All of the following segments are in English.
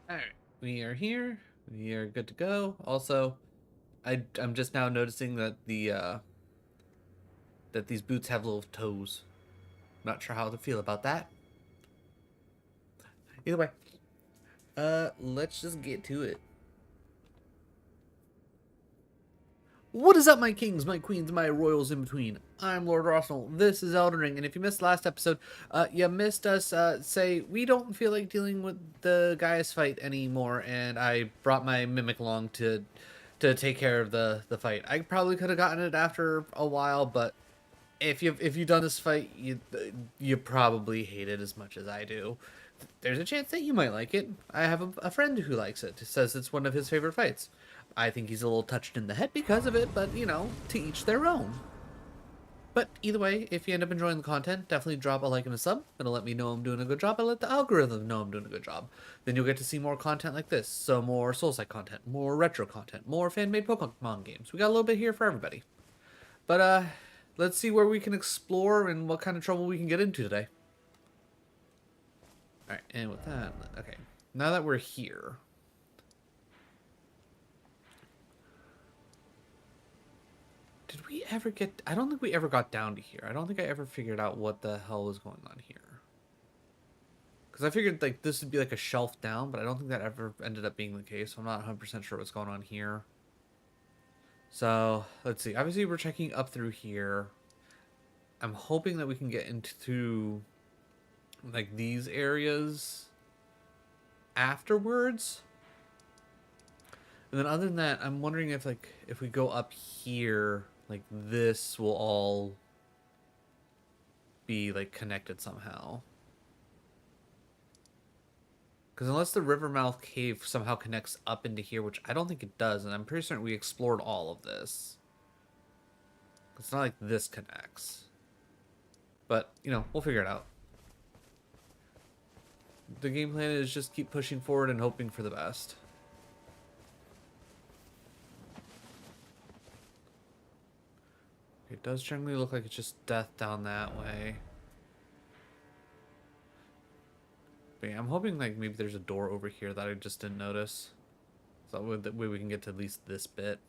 All right, we are here. We are good to go. Also, I'm just now noticing that these boots have little toes. Not sure how to feel about that. Either way, let's just get to it. What is up, my kings, my queens, my royals in between? I'm Lord Arsenal. This is Elden Ring, and if you missed last episode, you missed us say we don't feel like dealing with the Gaius fight anymore, and I brought my mimic along to take care of the fight. I probably could have gotten it after a while, but if you've done this fight, you probably hate it as much as I do. There's a chance that you might like it. I have a friend who likes it. Says it's one of his favorite fights. I think he's a little touched in the head because of it, but to each their own. But either way, if you end up enjoying the content, definitely drop a like and a sub. It'll let me know I'm doing a good job. I'll let the algorithm know I'm doing a good job. Then you'll get to see more content like this. So more Soulslike content, more retro content, more fan-made Pokemon games. We got a little bit here for everybody. But let's see where we can explore and what kind of trouble we can get into today. Alright, and with that, okay. Now that we're here. Did we ever get... I don't think we ever got down to here. I don't think I ever figured out what the hell was going on here. Because I figured like this would be like a shelf down, but I don't think that ever ended up being the case. So I'm not 100% sure what's going on here. So, let's see. Obviously, we're checking up through here. I'm hoping that we can get into like these areas afterwards. And then other than that, I'm wondering if like if we go up here, like this will all be like connected somehow. Because unless the Rivermouth Cave somehow connects up into here, which I don't think it does, and I'm pretty certain we explored all of this. It's not like this connects. But, we'll figure it out. The game plan is just keep pushing forward and hoping for the best. It does generally look like it's just death down that way. But yeah, I'm hoping like maybe there's a door over here that I just didn't notice. So that way we can get to at least this bit.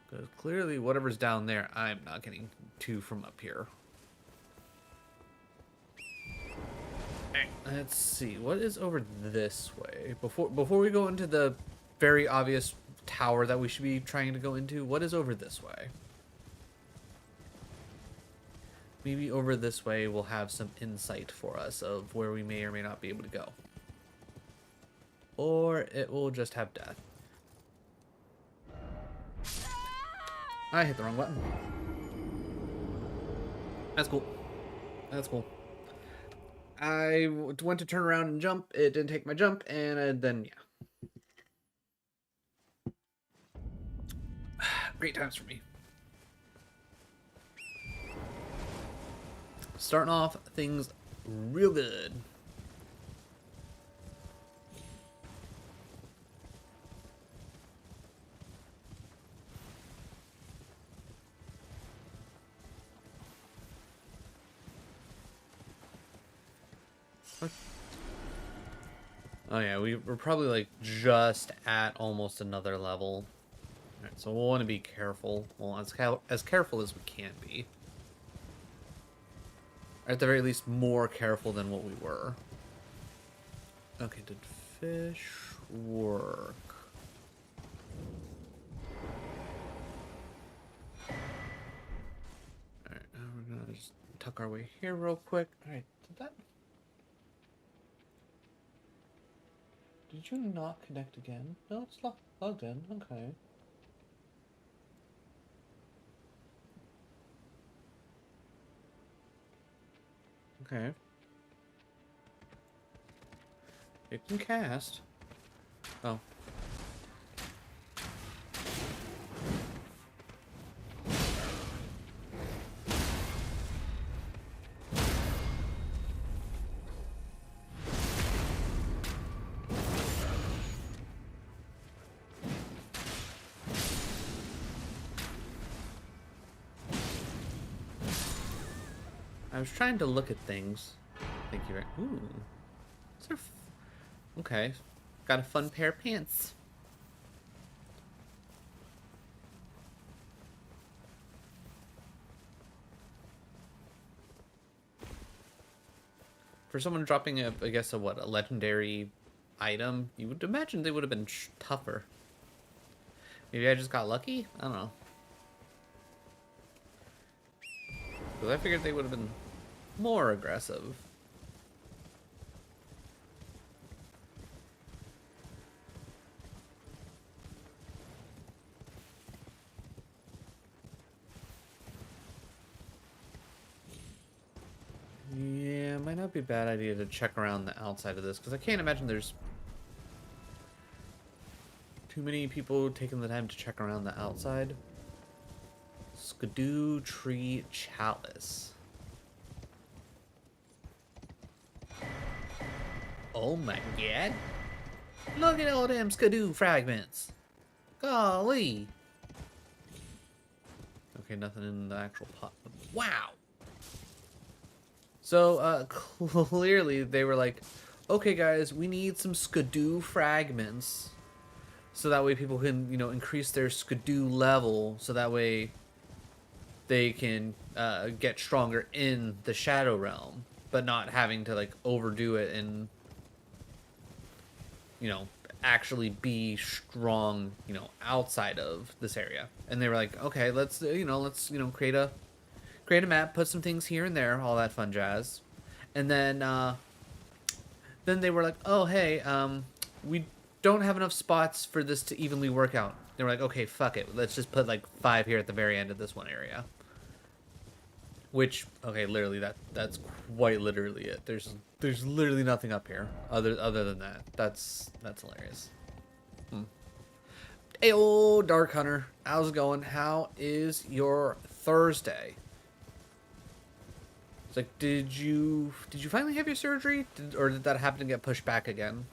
Because clearly whatever's down there, I'm not getting to from up here. Alright, let's see. What is over this way? Before we go into the very obvious tower that we should be trying to go into, what is over this way? Maybe over this way we'll have some insight for us of where we may or may not be able to go. Or it will just have death. I hit the wrong button. That's cool. That's cool. I went to turn around and jump. It didn't take my jump, and then, yeah. Great times for me. Starting off things real good. What? Oh yeah, we're probably like just at almost another level. Alright, so we'll want to be careful. Well, as careful as we can be. Or at the very least, more careful than what we were. Okay, did fish work? Alright, now we're gonna just tuck our way here real quick. Alright, did that... Did you not connect again? No, it's logged in. Okay. Okay. It can cast. Oh. I was trying to look at things. Thank you. Ooh. Is there Okay. Got a fun pair of pants. For someone dropping a, I guess, a legendary item, you would imagine they would have been tougher. Maybe I just got lucky? I don't know. Because I figured they would have been more aggressive. Yeah, it might not be a bad idea to check around the outside of this, because I can't imagine there's too many people taking the time to check around the outside. Skidoo Tree Chalice. Oh my god. Look at all them skidoo fragments. Golly. Okay, nothing in the actual pot. Wow. So, clearly they were like, okay guys, we need some skidoo fragments. So that way people can, you know, increase their skidoo level. So that way they can get stronger in the Shadow Realm. But not having to, like, overdo it and, you know, actually be strong, you know, outside of this area. And they were like, okay, let's create a map, put some things here and there, all that fun jazz. And then they were like, oh hey, we don't have enough spots for this to evenly work out. They were like, okay, fuck it, let's just put like 5 here at the very end of this one area. Which, okay, literally that's quite literally it. There's literally nothing up here other than that. That's hilarious. Hey, old Dark Hunter, how's it going? How is your Thursday? It's like, did you finally have your surgery, or did that happen to get pushed back again?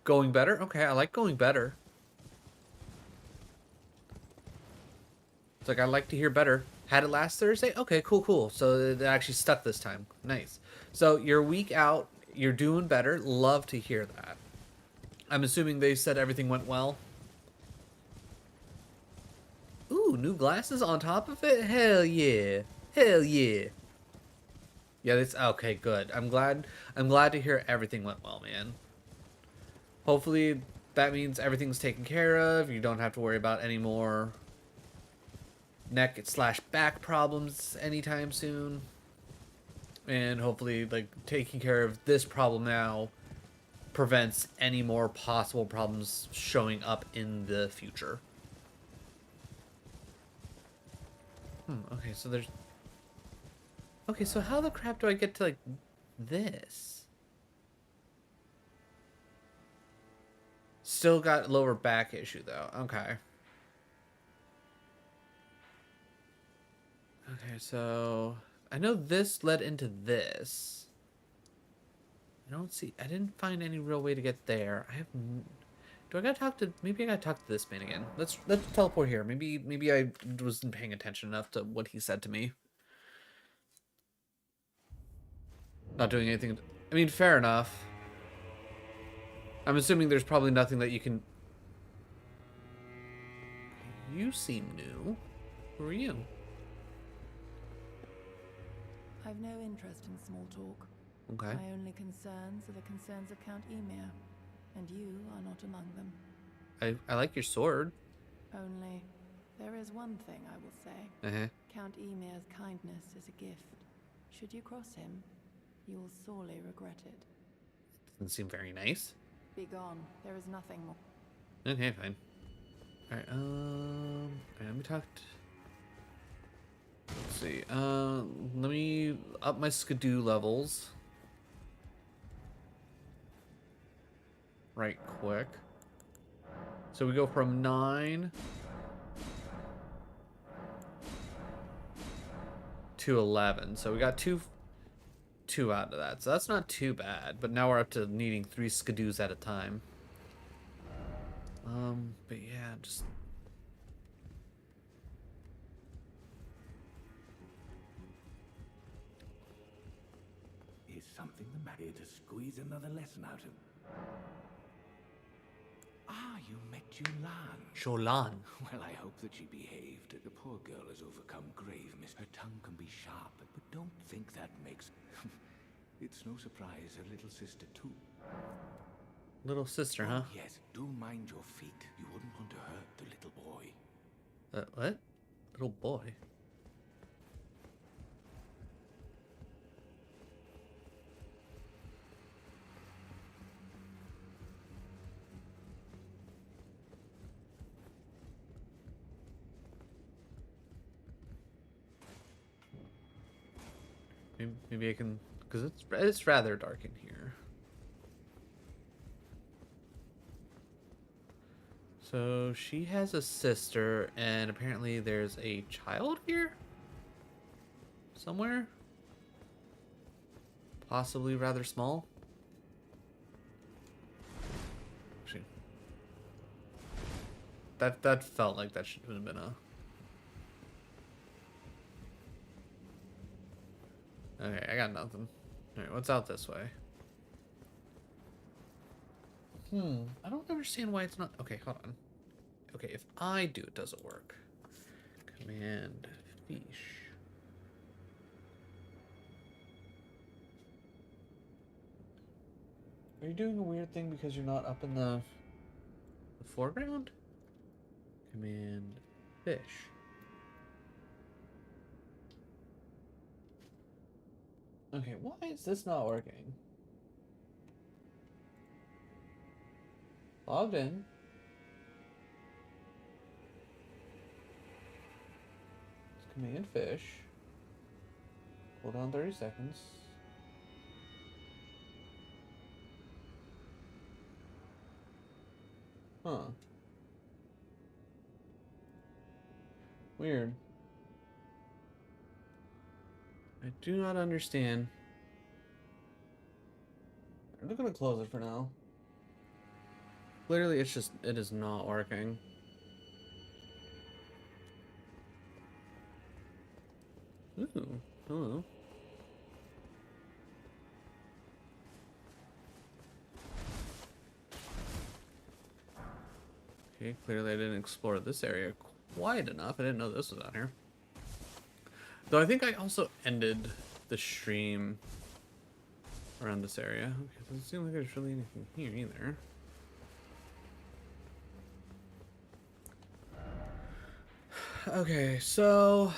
Going better? Okay, I like going better. It's like, I like to hear better. Had it last Thursday? Okay, cool. So it actually stuck this time. Nice. So you're a week out. You're doing better. Love to hear that. I'm assuming they said everything went well. Ooh, new glasses on top of it? Hell yeah. Hell yeah. Yeah, that's okay, good. I'm glad to hear everything went well, man. Hopefully that means everything's taken care of. You don't have to worry about any more neck / back problems anytime soon. And hopefully, like, taking care of this problem now prevents any more possible problems showing up in the future. Okay, so there's... Okay, so how the crap do I get to, like, this? Still got lower back issue, though. Okay. Okay, so... I know this led into this. I didn't find any real way to get there. Do I gotta talk to... Maybe I gotta talk to this man again. Let's teleport here. Maybe I wasn't paying attention enough to what he said to me. Not doing anything... I mean, fair enough. I'm assuming there's probably nothing that you can... You seem new. Who are you? I've no interest in small talk. Okay. My only concerns are the concerns of Count Emir, and you are not among them. I like your sword. Only, there is one thing I will say. Count Emir's kindness is a gift. Should you cross him, you will sorely regret it. Doesn't seem very nice. Be gone. There is nothing more. Okay, fine. Alright, let me talk to... Let's see, let me up my skidoo levels. Right quick. So we go from 9 to 11. So we got two out of that. So that's not too bad. But now we're up to needing 3 skidoos at a time. But yeah, just... something the matter to squeeze another lesson out of? Ah, you met Julan. Jolan. Well, I hope that she behaved. The poor girl has overcome grave miss. Her tongue can be sharp, but don't think that makes... It's no surprise her little sister, too. Little sister, huh? Yes, do mind your feet. You wouldn't want to hurt the little boy. What? Little boy? Maybe I can, because it's rather dark in here. So she has a sister, and apparently there's a child here somewhere, possibly rather small. Actually, that felt like that should have been a... Okay, I got nothing. Alright, what's out this way? I don't understand why it's not... Okay, hold on. Okay, if I do, it doesn't work. Command fish. Are you doing a weird thing because you're not up in the foreground? Command fish. Okay, why is this not working? Logged in. It's command fish. Hold on 30 seconds. Huh. Weird. I do not understand. I'm just gonna close it for now. Literally, it is not working. Ooh, hello. Okay, clearly I didn't explore this area quite enough. I didn't know this was out here. Though I think I also ended the stream around this area. Okay, doesn't seem like there's really anything here either. Okay, so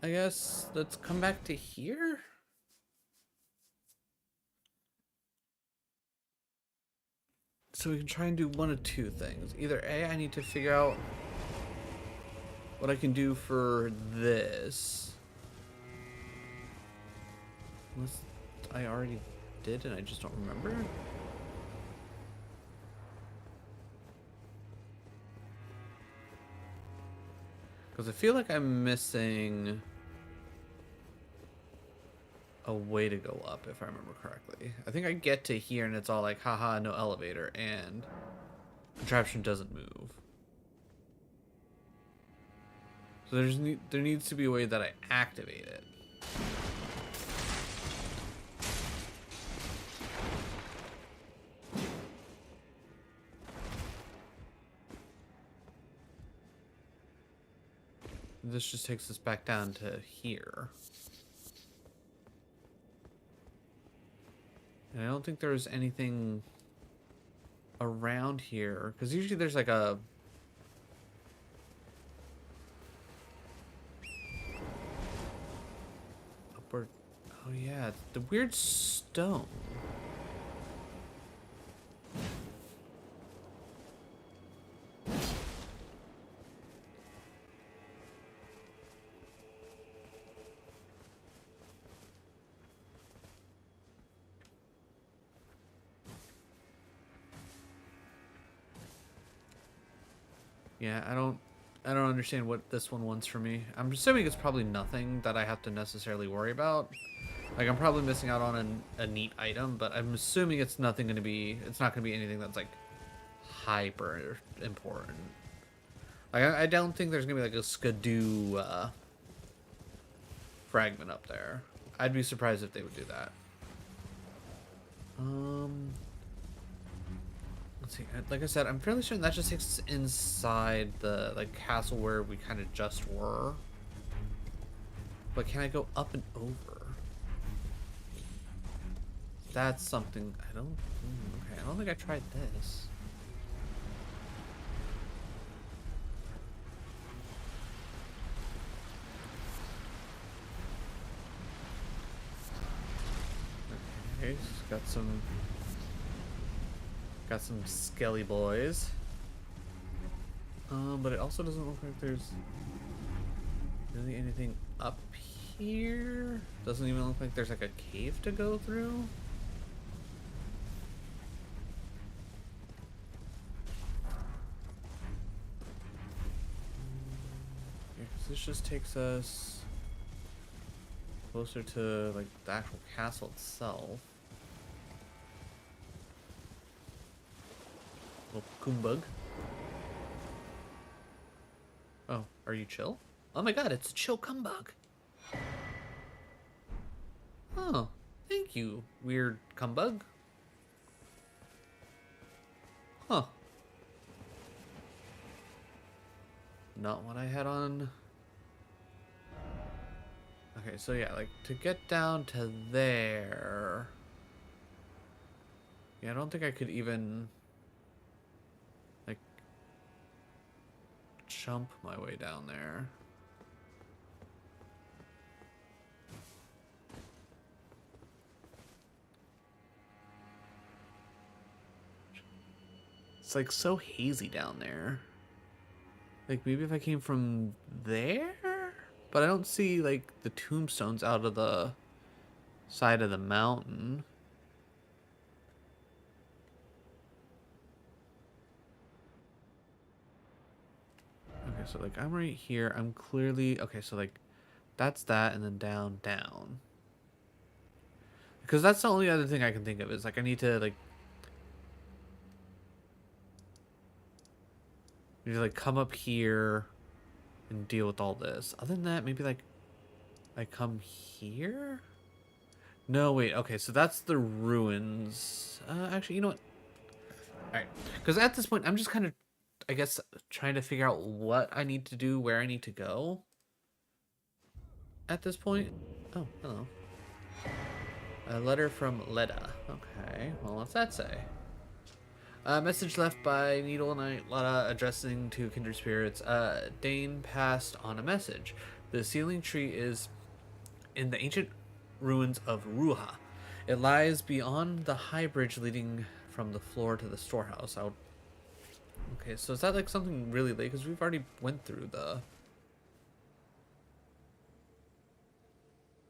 I guess let's come back to here. So we can try and do one of two things. Either A, I need to figure out what I can do for this. Unless I already did and I just don't remember. Because I feel like I'm missing a way to go up, if I remember correctly. I think I get to here and it's all like, haha, no elevator, and contraption doesn't move. So there needs to be a way that I activate it. This just takes us back down to here. And I don't think there's anything around here, because usually there's like a... upward... Oh yeah, the weird stone. Yeah, I don't understand what this one wants from me. I'm assuming it's probably nothing that I have to necessarily worry about. Like, I'm probably missing out on a neat item, but I'm assuming it's not going to be anything that's like hyper important. Like, I don't think there's going to be like a skidoo fragment up there. I'd be surprised if they would do that. Let's see. Like I said, I'm fairly certain that just takes us inside the like castle where we kind of just were. But can I go up and over? That's something I don't. Okay, I don't think I tried this. Okay, got some skelly boys. But it also doesn't look like there's really anything up here. Doesn't even look like there's like a cave to go through. Yeah, 'cause this just takes us closer to like the actual castle itself. Little Kumbug. Oh, are you chill? Oh my god, it's a chill Kumbug. Oh, thank you, weird Kumbug. Huh. Not what I had on. Okay, so yeah, like to get down to there. Yeah, I don't think I could even like jump my way down there. It's like so hazy down there. Like maybe if I came from there? But I don't see like the tombstones out of the side of the mountain. Okay, so like I'm right here. I'm clearly okay, so like that's that and then down, down. Because that's the only other thing I can think of is like I need to like come up here and deal with all this. Other than that, maybe like I come here? No, wait. Okay, so that's the ruins. Actually, you know what? All right. Because at this point, I'm just kind of, I guess, trying to figure out what I need to do, where I need to go. At this point. Oh, hello. A letter from Leda. Okay. Well, what's that say? A message left by Needle Knight Lada addressing to kindred spirits. Dane passed on a message. The sealing tree is in the ancient ruins of Ruha. It lies beyond the high bridge leading from the floor to the storehouse. Okay, so is that like something really late? Because we've already went through the...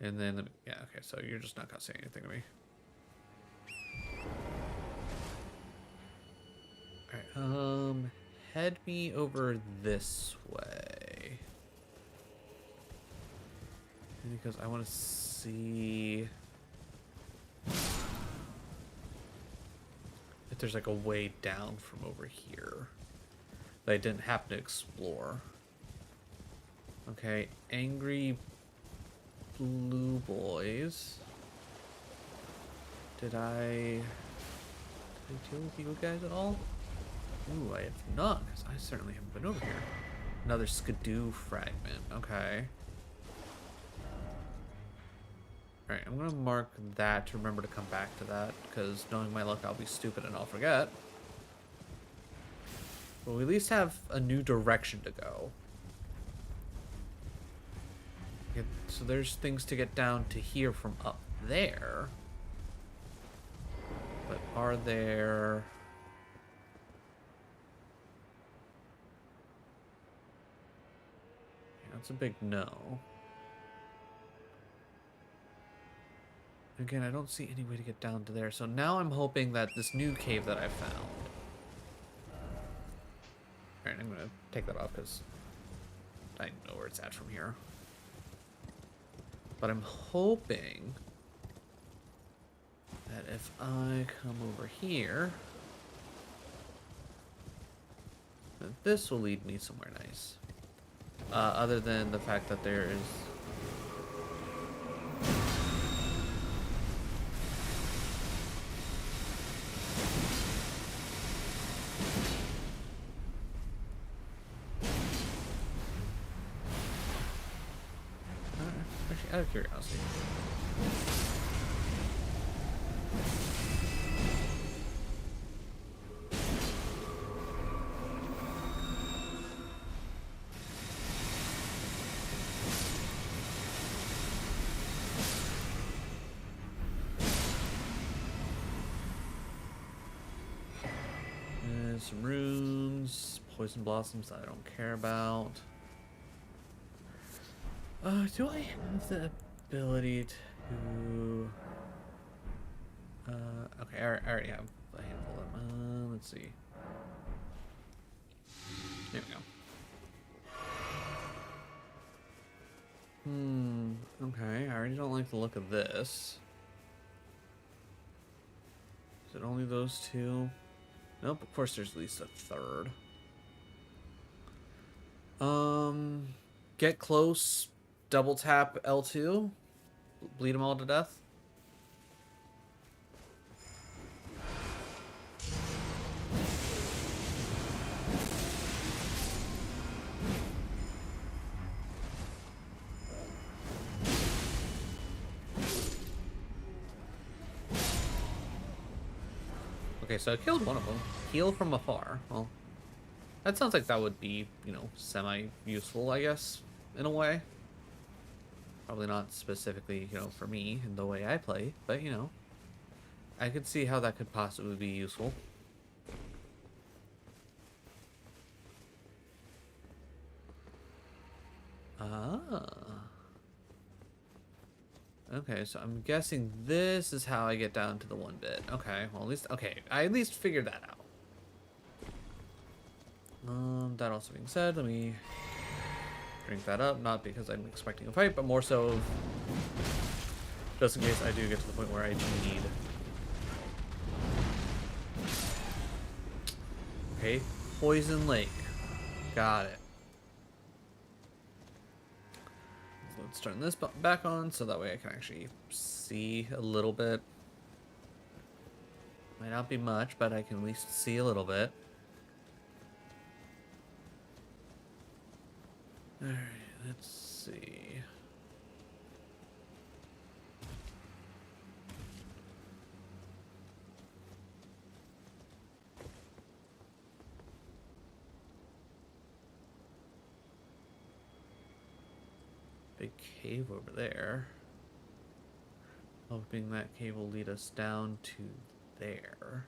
And then, yeah, okay, so you're just not gonna say anything to me. Alright, head me over this way. Because I want to see if there's like a way down from over here that I didn't happen to explore. Okay, angry blue boys. Did I deal with you guys at all? Ooh, I have not, because I certainly haven't been over here. Another skidoo fragment. Okay. Alright, I'm going to mark that to remember to come back to that, because knowing my luck, I'll be stupid and I'll forget. But we at least have a new direction to go. Okay, so there's things to get down to here from up there. But are there... Yeah, that's a big no. Again, I don't see any way to get down to there. So now I'm hoping that this new cave that I found... Alright, I'm going to take that off because I know where it's at from here. But I'm hoping that if I come over here, that this will lead me somewhere nice. Other than the fact that there is... Out of curiosity. Some runes, poison blossoms that I don't care about. Do I have the ability to? Okay, I already have a handful of them. Let's see. There we go. Okay, I already don't like the look of this. Is it only those two? Nope, of course there's at least a third. Get close, double tap L2, bleed them all to death. Okay, so I killed one of them. Heal from afar. Well, that sounds like that would be, you know, semi-useful, I guess, in a way. Probably not specifically, you know, for me and the way I play, but, you know, I could see how that could possibly be useful. Ah. Okay, so I'm guessing this is how I get down to the one bit. Okay, well at least, okay, I at least figured that out. That also being said, let me drink that up, not because I'm expecting a fight, but more so just in case I do get to the point where I need. Okay, Poison Lake. Got it. So let's turn this back on so that way I can actually see a little bit. Might not be much, but I can at least see a little bit. Alright, let's see. Big cave over there. Hoping that cave will lead us down to there.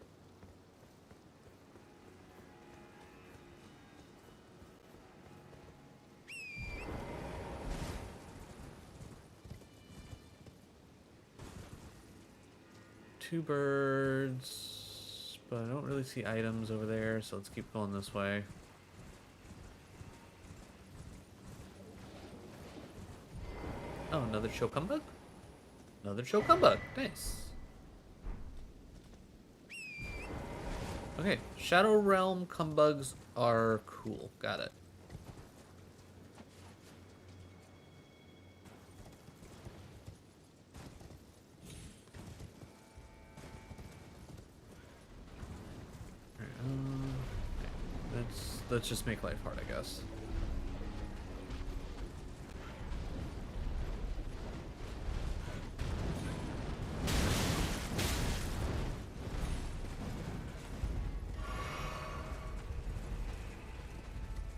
Two birds, but I don't really see items over there, so let's keep going this way. Oh, another chocumbug? Another chocumbug. Nice. Okay, Shadow Realm cumbugs are cool. Got it. Let's just make life hard, I guess.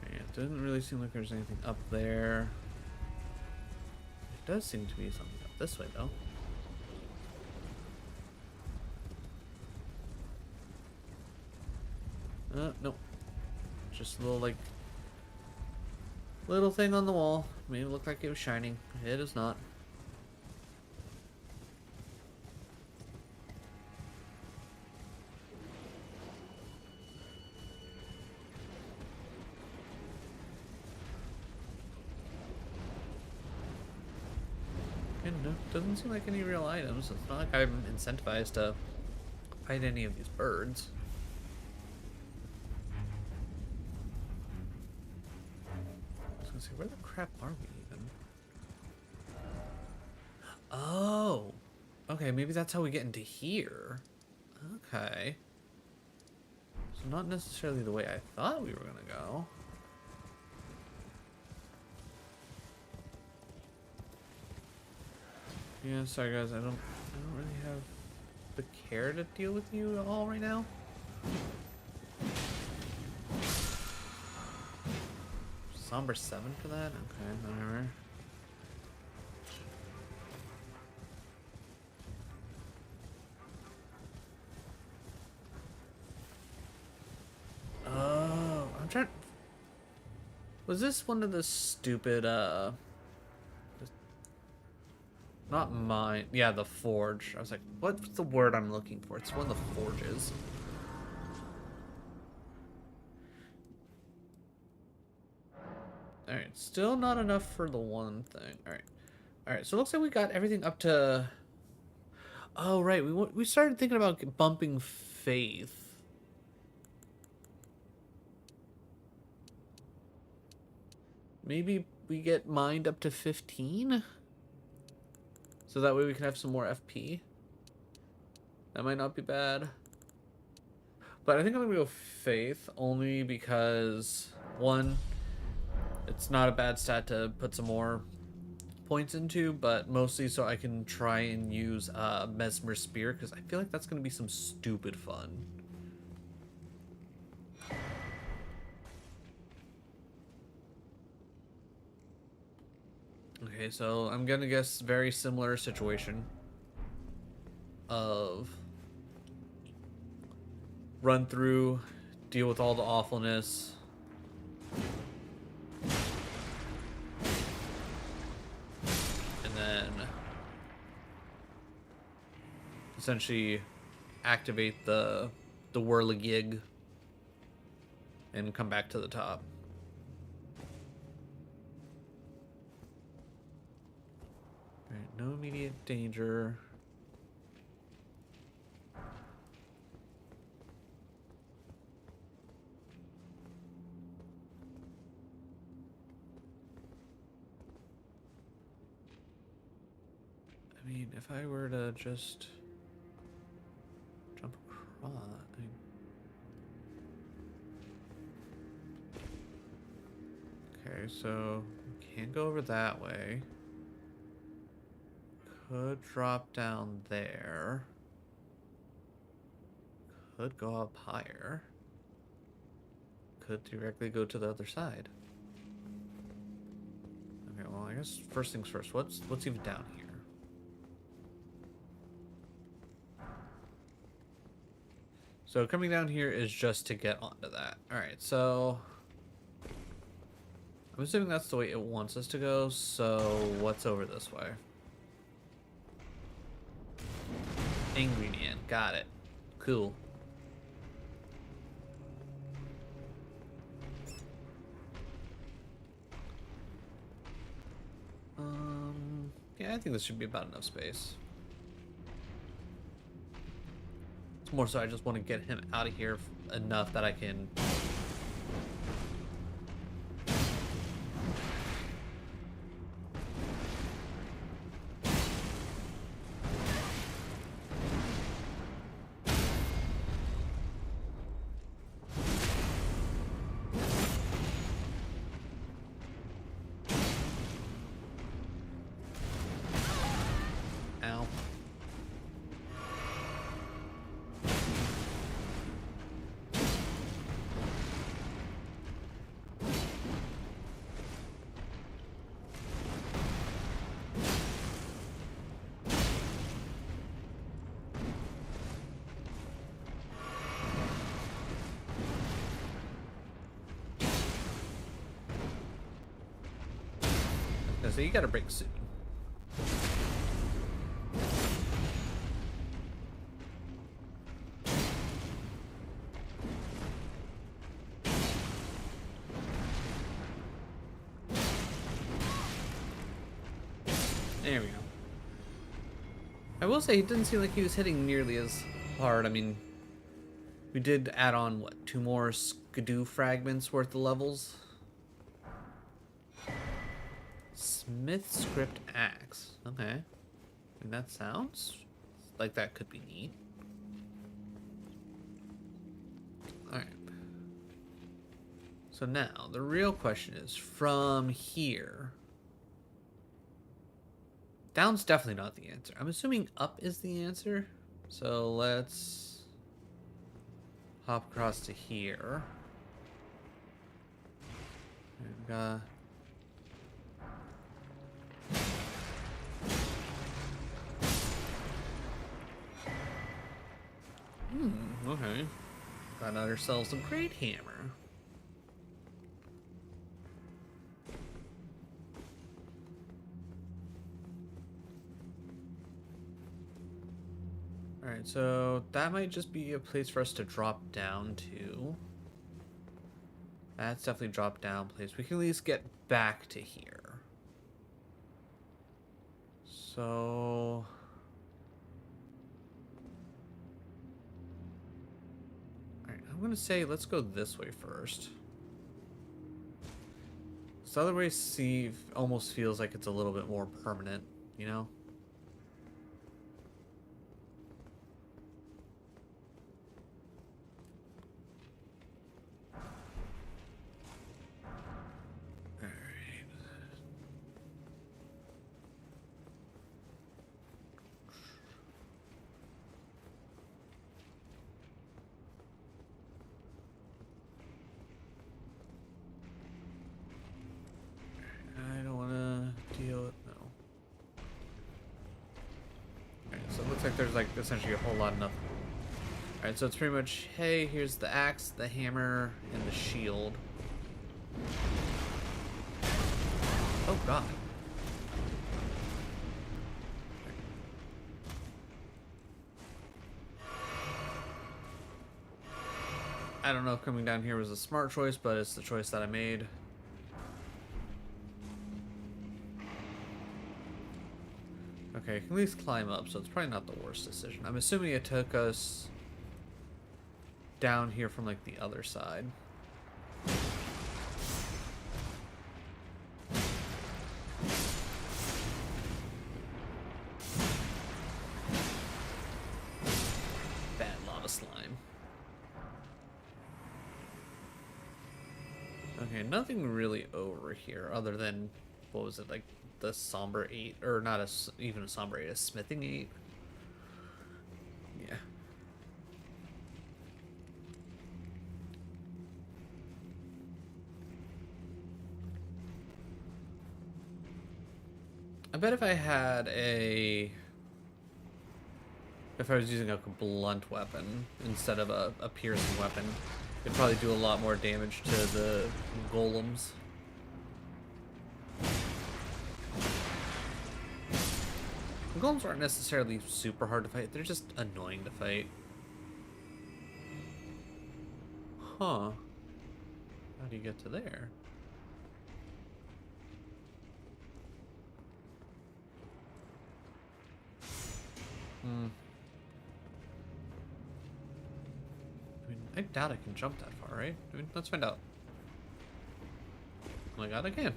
It doesn't really seem like there's anything up there. It does seem to be something up this way, though. Nope. Just a little, like, little thing on the wall. Made it look like it was shining. It is not. And no, doesn't seem like any real items. It's not like I'm incentivized to fight any of these birds. See, where the crap are we even? Oh, okay, maybe that's how we get into here. Okay, so not necessarily the way I thought we were gonna go. Yeah, sorry guys, I don't really have the care to deal with you at all right now. Somber 7 for that? Okay, whatever. Oh, I'm trying. Was this one of the stupid, not mine. Yeah, the forge. I was like, what's the word I'm looking for? It's one of the forges. Alright, still not enough for the one thing. Alright. Alright, so it looks like we got everything up to... Oh, right. We started thinking about bumping faith. Maybe we get mind up to 15? So that way we can have some more FP. That might not be bad. But I think I'm going to go faith only because, one, it's not a bad stat to put some more points into, but mostly so I can try and use Mesmer Spear, because I feel like that's going to be some stupid fun. Okay, so I'm going to guess very similar situation of run through, deal with all the awfulness. And then essentially activate the whirligig and come back to the top. All right, no immediate danger. I mean, if I were to just jump across... Okay, so can't go over that way. Could drop down there. Could go up higher. Could directly go to the other side. Okay, well, I guess first things first. What's even down here? So coming down here is just to get onto that. Alright, so I'm assuming that's the way it wants us to go, so what's over this way? Angry Man, got it. Cool. Yeah, I think this should be about enough space. It's more so I just want to get him out of here enough that I can... Ow. So you gotta break soon. There we go. I will say, it didn't seem like he was hitting nearly as hard. I mean, we did add on, what, 2 more Skidoo fragments worth of levels? Smith Script Axe. Okay. I mean, that sounds like that could be neat. Alright. So now, the real question is, from here... Down's definitely not the answer. I'm assuming up is the answer. So let's hop across to here. And, okay. Got ourselves a great hammer. Alright, so that might just be a place for us to drop down to. That's definitely drop down place. We can at least get back to here. So... Alright, I'm gonna say let's go this way first. This other way almost feels like it's a little bit more permanent, you know? I don't want to deal with... No. Alright, so it looks like there's like essentially a whole lot of nothing. Alright, so it's pretty much, hey, here's the axe, the hammer, and the shield. Oh god. I don't know if coming down here was a smart choice, but it's the choice that I made. Okay, I can at least climb up, so it's probably not the worst decision. I'm assuming it took us down here from like the other side. Bad lava slime. Okay, nothing really over here other than, what was it, like the somber 8, or not even a somber 8, a smithing 8. Yeah. I bet if I was using a blunt weapon instead of a piercing weapon, it'd probably do a lot more damage to the golems. The golems aren't necessarily super hard to fight, they're just annoying to fight. Huh. How do you get to there? I mean, I doubt I can jump that far, right? I mean, let's find out. Oh my god, I can.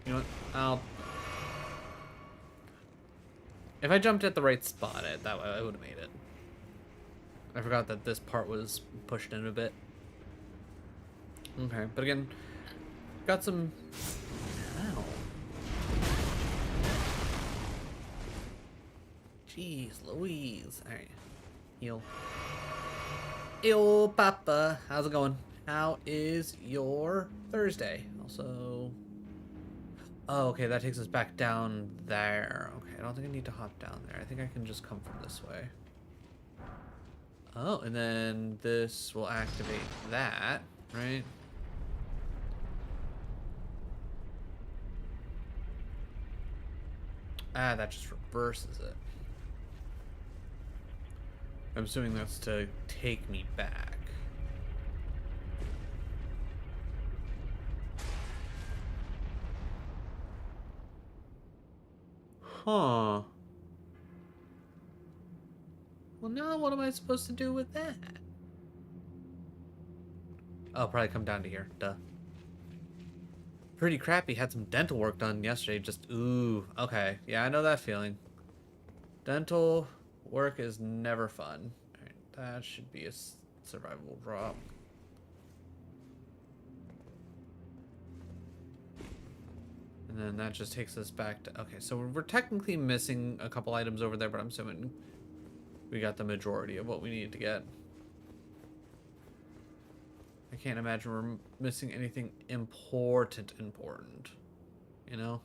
You know what? If I jumped at the right spot, I would have made it. I forgot that this part was pushed in a bit. Okay, but again, got some... Ow. Jeez Louise. Alright. Heal. Yo, Papa. How's it going? How is your Thursday? Also... Oh, okay, that takes us back down there. Okay, I don't think I need to hop down there. I think I can just come from this way. Oh, and then this will activate that, right? Ah, that just reverses it. I'm assuming that's to take me back. Huh. Well, now what am I supposed to do with that? I'll probably come down to here. Duh. Pretty crappy. Had some dental work done yesterday. Just, ooh. Okay. Yeah, I know that feeling. Dental work is never fun. Alright, That should be a survivable drop. And then that just takes us back to... Okay, so we're technically missing a couple items over there, but I'm assuming we got the majority of what we needed to get. I can't imagine we're missing anything important, you know?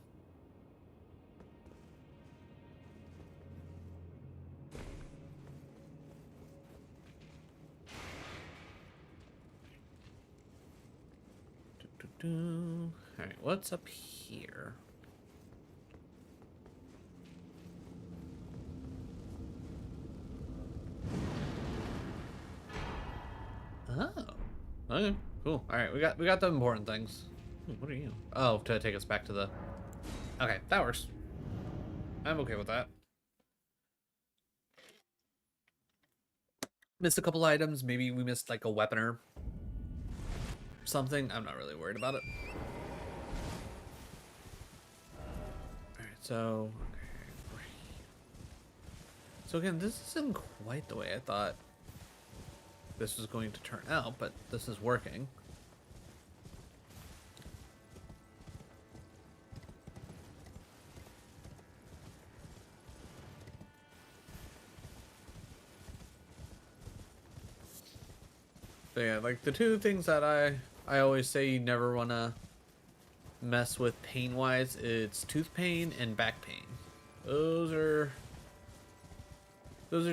Alright, what's up here? Oh. Okay, cool. Alright, we got the important things. Ooh, what are you? Oh, to take us back to the... Okay, that works. I'm okay with that. Missed a couple items. Maybe we missed like a weapon or something. I'm not really worried about it. Alright, so... Okay. So again, this isn't quite the way I thought this was going to turn out, but this is working. But yeah, like the two things that I always say you never want to mess with pain-wise, it's tooth pain and back pain. Those are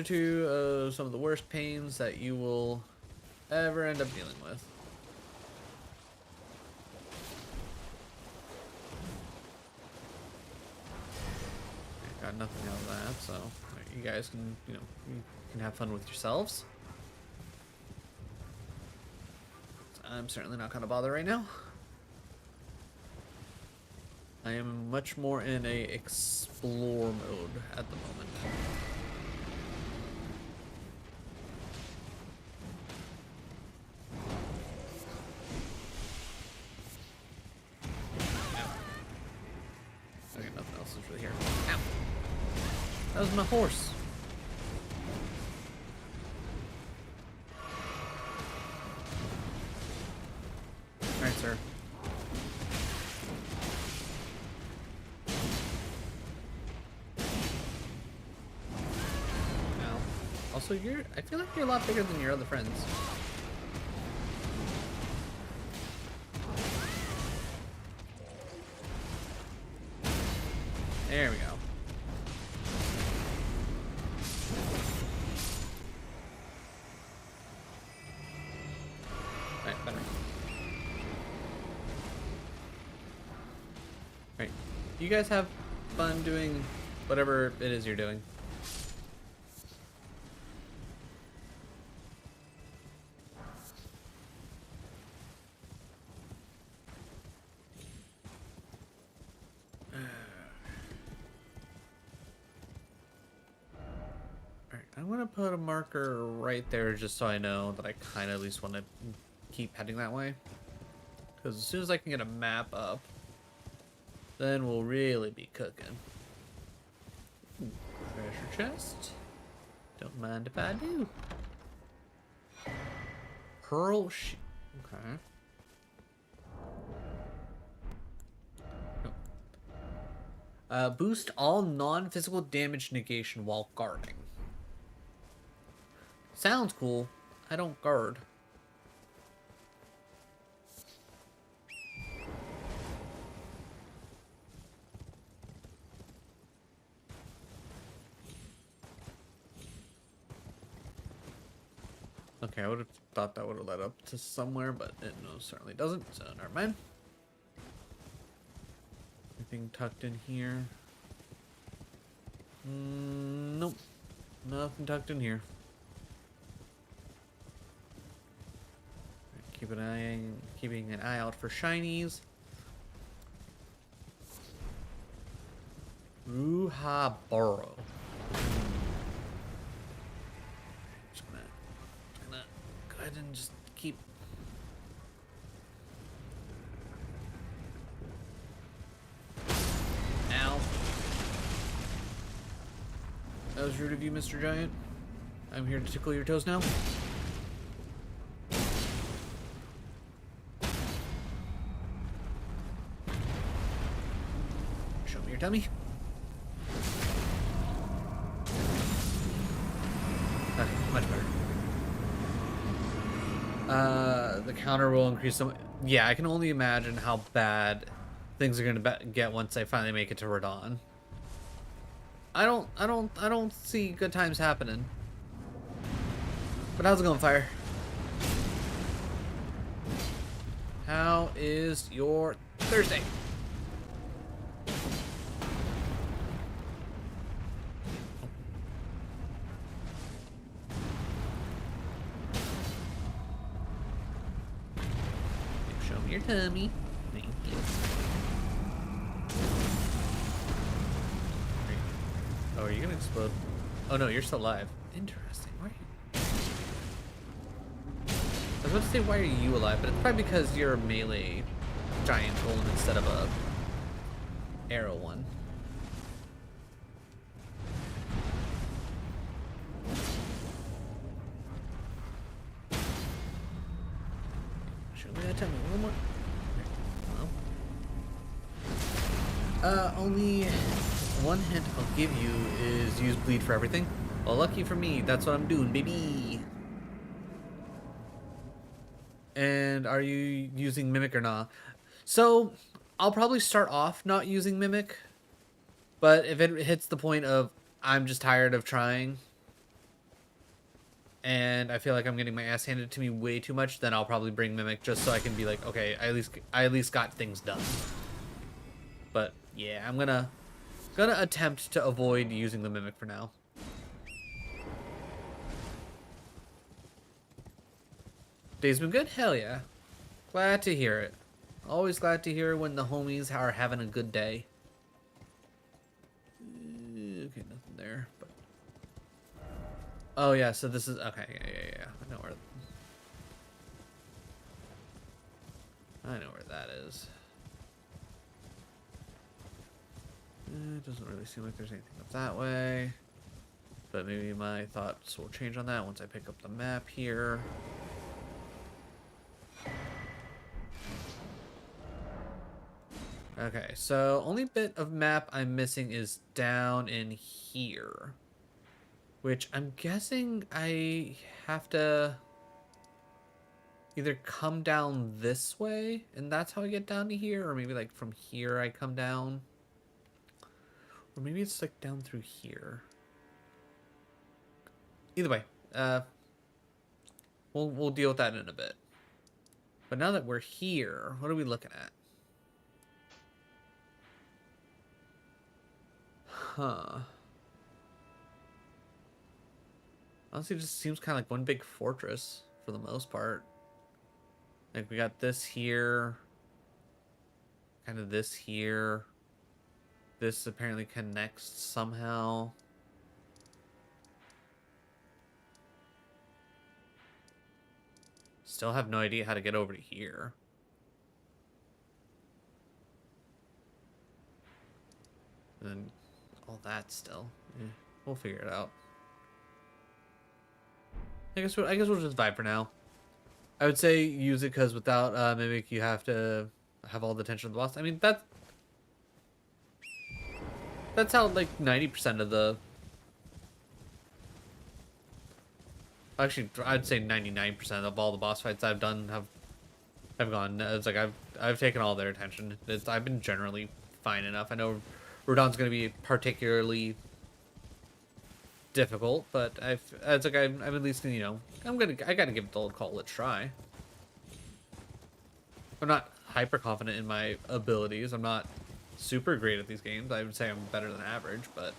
two some of the worst pains that you will ever end up dealing with. Got nothing out of that, so you guys can, you can have fun with yourselves. I'm certainly not going to bother right now. I am much more in a explore mode at the moment. Okay, nothing else is really here. Ow! That was my horse. Alright, sir. Now, also I feel like you're a lot bigger than your other friends. There we go. Alright, better. Right. You guys have fun doing whatever it is you're doing. Alright, I'm gonna put a marker right there just so I know that I kind of at least want to keep heading that way. Because as soon as I can get a map up, then we'll really be cooking. Ooh, treasure chest. Don't mind if I do. Pearl okay. Nope. Boost all non-physical damage negation while guarding. Sounds cool. I don't guard. Okay, I would have thought that would have led up to somewhere, but it certainly doesn't, so never mind. Anything tucked in here? Nope. Nothing tucked in here. Keeping an eye out for shinies. Ruha Burrow. Just gonna go ahead and just keep. Ow. That was rude of you, Mr. Giant. I'm here to tickle your toes now. Show me your tummy. Okay, much better. The counter will increase some. Yeah, I can only imagine how bad things are gonna get once I finally make it to Radon. I don't see good times happening. But how's it going, Fire? How is your Thursday? Show me your tummy. Thank you. Oh, are you gonna explode? Oh no, you're still alive. Interesting. Why are you? I was about to say, why are you alive? But it's probably because you're a melee giant golem instead of a arrow one. Show me that tummy one more. Well. Only one hint I'll give you is use bleed for everything. Well, lucky for me, that's what I'm doing, baby. And are you using Mimic or not? So, I'll probably start off not using Mimic. But if it hits the point of I'm just tired of trying and I feel like I'm getting my ass handed to me way too much, then I'll probably bring Mimic just so I can be like, okay, I at least got things done. But yeah, I'm gonna attempt to avoid using the Mimic for now. Day's been good? Hell yeah. Glad to hear it. Always glad to hear when the homies are having a good day. Okay, nothing there. But oh yeah, so this is okay. Yeah. I know where that is. It doesn't really seem like there's anything up that way. But maybe my thoughts will change on that once I pick up the map here. Okay, so only bit of map I'm missing is down in here. Which I'm guessing I have to either come down this way, and that's how I get down to here, or maybe like from here I come down. Or maybe it's like down through here. Either way, we'll deal with that in a bit. But now that we're here, what are we looking at? Huh. Honestly, it just seems kind of like one big fortress for the most part. Like we got this here. Kind of this here. This apparently connects somehow. Still have no idea how to get over to here. And then all that still. Yeah, we'll figure it out. I guess we'll just vibe for now. I would say use it because without Mimic you have to have all the attention of the boss. I mean that's how like 90% of the, actually I'd say 99% of all the boss fights I've done have gone. It's like I've taken all their attention. I've been generally fine enough. I know Rodon's gonna be particularly difficult, but it's like I'm at least, you know, I gotta give it the old call. Let's try. I'm not hyper confident in my abilities. I'm not super great at these games. I would say I'm better than average, but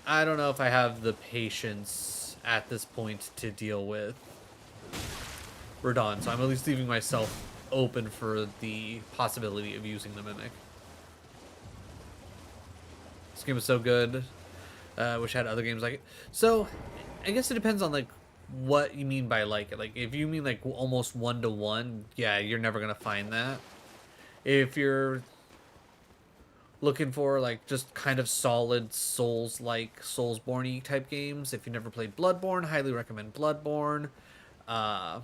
I don't know if I have the patience at this point to deal with Radon, so I'm at least leaving myself open for the possibility of using the Mimic. This game is so good. Wish I had other games like it. So, I guess it depends on like what you mean by like it. Like if you mean like almost 1-to-1, yeah, you're never gonna find that. If you're looking for like just kind of solid Souls-like, Soulsborne-y type games. If you never played Bloodborne, highly recommend Bloodborne. Uh,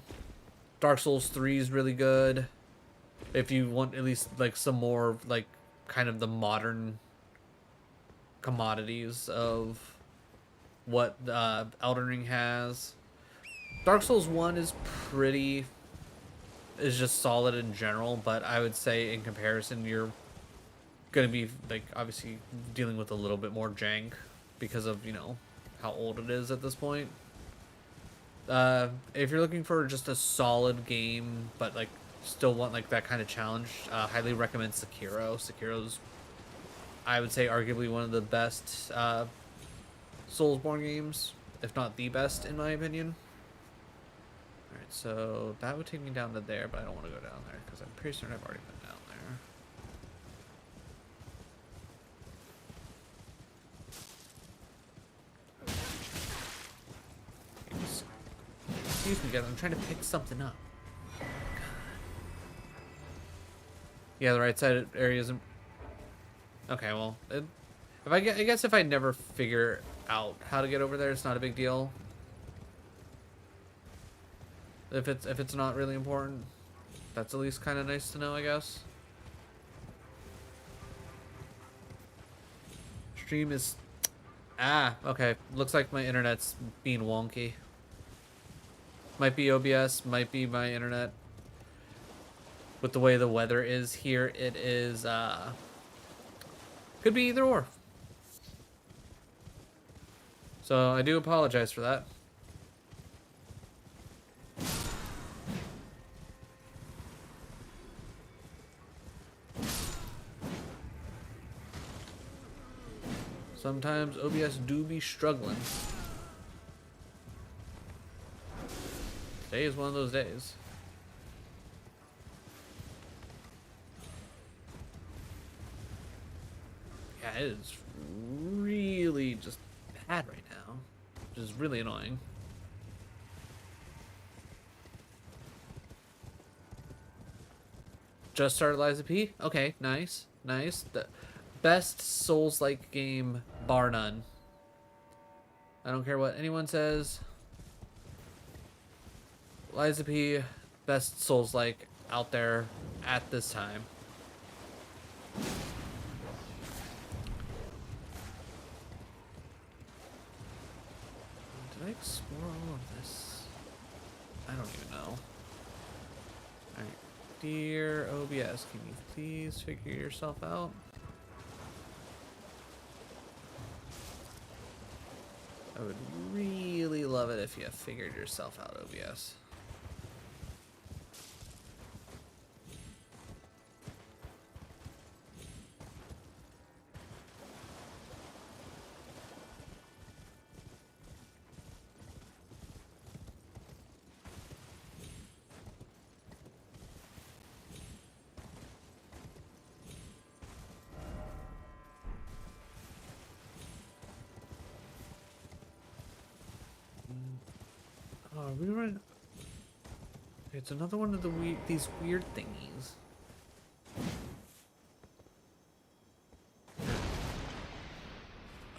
Dark Souls 3 is really good. If you want at least like some more like kind of the modern commodities of what Elden Ring has. Dark Souls 1 is just solid in general, but I would say in comparison you're going to be like obviously dealing with a little bit more jank because of, you know, how old it is at this point. If you're looking for just a solid game but like still want like that kind of challenge, highly recommend Sekiro. Sekiro's, I would say, arguably one of the best Soulsborne games, if not the best in my opinion. Alright, so that would take me down to there, but I don't want to go down there because I'm pretty certain I've already been down there. Excuse me guys, I'm trying to pick something up. God. Yeah, the right side area isn't... Okay, well, I guess if I never figure out how to get over there, it's not a big deal. If it's not really important, that's at least kind of nice to know, I guess. Stream is... Ah, okay. Looks like my internet's being wonky. Might be OBS, might be my internet. With the way the weather is here, it is, could be either or. So I do apologize for that. Sometimes OBS do be struggling. Today is one of those days. Yeah, it is really just bad right now, which is really annoying. Just started Liza P? Okay, nice, nice. The best Souls-like game, bar none. I don't care what anyone says. Liza P, best Souls-like out there at this time. Did I explore all of this? I don't even know. Alright. Dear OBS, can you please figure yourself out? I would really love it if you figured yourself out, OBS. Oh, we run. It's another one of these weird thingies.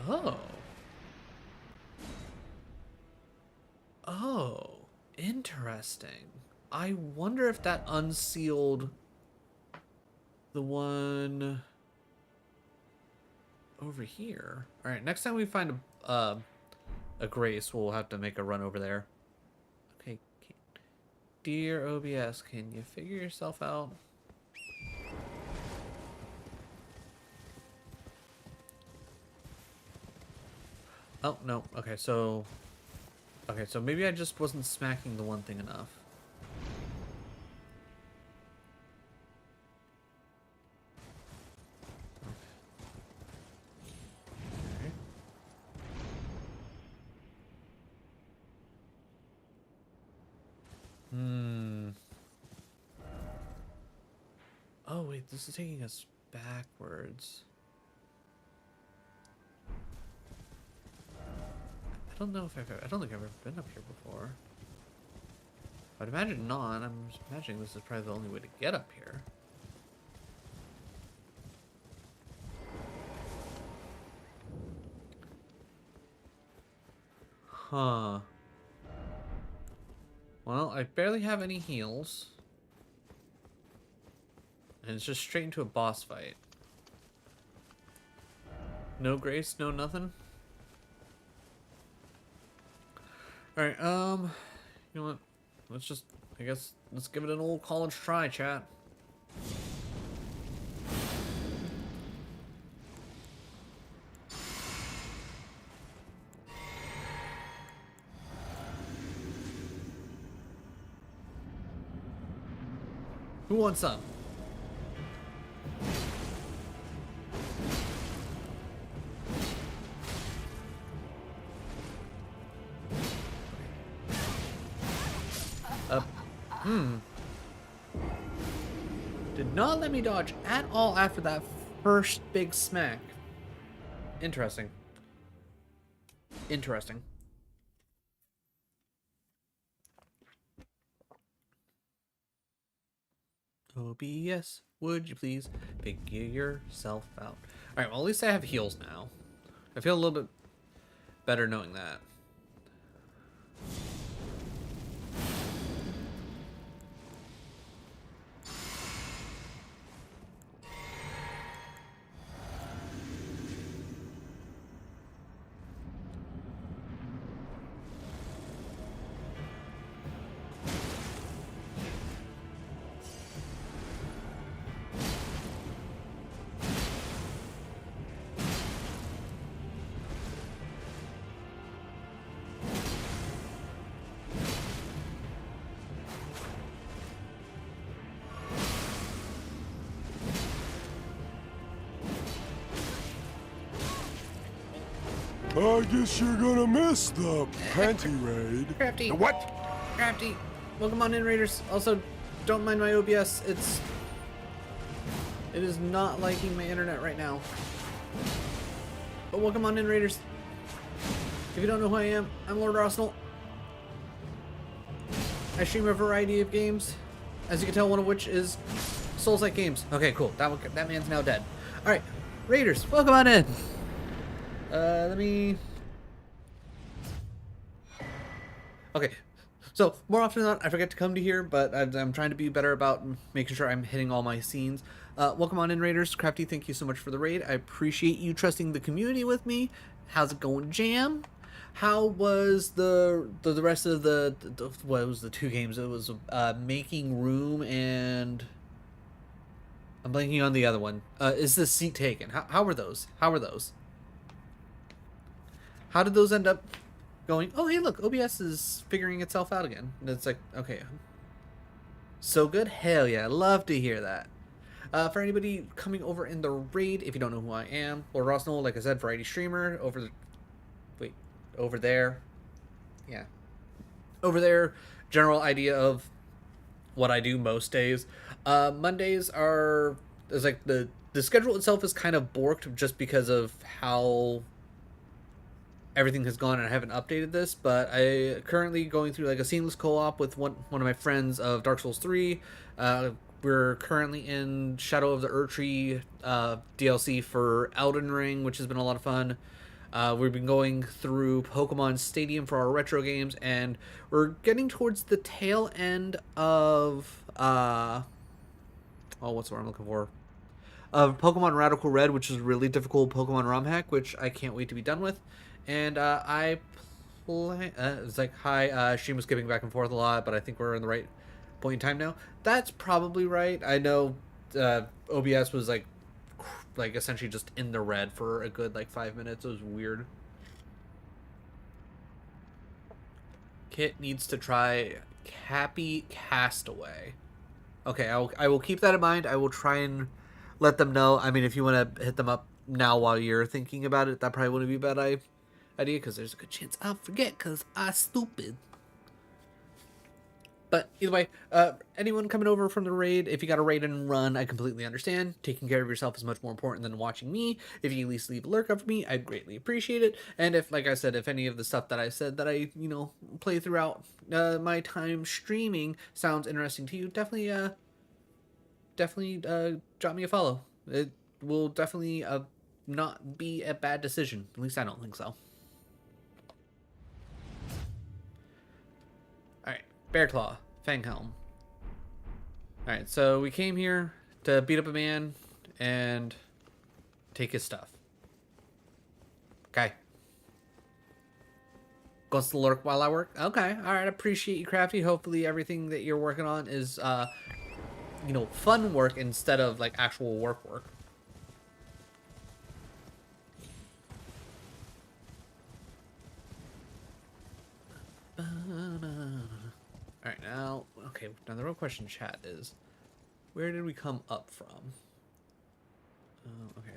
Oh. Oh, interesting. I wonder if that unsealed the one over here. All right, next time we find a Grace, we'll have to make a run over there. Okay, dear OBS, can you figure yourself out? Oh, no. Okay, so maybe I just wasn't smacking the one thing enough. Okay. Oh, wait, this is taking us backwards. I don't know if I don't think I've ever been up here before. I'd imagine not. I'm just imagining this is probably the only way to get up here. Huh. Well, I barely have any heals. And it's just straight into a boss fight. No grace, no nothing. Alright, you know what? Let's just, I guess, let's give it an old college try, chat. Who wants some? Did not let me dodge at all after that first big smack. Interesting. Interesting. OBS, would you please figure yourself out? Alright, well at least I have heals now. I feel a little bit better knowing that. I guess you're gonna miss the panty raid. Crafty. The what? Crafty. Welcome on in, Raiders. Also, don't mind my OBS. It is not liking my internet right now. But welcome on in, Raiders. If you don't know who I am, I'm Lord Arsenal. I stream a variety of games, as you can tell, one of which is Souls-like games. Okay, cool. That man's now dead. All right, Raiders, welcome on in. Let me... Okay, so more often than not, I forget to come to here, but I'm trying to be better about making sure I'm hitting all my scenes. Welcome on in, Raiders. Crafty, thank you so much for the raid. I appreciate you trusting the community with me. How's it going, Jam? How was the rest of the what was the 2 games? It was Making Room and... I'm blanking on the other one. Is the Seat Taken? How were those? How were those? How did those end up going? Oh, hey, look, OBS is figuring itself out again. And it's like, okay. So good? Hell yeah, love to hear that. For anybody coming over in the raid, if you don't know who I am, Lord Rosnell, like I said, variety streamer, over there. Yeah. Over there, general idea of what I do most days. Mondays is like the schedule itself is kind of borked just because of how everything has gone, and I haven't updated this, but I currently going through like a seamless co-op with one of my friends of Dark Souls 3. We're currently in Shadow of the Erdtree DLC for Elden Ring, which has been a lot of fun. We've been going through Pokemon Stadium for our retro games, and we're getting towards the tail end of what's the word I'm looking for? Of Pokemon Radical Red, which is a really difficult Pokemon ROM hack, which I can't wait to be done with. And I play. It's like, hi, stream was skipping back and forth a lot, but I think we're in the right point in time now. That's probably right. I know OBS was like essentially just in the red for a good like 5 minutes. It was weird. Kit needs to try Cappy Castaway. Okay, I will keep that in mind. I will try and let them know. I mean, if you want to hit them up now while you're thinking about it, that probably wouldn't be a bad idea, because there's a good chance I'll forget because I'm stupid. But either way, anyone coming over from the raid, if you got a raid and run, I completely understand. Taking care of yourself is much more important than watching me. If you at least leave a lurk up for me, I'd greatly appreciate it. And if, like I said, if any of the stuff that I said that I, play throughout my time streaming sounds interesting to you, definitely drop me a follow. It will definitely not be a bad decision. At least I don't think so. Bear Claw, Fang Helm. Alright, so we came here to beat up a man and take his stuff. Okay. Goes to lurk while I work? Okay, alright, appreciate you, Crafty. Hopefully everything that you're working on is, you know, fun work instead of, like, actual work. Alright, now, okay, now the real question, chat, is where did we come up from? Okay,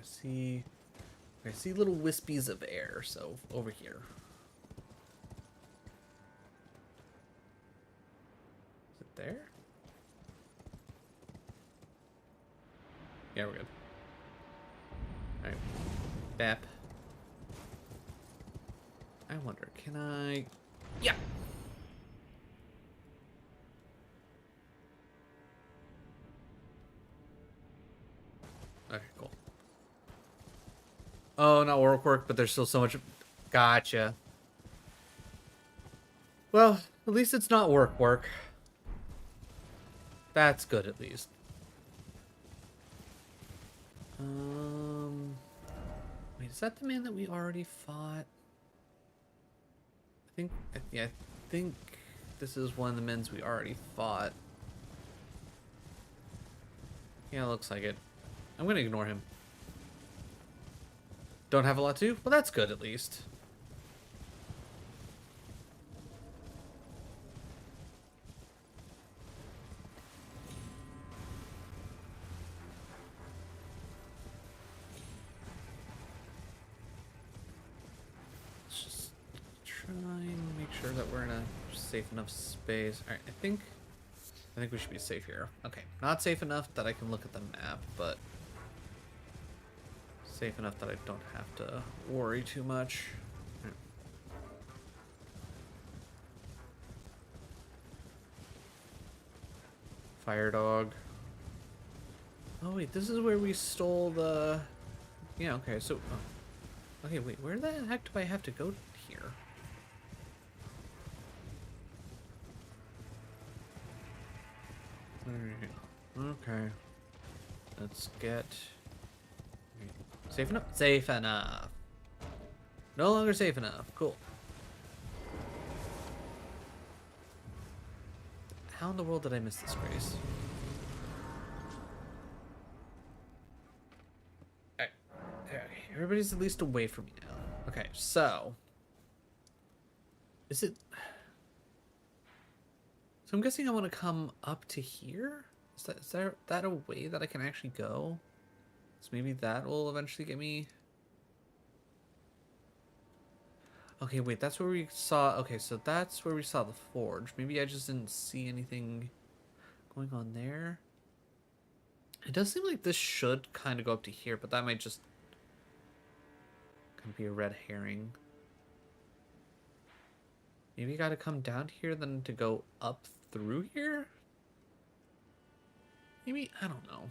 I see little wispies of air, so over here. Is it there? Yeah, we're good. Alright, Bap. I wonder, can I... Yeah! Okay, cool. Oh, not work, but there's still so much... Gotcha. Well, at least it's not work. That's good, at least. Wait, is that the man that we already fought? I think this is one of the men we already fought. Yeah, looks like it. I'm gonna ignore him. Don't have a lot to do? Well, that's good, at least. Let's just try and make sure that we're in a safe enough space. Alright, I think we should be safe here. Okay, not safe enough that I can look at the map, but safe enough that I don't have to worry too much. Right. Fire dog. Oh wait, this is where we stole the... Yeah, okay, so... Oh. Okay, wait, where the heck do I have to go here? Alright, okay. Let's get... Safe enough? Safe enough. No longer safe enough. Cool. How in the world did I miss this, Grace? Alright. Okay, everybody's at least away from me now. Okay, so... Is it... So I'm guessing I want to come up to here? Is that a way that I can actually go? So maybe that will eventually get me... Okay, wait, that's where we saw... Okay, so that's where we saw the forge. Maybe I just didn't see anything going on there. It does seem like this should kind of go up to here, but that might just kind of be a red herring. Maybe you gotta come down here then to go up through here? Maybe? I don't know.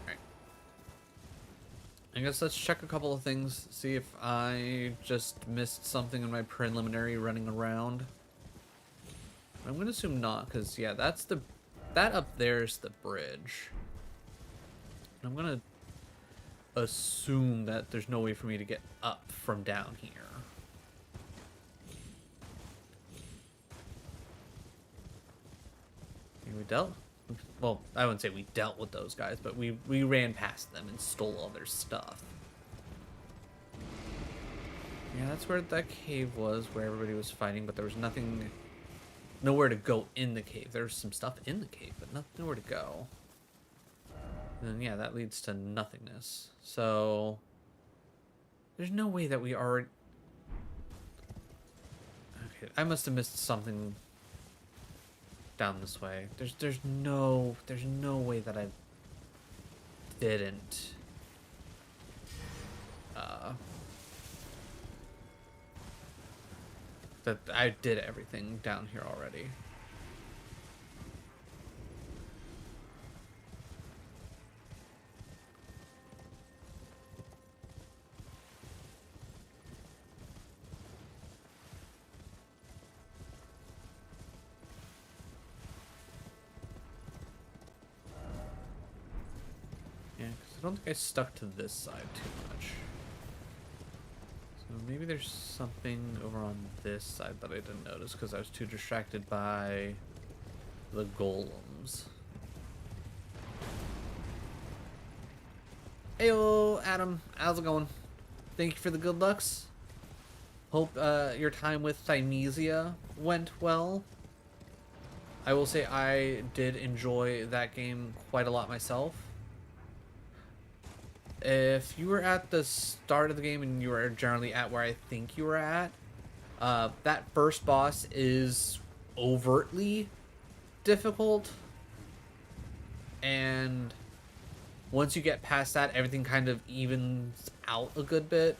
Alright. I guess let's check a couple of things, see if I just missed something in my preliminary running around. I'm gonna assume not, because yeah, that up there is the bridge. I'm gonna assume that there's no way for me to get up from down here. We dealt? Well, I wouldn't say we dealt with those guys, but we ran past them and stole all their stuff. Yeah, that's where that cave was, where everybody was fighting, but there was nowhere to go in the cave. There's some stuff in the cave, but nowhere to go. And then, yeah, that leads to nothingness. So, there's no way that we already... Okay, I must have missed something down this way. There's no way that I didn't. That I did everything down here already. Yeah, because I don't think I stuck to this side too much. So maybe there's something over on this side that I didn't notice because I was too distracted by the golems. Heyo, Adam. How's it going? Thank you for the good lucks. Hope your time with Thymesia went well. I will say I did enjoy that game quite a lot myself. If you were at the start of the game and you were generally at where I think you were at, that first boss is overtly difficult. And once you get past that, everything kind of evens out a good bit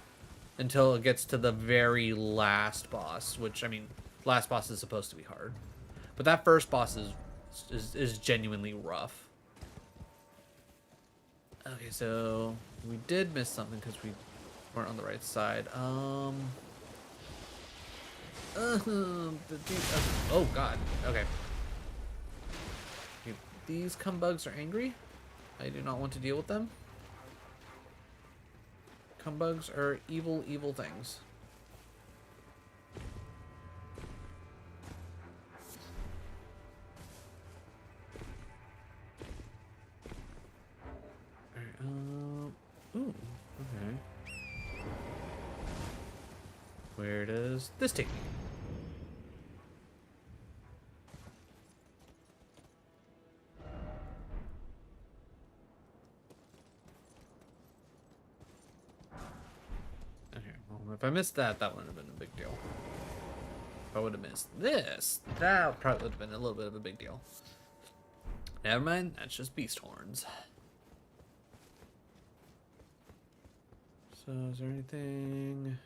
until it gets to the very last boss, which, I mean, last boss is supposed to be hard. But that first boss is genuinely rough. Okay, so we did miss something because we weren't on the right side. Oh god. Okay. These cumbugs are angry. I do not want to deal with them. Cumbugs are evil, evil things. Alright, ooh, okay. Where does this take me? If I missed that, that wouldn't have been a big deal. If I would have missed this, that probably would have been a little bit of a big deal. Never mind, that's just beast horns. So, is there anything?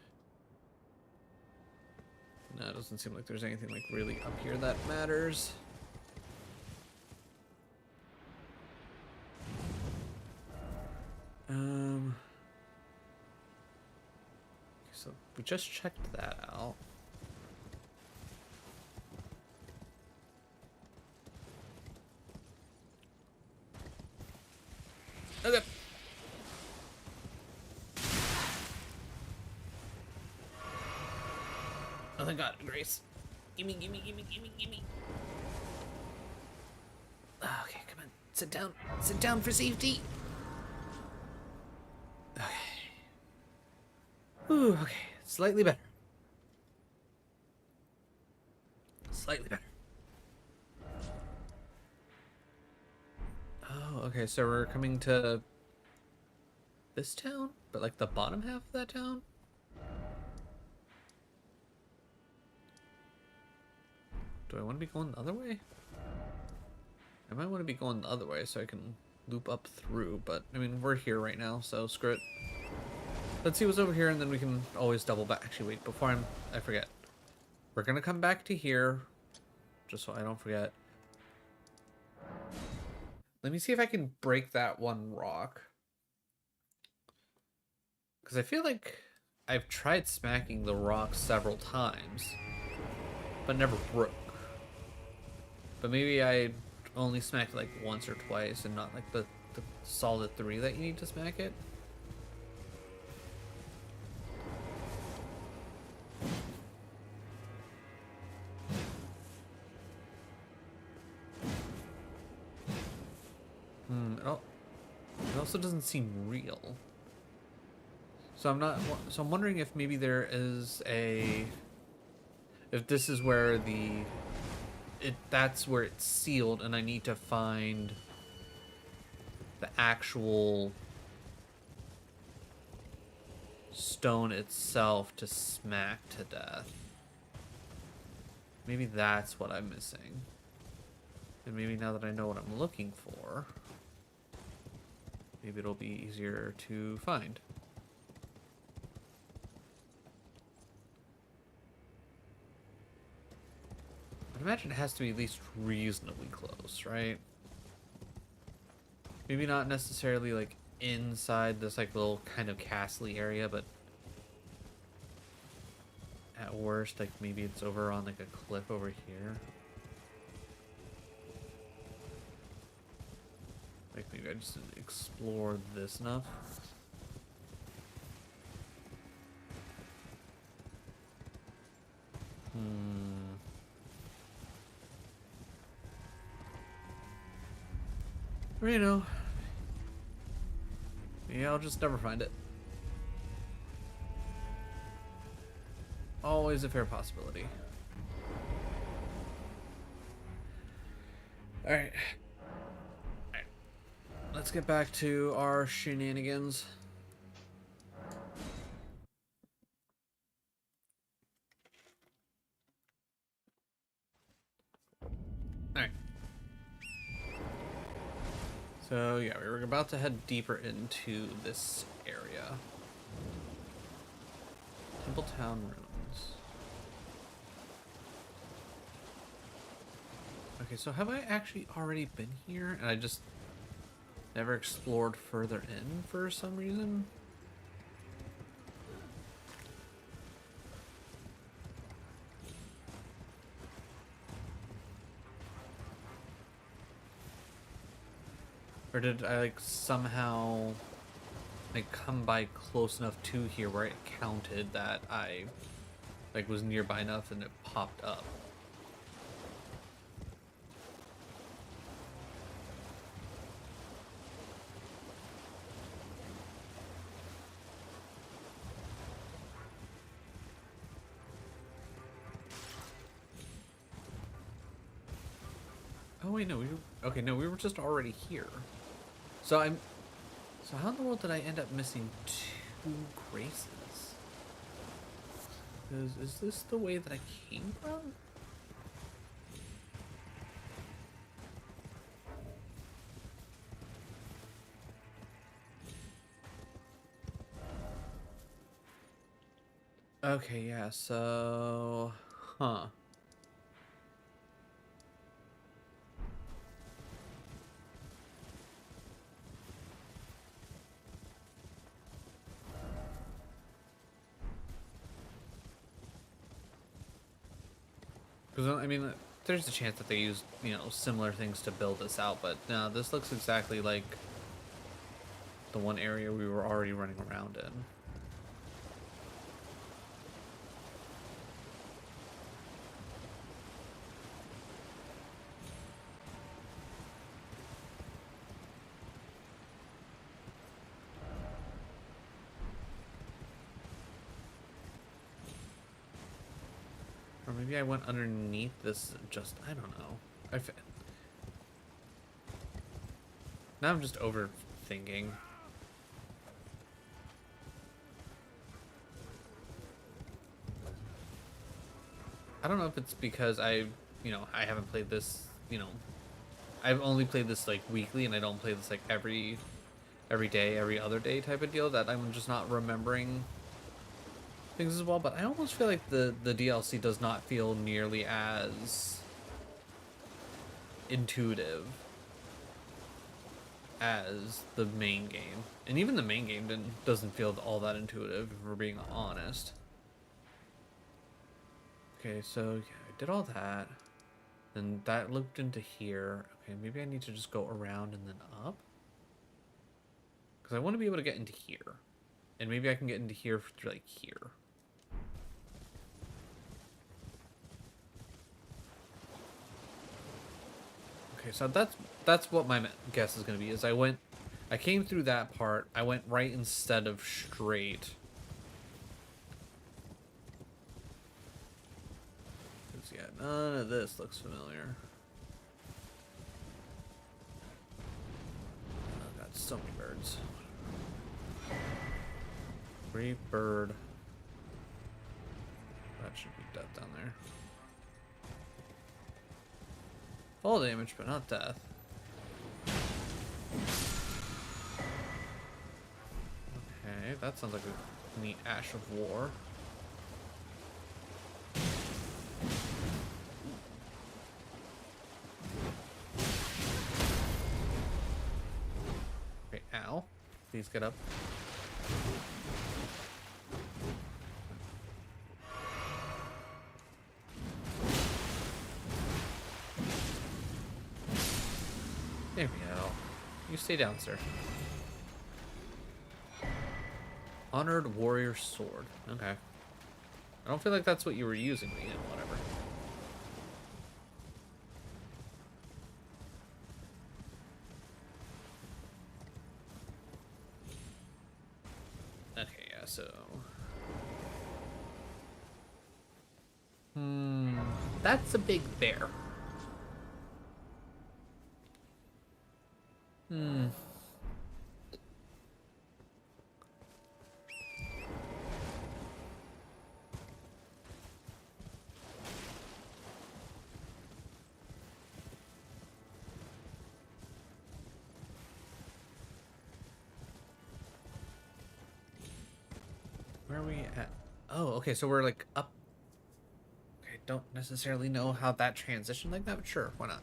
No, it doesn't seem like there's anything like really up here that matters. So we just checked that out. Okay. Oh, thank God, Grace. Gimme, gimme, gimme, gimme, gimme. Okay, come on. Sit down. Sit down for safety. Okay. Ooh, okay. Slightly better. Slightly better. Oh, okay, so we're coming to this town? But like the bottom half of that town? Do I want to be going the other way? I might want to be going the other way so I can loop up through, but I mean, we're here right now, so screw it. Let's see what's over here, and then we can always double back. Actually, wait, before I forget. We're gonna come back to here, just so I don't forget. Let me see if I can break that one rock. Because I feel like I've tried smacking the rock several times, but never broke. But maybe I only smacked it like once or twice and not like the solid 3 that you need to smack it. It also doesn't seem real. So I'm wondering if maybe there is if this is where that's where it's sealed, and I need to find the actual stone itself to smack to death. Maybe that's what I'm missing. And maybe now that I know what I'm looking for, maybe it'll be easier to find. I imagine it has to be at least reasonably close, right? Maybe not necessarily like inside this like little kind of castle-y area, but at worst, like maybe it's over on like a cliff over here. Like maybe I just didn't explore this enough. Or, you know, yeah, I'll just never find it. Always a fair possibility. Alright. Alright. Let's get back to our shenanigans. Alright. So, yeah, we were about to head deeper into this area. Templetown Ruins. Okay, so have I actually already been here? And I just never explored further in for some reason? Or did I like somehow like come by close enough to here where it counted that I like was nearby enough and it popped up? Oh wait, no, we were just already here. So how in the world did I end up missing 2 graces? Is this the way that I came from? Okay, yeah, so huh. Because, I mean, there's a chance that they use, you know, similar things to build this out, but no, this looks exactly like the one area we were already running around in. Or maybe I went underneath this, just, I don't know. Now I'm just overthinking. I don't know if it's because I haven't played this, I've only played this like weekly and I don't play this like every day, every other day type of deal, that I'm just not remembering things as well. But I almost feel like the DLC does not feel nearly as intuitive as the main game, and even the main game doesn't feel all that intuitive, if we're being honest. Okay, so yeah, I did all that, and that looped into here. Okay, maybe I need to just go around and then up, because I want to be able to get into here, and maybe I can get into here through like here. Okay, so that's what my guess is going to be. Is I came through that part. I went right instead of straight. Cause yeah, none of this looks familiar. Oh, got so many birds. Brave bird. That should be death down there. Fall damage, but not death. Okay, that sounds like a neat Ash of War. Okay, ow. Please get up. There we go. You stay down, sir. Honored warrior sword. Okay. I don't feel like that's what you were using, but yeah, whatever. Okay, yeah, so... That's a big bear. Where are we at? Oh, okay, so we're like up. Okay, don't necessarily know how that transitioned like that, but sure, why not?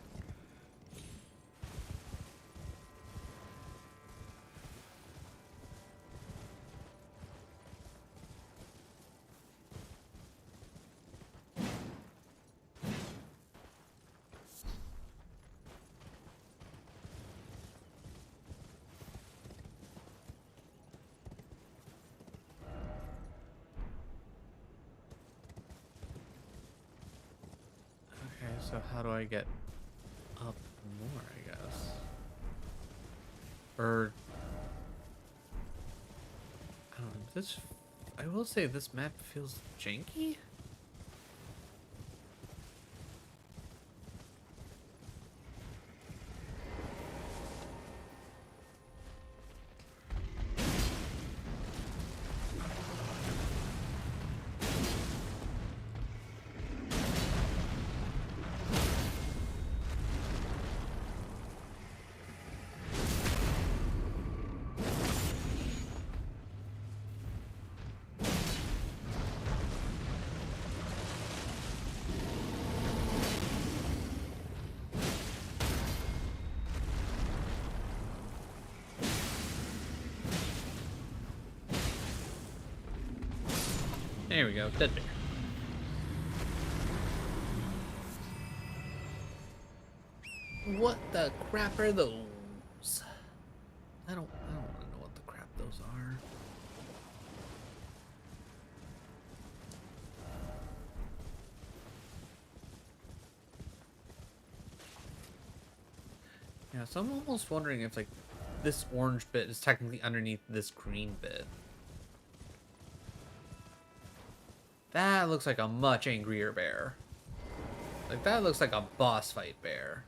Okay, so how do I get up more, I guess? Or... I don't know, this... I will say this map feels janky? There we go, dead bear. What the crap are those? I don't want to know what the crap those are. Yeah, so I'm almost wondering if like this orange bit is technically underneath this green bit. That looks like a much angrier bear. Like, that looks like a boss fight bear.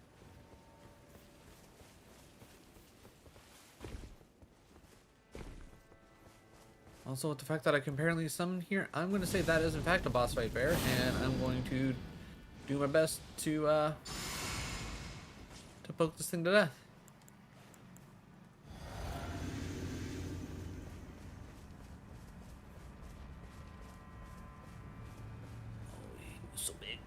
Also, with the fact that I can apparently summon here, I'm going to say that is in fact a boss fight bear, and I'm going to do my best to poke this thing to death. So big.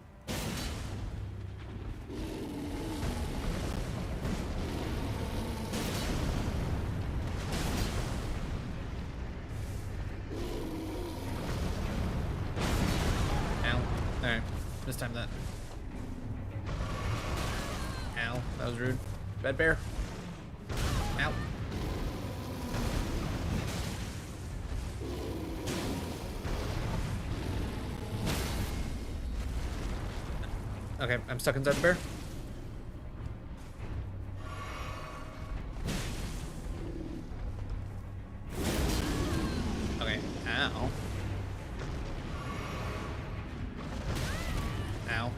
Ow. Alright. This time that. Ow. That was rude. Bad bear. Ow. Okay, I'm stuck inside the bear. Okay, ow. Ow.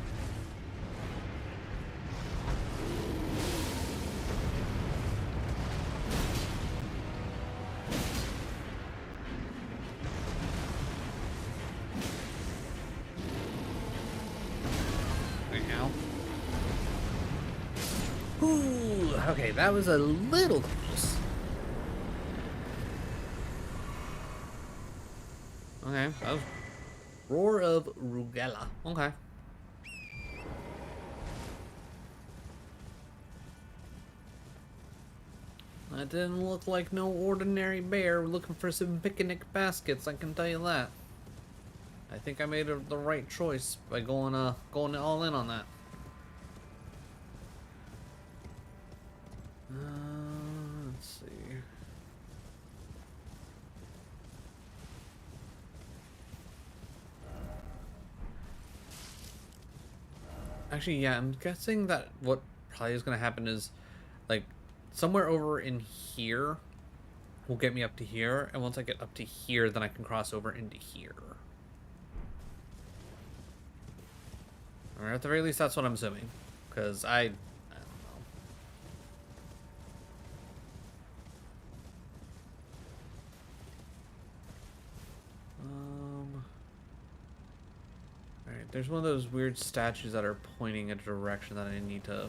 Ooh, okay, that was a little close. Okay, that was Roar of Rugella. Okay. That didn't look like no ordinary bear looking for some picnic baskets, I can tell you that. I think I made the right choice by going all in on that. Actually, yeah, I'm guessing that what probably is going to happen is, like, somewhere over in here will get me up to here, and once I get up to here, then I can cross over into here. Or at the very least, that's what I'm assuming. Because I don't know. Alright, there's one of those weird statues that are pointing in a direction that I need to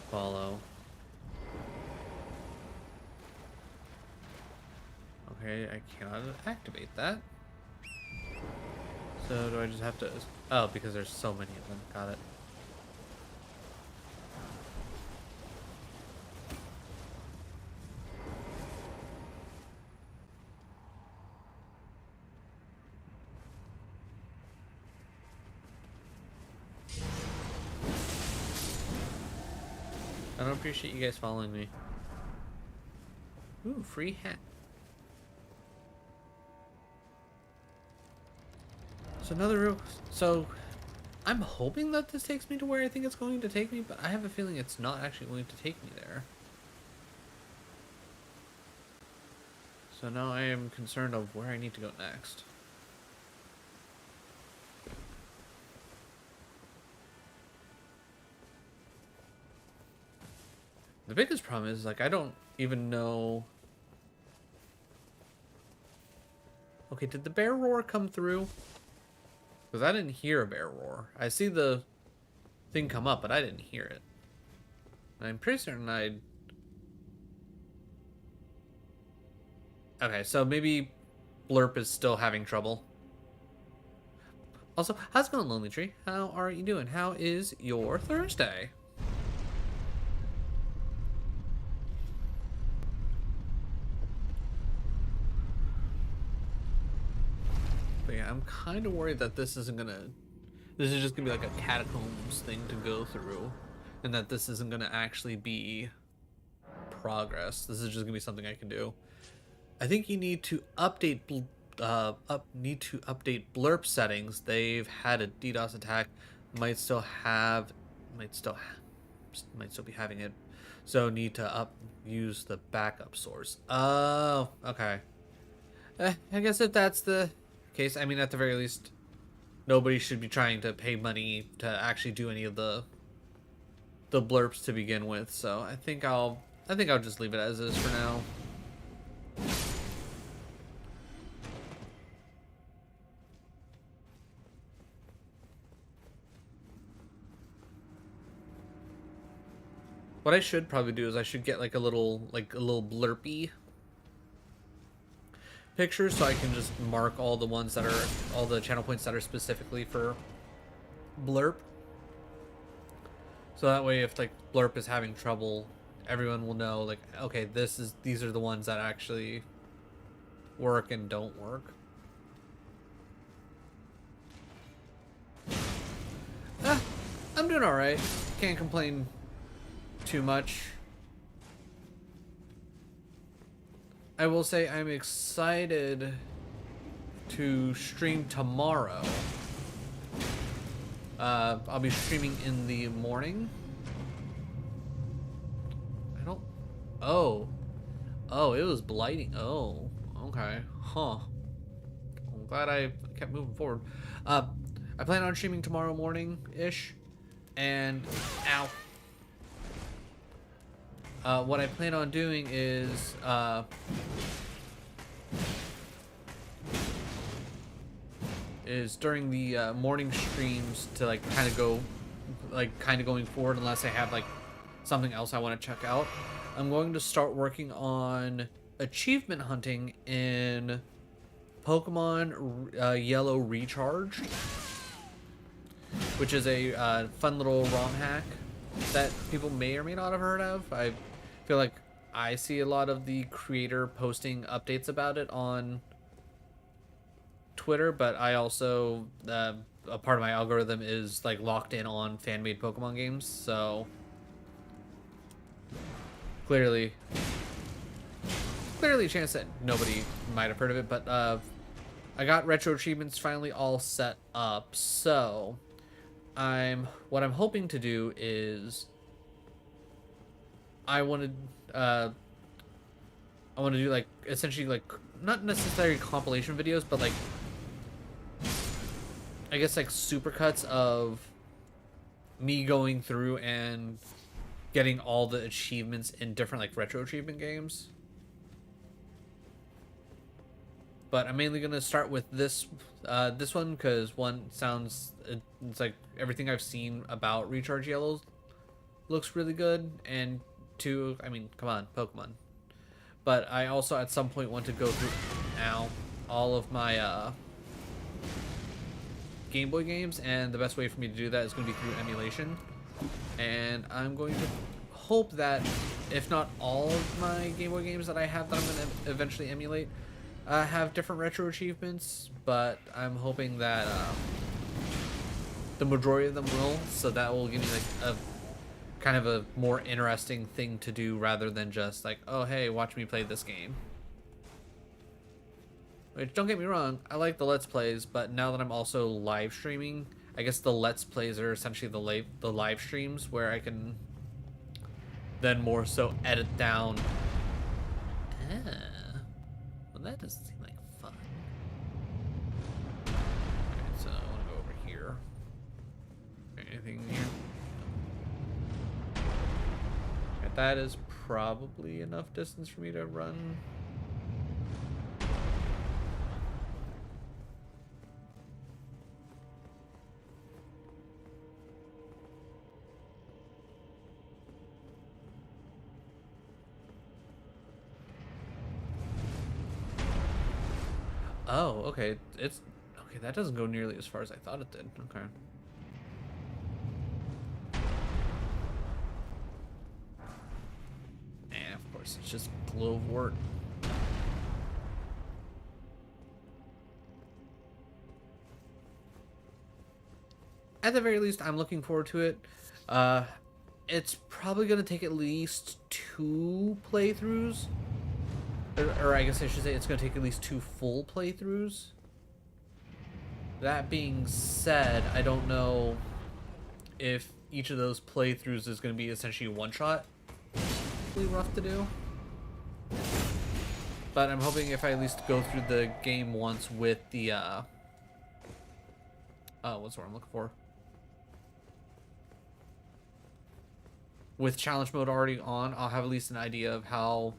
follow. Okay, I cannot activate that. So do I just have to... Oh, because there's so many of them. Got it. I don't appreciate you guys following me. Ooh, free hat. So I'm hoping that this takes me to where I think it's going to take me, but I have a feeling it's not actually going to take me there. So now I am concerned of where I need to go next. The biggest problem is, like, I don't even know... Okay, did the bear roar come through? Because I didn't hear a bear roar. I see the thing come up, but I didn't hear it. I'm pretty certain Okay, so maybe Blurp is still having trouble. Also, how's it going, Lonely Tree? How are you doing? How is your Thursday? But yeah, I'm kind of worried that this is just gonna be like a catacombs thing to go through, and that this isn't gonna actually be progress. This is just gonna be something I can do. I think you need to update Blurp settings. They've had a DDoS attack. Might still be having it. So need to use the backup source. Oh, okay. I guess if that's the case, I mean, at the very least, nobody should be trying to pay money to actually do any of the blurps to begin with. So I think I'll just leave it as is for now. What I should probably do is I should get like a little blurpy picture, so I can just mark all the channel points that are specifically for Blurp. So that way, if like Blurp is having trouble, everyone will know, like, okay, these are the ones that actually work and don't work. I'm doing all right. Can't complain too much. I will say I'm excited to stream tomorrow. I'll be streaming in the morning. Oh, it was blighting. Oh, okay. Huh. I'm glad I kept moving forward. I plan on streaming tomorrow morning-ish. And, ow. What I plan on doing is, during the morning streams to like kind of going forward, unless I have like something else I want to check out, I'm going to start working on achievement hunting in Pokemon Yellow Recharged, which is a fun little ROM hack that people may or may not have heard of. I feel like I see a lot of the creator posting updates about it on Twitter, but I also a part of my algorithm is like locked in on fan-made Pokemon games, so clearly a chance that nobody might have heard of it. But I got retro achievements finally all set up, so what I'm hoping to do is I want to do like essentially like not necessarily compilation videos, but like I guess like supercuts of me going through and getting all the achievements in different like retro achievement games. But I'm mainly gonna start with this one because one sounds it's like everything I've seen about Recharge Yellow looks really good, and two, I mean, come on, Pokemon. But I also at some point want to go through now all of my Game Boy games, and the best way for me to do that is going to be through emulation. And I'm going to hope that if not all of my Game Boy games that I have that I'm going to eventually emulate have different retro achievements, but I'm hoping that the majority of them will, so that will give me like a kind of a more interesting thing to do rather than just like, oh hey, watch me play this game. Which, don't get me wrong, I like the Let's Plays, but now that I'm also live streaming, I guess the Let's Plays are essentially the live streams where I can then more so edit down. Well, that doesn't seem like fun. Alright, so I want to go over here. Anything here? Alright, that is probably enough distance for me to run. Oh, okay. It's okay. That doesn't go nearly as far as I thought it did. Okay. And of course, it's just Glowwort. At the very least, I'm looking forward to it. It's probably gonna take at least 2 playthroughs. Or I guess I should say it's going to take at least 2 full playthroughs. That being said, I don't know if each of those playthroughs is going to be essentially one shot. Really rough to do. But I'm hoping if I at least go through the game once with the what's the word I'm looking for? With challenge mode already on, I'll have at least an idea of how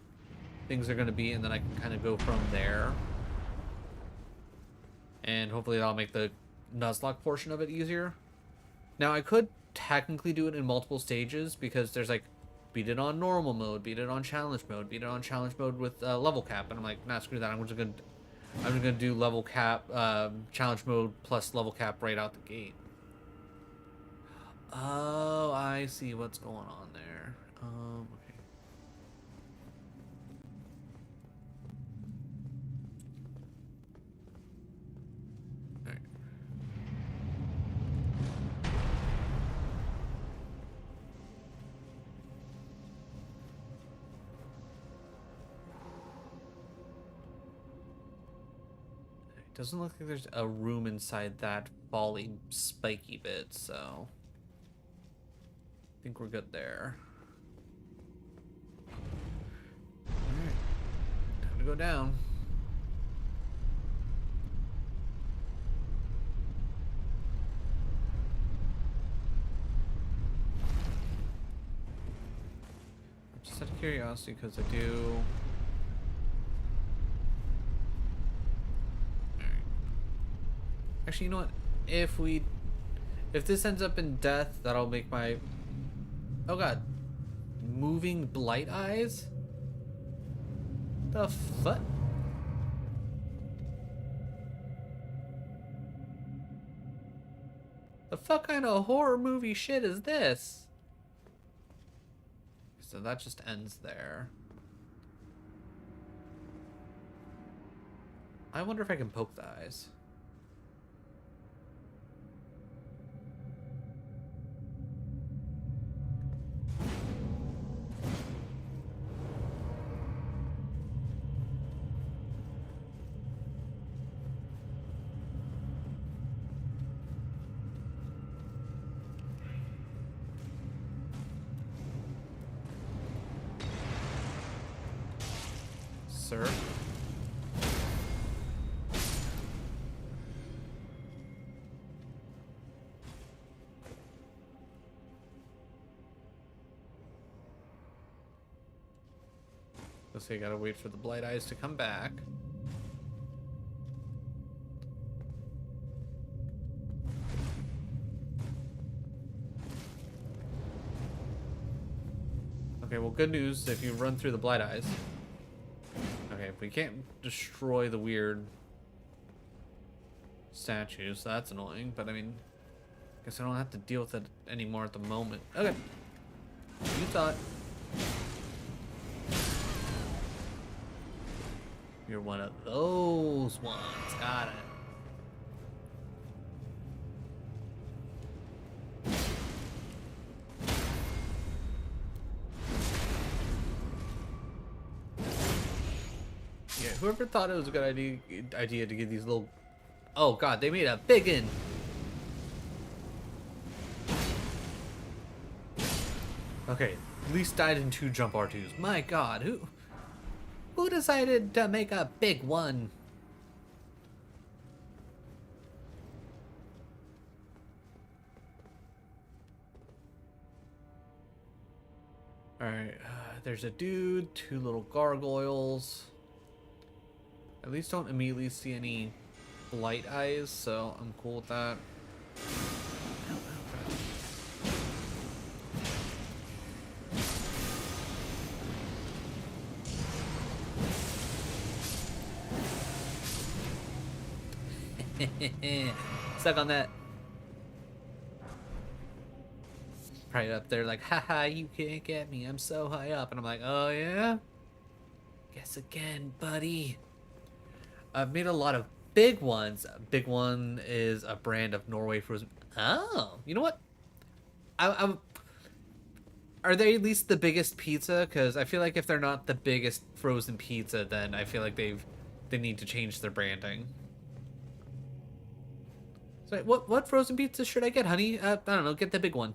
things are going to be, and then I can kind of go from there. And hopefully that'll make the Nuzlocke portion of it easier. Now, I could technically do it in multiple stages, because there's like, beat it on normal mode, beat it on challenge mode, beat it on challenge mode with level cap, and I'm like, nah, screw that, I'm just gonna do level cap, challenge mode plus level cap right out the gate. Oh, I see what's going on there. Okay. Doesn't look like there's a room inside that volley spiky bit, so I think we're good there. Alright, time to go down. Just out of curiosity, because I do... Actually, you know what? If this ends up in death, that'll make my... Oh god. Moving blight eyes? The fuck? The fuck kind of horror movie shit is this? So that just ends there. I wonder if I can poke the eyes. sir. So you gotta wait for the Blight Eyes to come back. Okay, well, good news if you run through the Blight Eyes. Okay, we can't destroy the weird statues, so that's annoying, but I mean, I guess I don't have to deal with it anymore at the moment. Okay. You thought. You're one of those ones. Got it. Yeah, whoever thought it was a good idea to get these little... Oh god, they made a big one. Okay, at least died in 2 jump R2s. My god, who decided to make a big one? Alright, there's a dude, 2 little gargoyles. At least don't immediately see any Blight Eyes, so I'm cool with that. Stuck on that. Right up there like, haha, you can't get me, I'm so high up. And I'm like, oh yeah? Guess again, buddy. I've made a lot of big ones. A big one is a brand of Norway frozen. Oh, you know what? I'm are they at least the biggest pizza? Because I feel like if they're not the biggest frozen pizza, then I feel like they need to change their branding. So what frozen pizza should I get, honey? I don't know. Get the big one.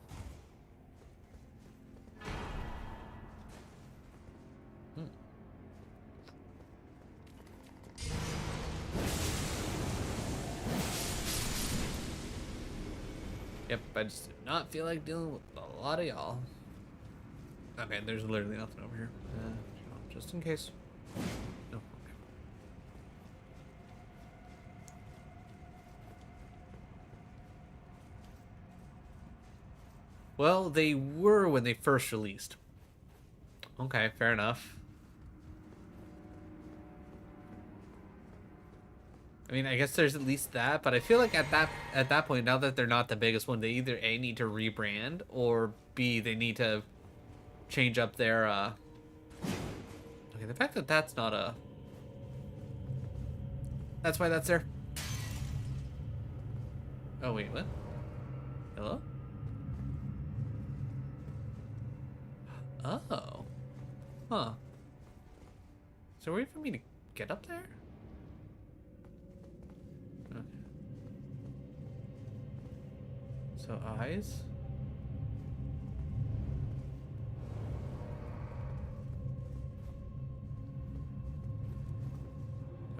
Yep, I just do not feel like dealing with a lot of y'all. Okay, there's literally nothing over here. Just in case. No. Okay. Well, they were when they first released. Okay, fair enough. I mean, I guess there's at least that, but I feel like at that point, now that they're not the biggest one, they either A, need to rebrand, or B, they need to change up their, Okay, the fact that that's not a... That's why that's there. Oh, wait, what? Hello? Oh. Huh. Is there a way for me to get up there? Okay. So, eyes?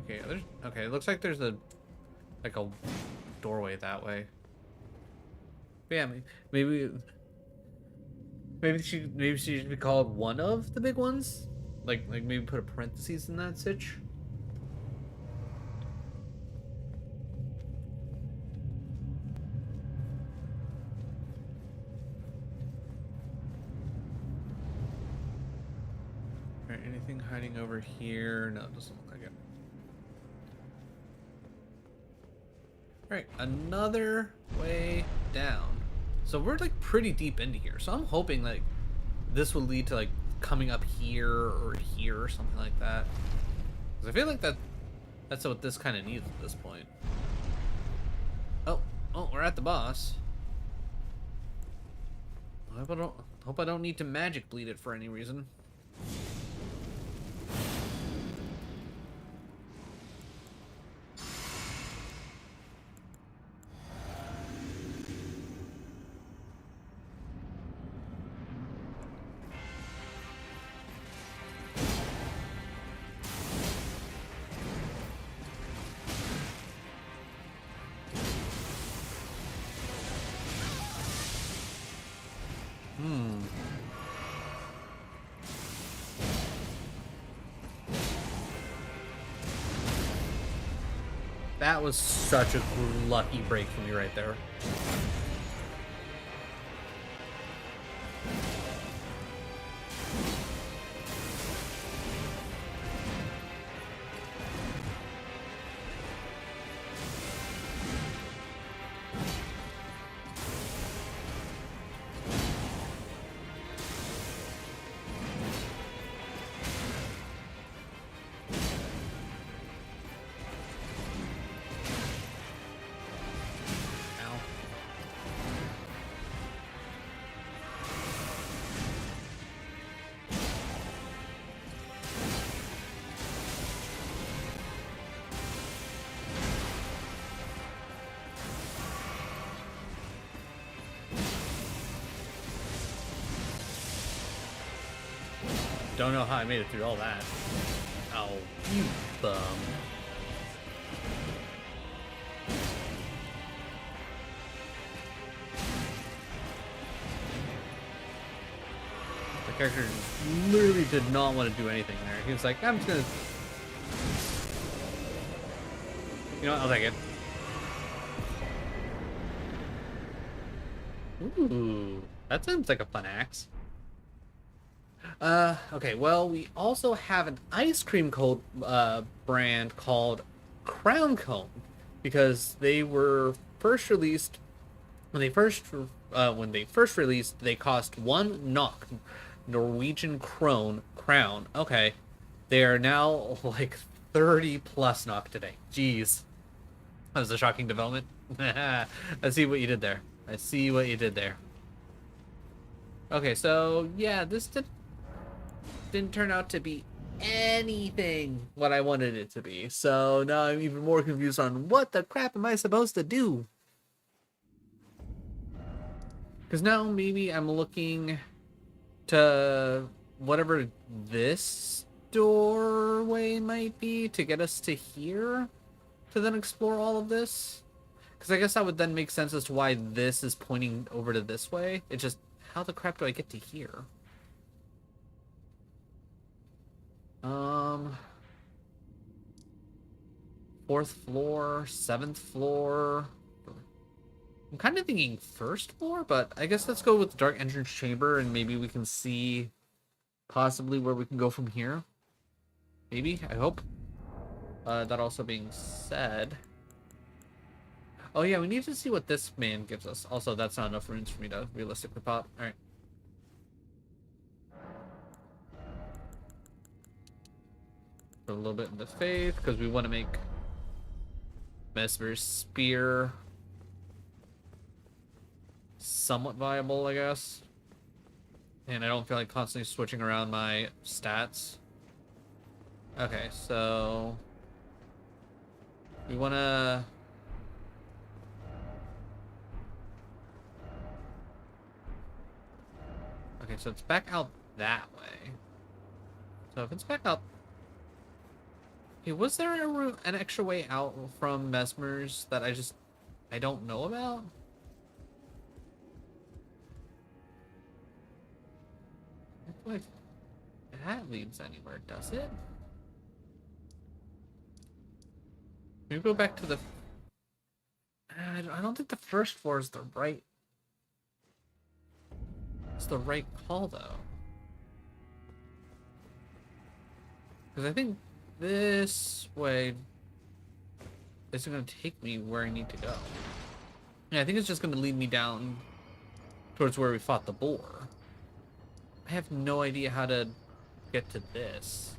Okay, okay, it looks like there's a doorway that way. But yeah, maybe she should be called one of the big ones. Like maybe put a parentheses in that sitch. Alright, anything hiding over here? No, it doesn't look like it. Alright, another way down. So we're like pretty deep into here. So I'm hoping like this will lead to like coming up here or here or something like that. Because I feel like that's what this kind of needs at this point. Oh, we're at the boss. I hope I don't need to magic bleed it for any reason. That was such a lucky break for me right there. Don't know how I made it through all that. Oh, you bum. The character literally did not want to do anything there. He was like, I'm just gonna... You know what? I'll take it. Ooh, that sounds like a fun axe. Okay, well, we also have an ice cream brand called Crown Cone, because they were first released when they first released, they cost 1 NOK, Norwegian crown. Okay, they are now like 30 plus NOK today. Jeez, that was a shocking development. I see what you did there. I see what you did there. Okay, so yeah, this didn't turn out to be anything what I wanted it to be. So now I'm even more confused on what the crap am I supposed to do? Because now maybe I'm looking to whatever this doorway might be to get us to here to then explore all of this. Because I guess that would then make sense as to why this is pointing over to this way. It's just, how the crap do I get to here? 4th floor, 7th floor. I'm kind of thinking 1st floor, but I guess let's go with the dark entrance chamber and maybe we can see possibly where we can go from here. Maybe, I hope. That also being said... Oh yeah, we need to see what this man gives us. Also, that's not enough runes for me to realistically pop. Alright. Put a little bit into faith, because we want to make Mesmer's spear somewhat viable, I guess. And I don't feel like constantly switching around my stats. Okay, so we want to... Okay, so it's back out that way. So if it's back out... Hey, was there an extra way out from Mesmer's that I don't know about? I don't feel like that leads anywhere, does it? Maybe go back to the... I don't think the 1st floor is the right... It's the right call, though. Because I think this way is going to take me where I need to go. Yeah, I think it's just going to lead me down towards where we fought the boar. I have no idea how to get to this.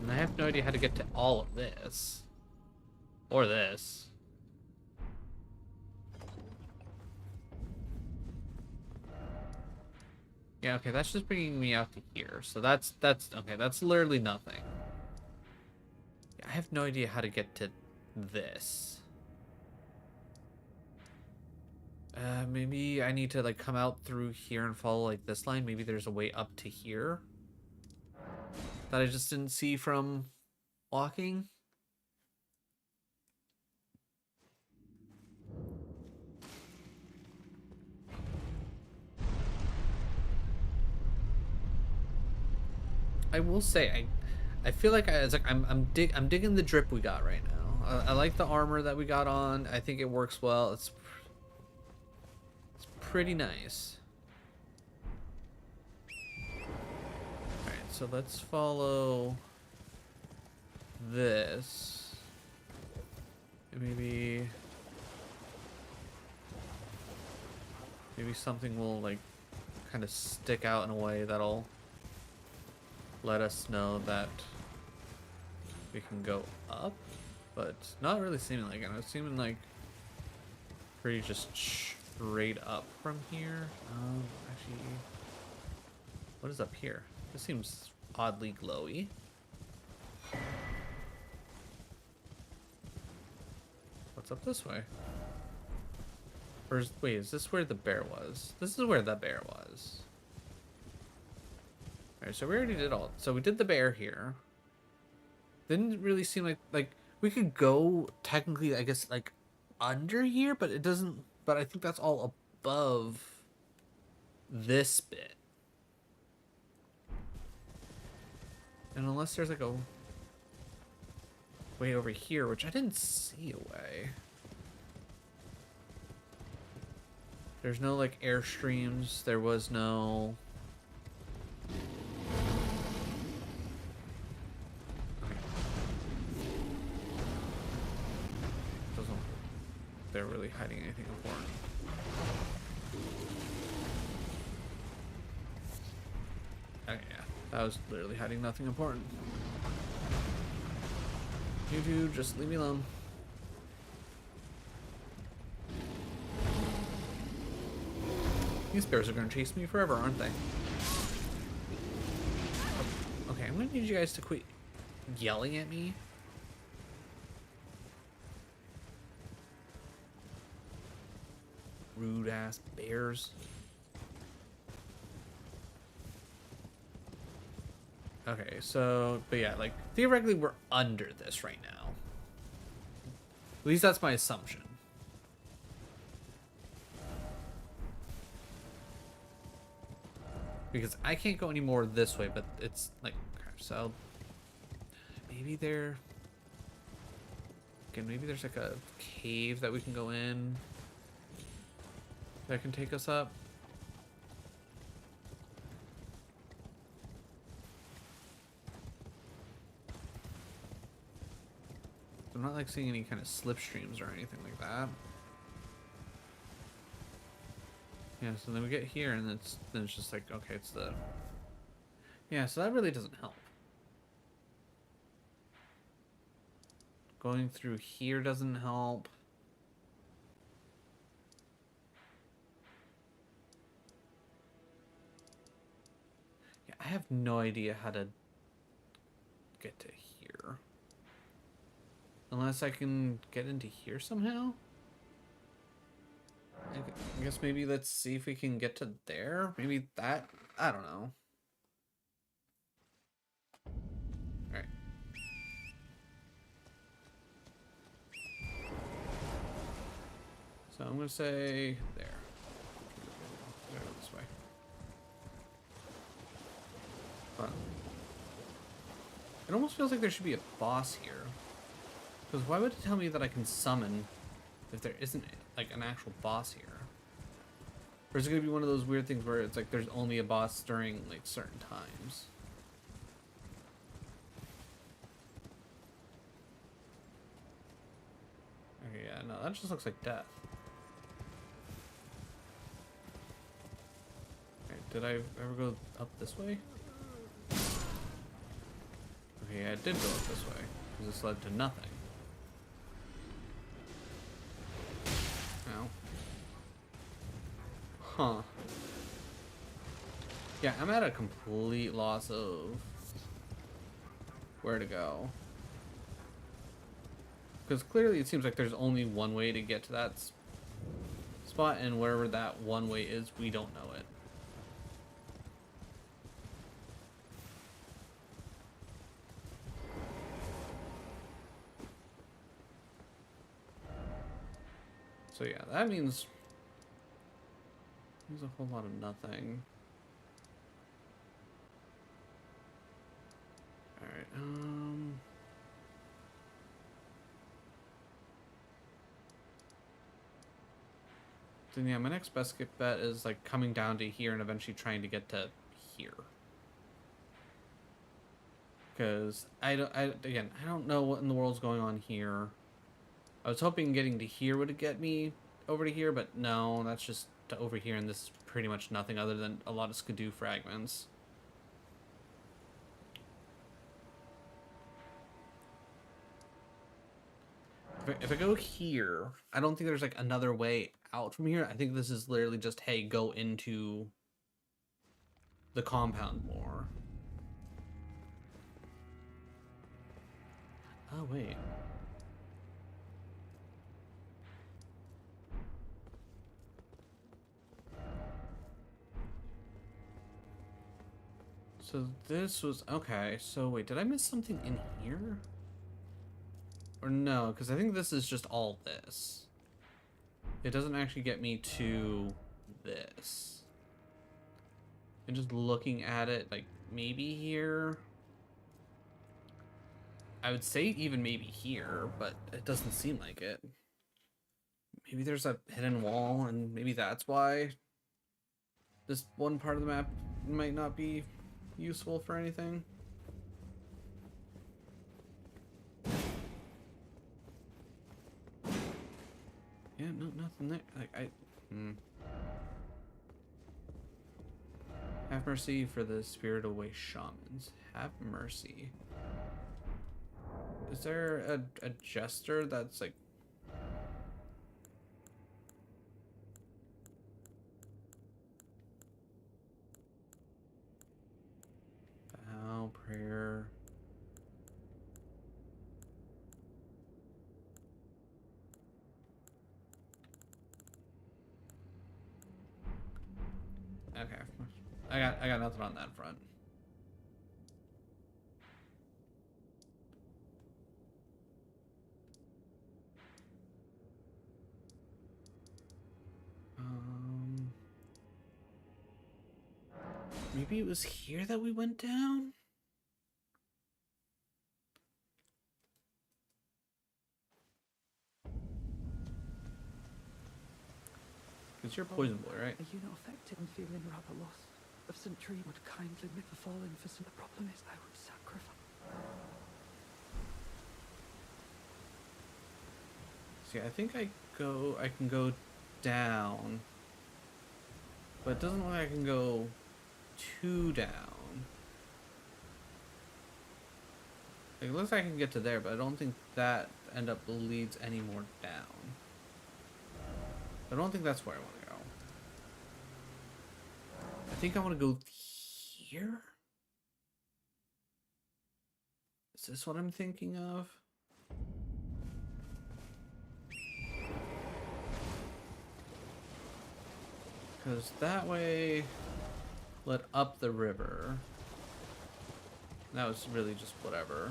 And I have no idea how to get to all of this. Or this. Yeah, okay, that's just bringing me out to here. So that's okay, that's literally nothing. I have no idea how to get to this. Maybe I need to like come out through here and follow like this line. Maybe there's a way up to here that I just didn't see from walking. I will say I feel like it's like I'm digging the drip we got right now. I like the armor that we got on. I think it works well. It's pretty nice. All right, so let's follow this. And maybe something will like kind of stick out in a way that'll let us know that we can go up, but it's not really seeming like it. It's seeming like pretty just straight up from here. Actually, what is up here? This seems oddly glowy. What's up this way? Or wait, is this where the bear was? This is where the bear was. Alright, so we already did all. So we did the bear here. Didn't really seem like we could go technically, I guess, like under here, but it doesn't. But I think that's all above this bit. And unless there's like a way over here, which I didn't see a way. There's no like airstreams. There was no. Doesn't. They're really hiding anything important. Oh yeah, that was literally hiding nothing important. You two, just leave me alone. These bears are gonna chase me forever, aren't they? Okay, I'm gonna need you guys to quit yelling at me. Rude ass bears. Okay, so, but yeah, like, theoretically we're under this right now. At least that's my assumption. Because I can't go any more this way, but it's like, so maybe there, again, maybe there's like a cave that we can go in that can take us up. I'm not like seeing any kind of slipstreams or anything like that. Yeah, so then we get here and then it's just like, okay, it's the... Yeah, so that really doesn't help. Going through here doesn't help. Yeah, I have no idea how to get to here. Unless I can get into here somehow? I guess maybe let's see if we can get to there. Maybe that. I don't know. Alright. So I'm going to say there. Go this way. But it almost feels like there should be a boss here. Because why would it tell me that I can summon if there isn't like an actual boss here? Or is it going to be one of those weird things where it's like there's only a boss during like certain times? Okay, yeah, no, that just looks like death. Okay, did I ever go up this way? Okay, yeah, I did go up this way, because this led to nothing. Ow. Huh. Yeah, I'm at a complete loss of where to go. Because clearly it seems like there's only one way to get to that spot, and wherever that one way is, we don't know it. So yeah, that means there's a whole lot of nothing. then yeah, my next best bet is like coming down to here and eventually trying to get to here. Because I don't know what in the world's going on here. I was hoping getting to here would get me over to here, but no, that's just to over here, and this is pretty much nothing other than a lot of skidoo fragments. If I go here, I don't think there's like another way out from here. I think this is literally just, hey, go into the compound more. Oh, wait. So this was, okay, so wait, did I miss something in here? Or no, because I think this is just all this. It doesn't actually get me to this. And just looking at it, like, maybe here? I would say even maybe here, but it doesn't seem like it. Maybe there's a hidden wall, and maybe that's why this one part of the map might not be useful for anything. Yeah, no, nothing there. Like, Have mercy for the spirit away shamans. Have mercy. Is there a jester that's like... Vow, prayer... Okay. I got nothing on that front. Maybe it was here that we went down? Because you're poison boy, right? Are you not affected and feeling rather lost? If St. Tree would kindly make the falling for some, the problem is I would sacrifice. See, I think I can go down. But it doesn't look like I can go too down. Like, it looks like I can get to there, but I don't think that end up leads any more down. I don't think that's where I want to go. I think I want to go here? Is this what I'm thinking of? Because that way led up the river. That was really just whatever.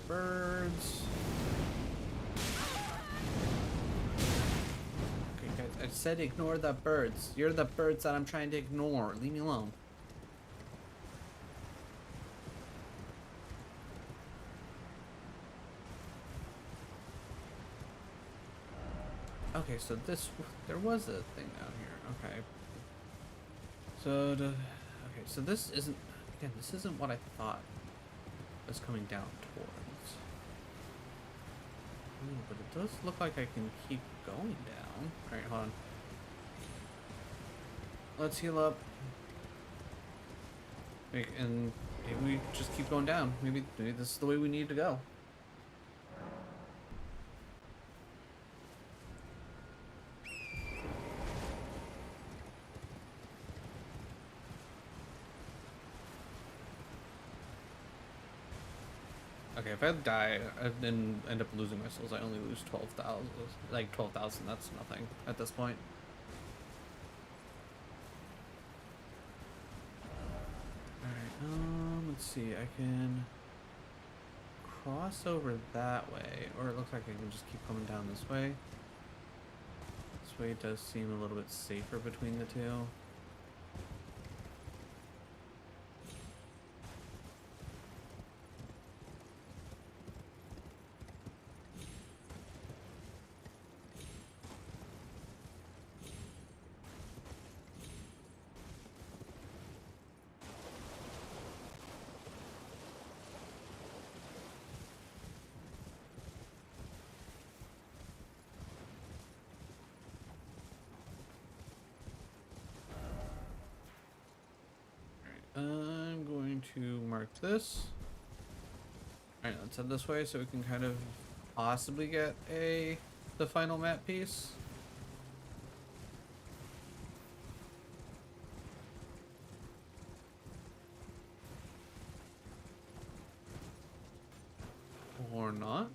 Birds. Okay, guys, I said ignore the birds. You're the birds that I'm trying to ignore. Leave me alone. Okay, so there was a thing down here. Okay. Okay, so this isn't what I thought was coming down towards. Ooh, but it does look like I can keep going down. Alright, hold on. Let's heal up. And maybe we just keep going down. Maybe this is the way we need to go. Okay, Okay, if I die and then end up losing my souls, I only lose 12,000. Like 12,000, that's nothing at this point. Alright, let's see, I can cross over that way, or it looks like I can just keep coming down this way. This way does seem a little bit safer between the two. I'm going to mark this. Alright, let's head this way so we can kind of possibly get the final map piece. Or not.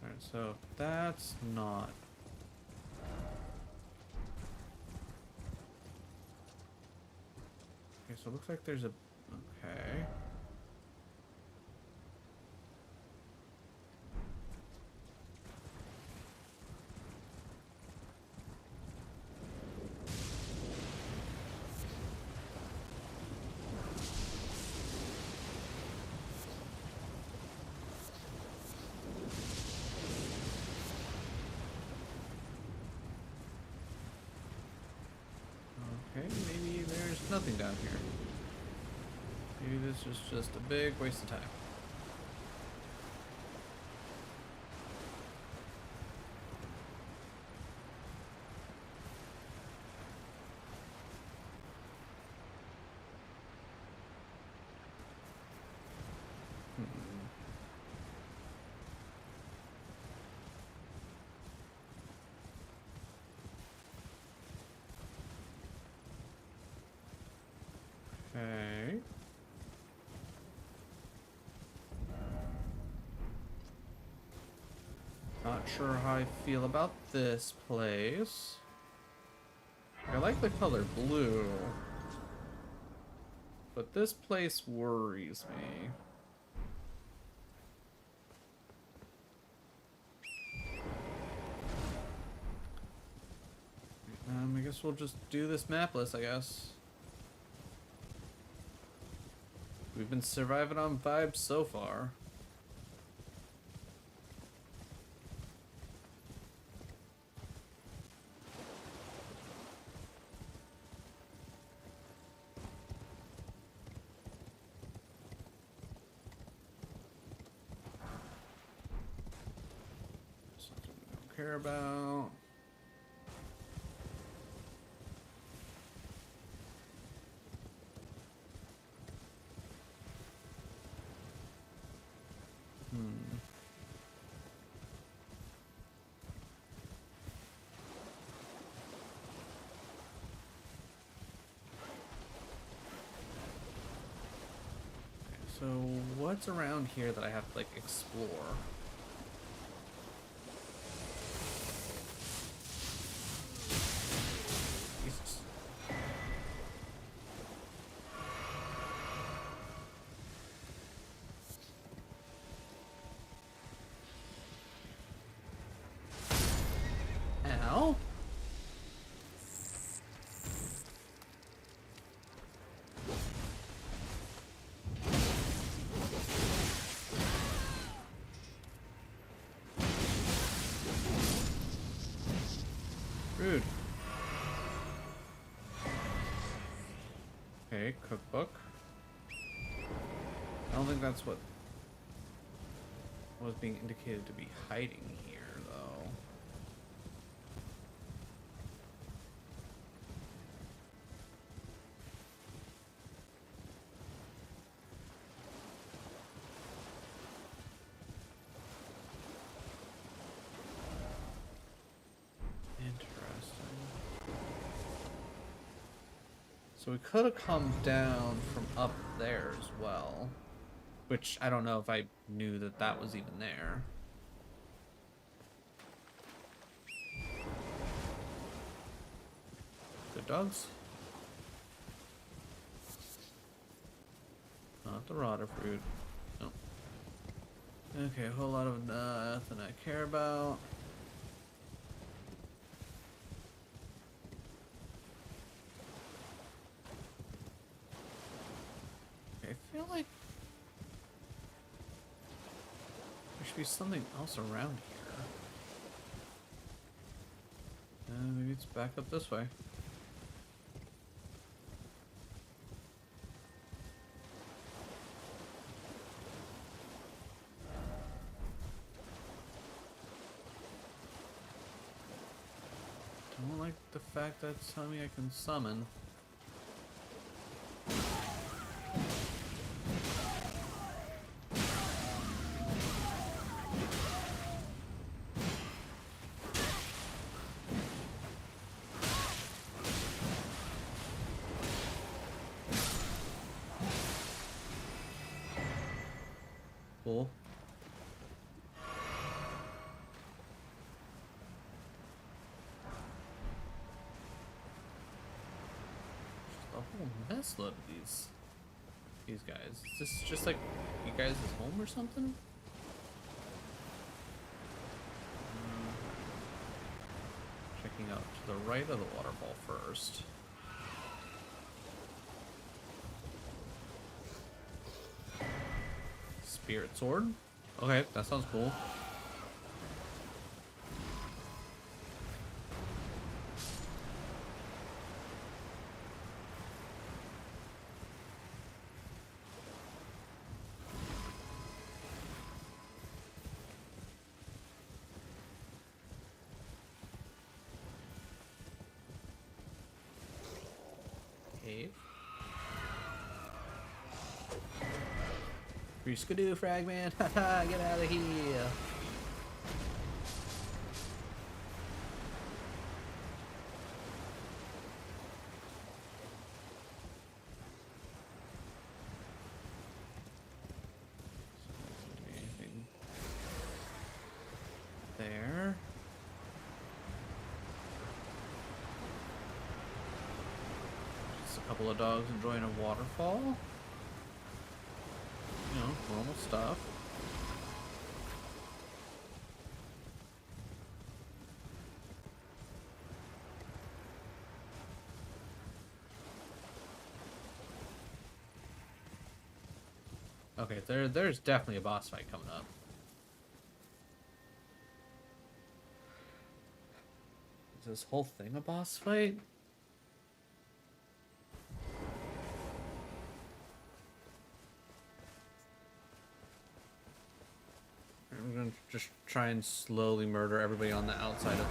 Alright, so that's not. Okay, so it looks like there's a... Okay. Okay, maybe there's nothing down here. Maybe this is just a big waste of time. Okay. Not sure how I feel about this place. I like the color blue, but this place worries me. I guess we'll just do this map list, I guess. We've been surviving on vibes so far. Something we don't care about. So what's around here that I have to like explore? Jesus. Ow. Rude. Okay, cookbook. I don't think that's what was being indicated to be hiding here, though. So we could have come down from up there as well. Which, I don't know if I knew that that was even there. Good dogs. Not the rotter fruit. No. Okay, a whole lot of nothing I care about. Okay, I feel like there should be something else around here. Maybe it's back up this way. Don't like the fact that it's telling me I can summon. Cool. A whole mess load of these guys. Is this just like you guys' home or something? Checking out to the right of the waterfall first. Spirit sword? Okay, that sounds cool. Cave. Free-skadoo, fragment! Haha, get out of here! Anything there? Just a couple of dogs enjoying a waterfall. You know, normal stuff. Okay, there's definitely a boss fight coming up. Is this whole thing a boss fight? I'm gonna just try and slowly murder everybody on the outside of...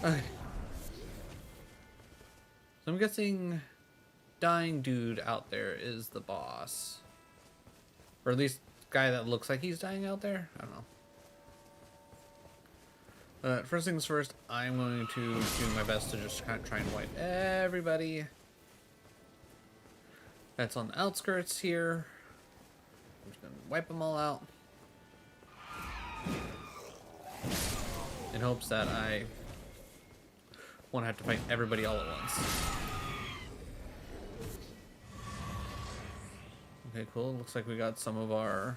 Okay. So I'm guessing dying dude out there is the boss. Or at least guy that looks like he's dying out there. I don't know. First things first, I'm going to do my best to just kind of try and wipe everybody that's on the outskirts here. I'm just going to wipe them all out. In hopes that I won't have to fight everybody all at once. Okay, cool. Looks like we got some of our...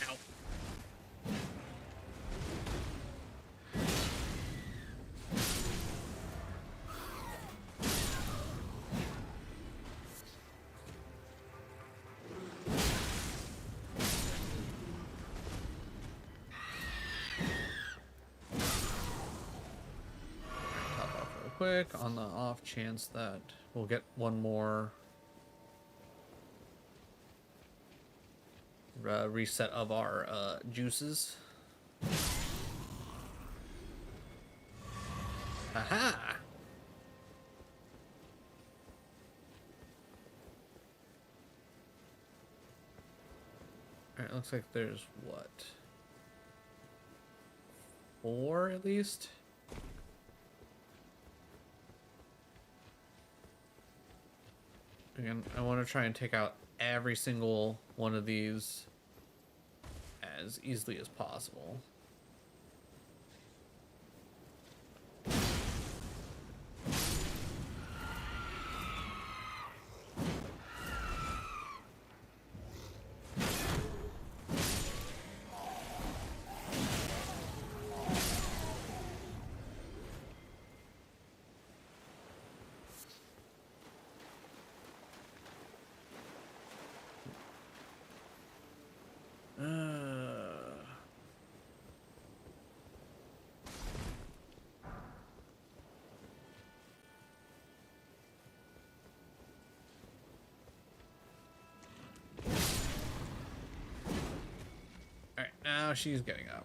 Ow. quick on the off chance that we'll get one more reset of our juices. Aha! Alright, looks like there's what? 4 at least? Again, I want to try and take out every single one of these as easily as possible. Alright, now she's getting up.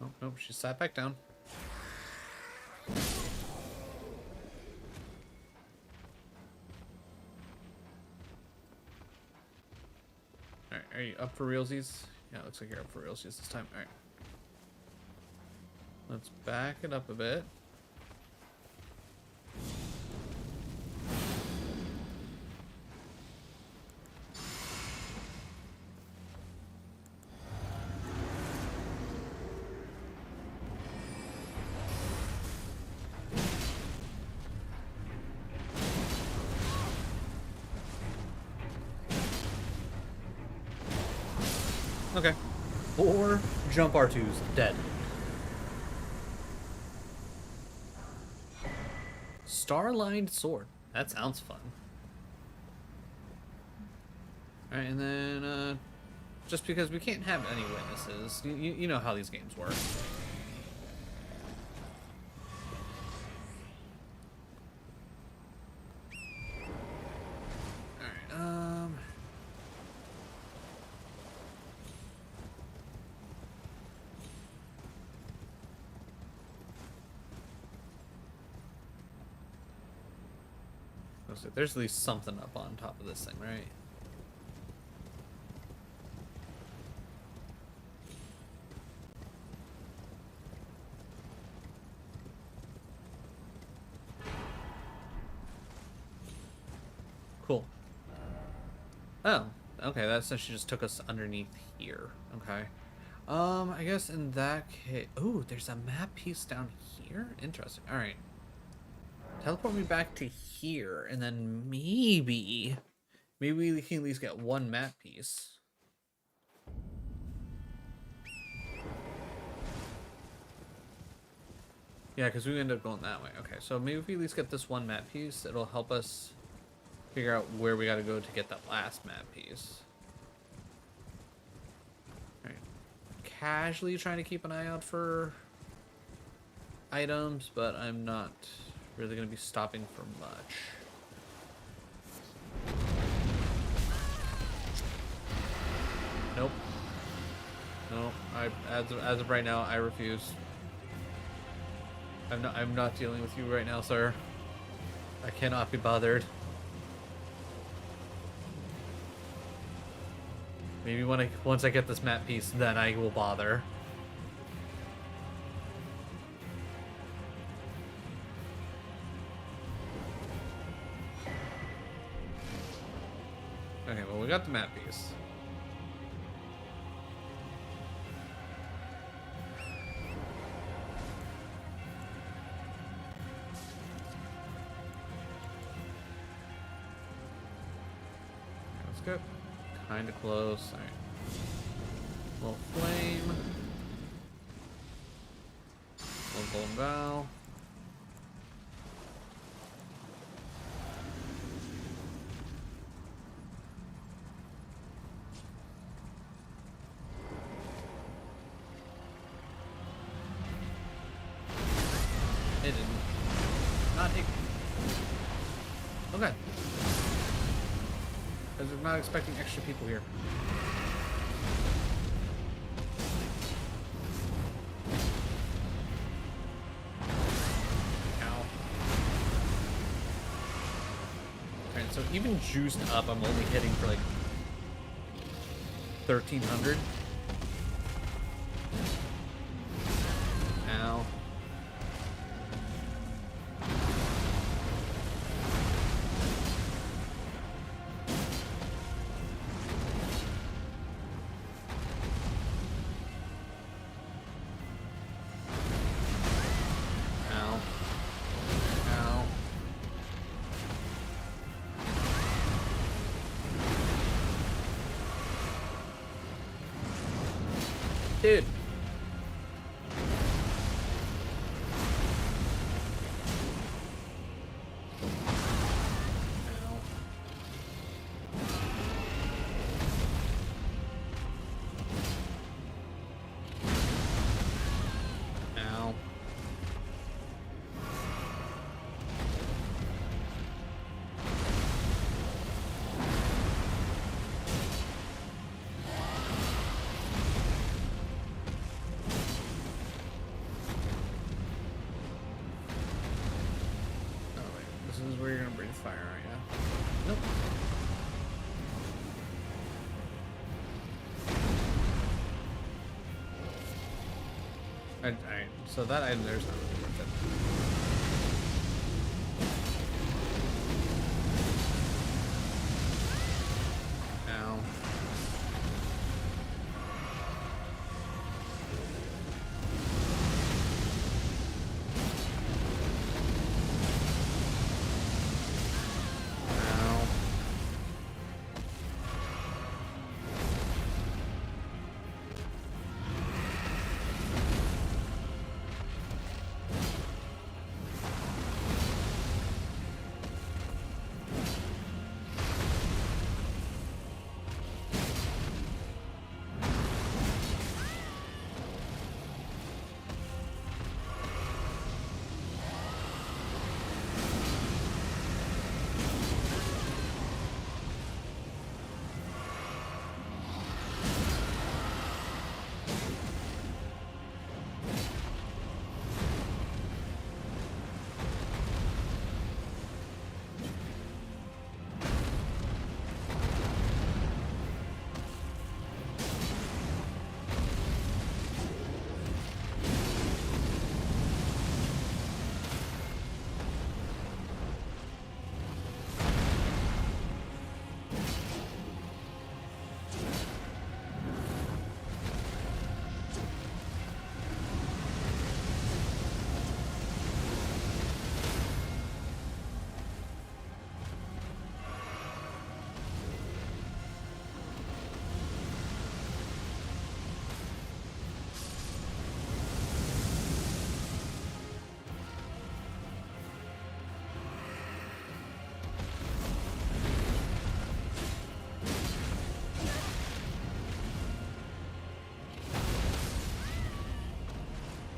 Oh, nope, she sat back down. Alright, are you up for realsies? Yeah, looks like you're up for realsies this time. Alright. Let's back it up a bit. Okay. 4 jump R2s dead. Star-lined sword. That sounds fun. Alright, and then just because we can't have any witnesses, you know how these games work. There's at least something up on top of this thing, right? Cool. Oh, okay, that essentially just took us underneath here. Okay. I guess in that case... Ooh, there's a map piece down here? Interesting. Alright. Teleport me back to here, and then maybe we can at least get one map piece. Yeah, because we end up going that way. Okay, so maybe if we at least get this one map piece, it'll help us figure out where we gotta go to get that last map piece. Alright. Casually trying to keep an eye out for items, but I'm not really gonna be stopping for much. Nope. No, as of right now, I refuse. I'm not dealing with you right now, sir. I cannot be bothered. Maybe once I get this map piece, then I will bother. Okay, well, we got the map piece. Let's go. Kind of close. All right. Little flame. Little golden bow. I was not expecting extra people here. Ow. Alright, so even juiced up, I'm only hitting for like 1,300. Ow. Ow. Ow. Dude. Ow. Oh wait, this is where you're gonna breathe fire, aren't you? Nope. Alright, so that item there's not really worth it. Ow. Ow.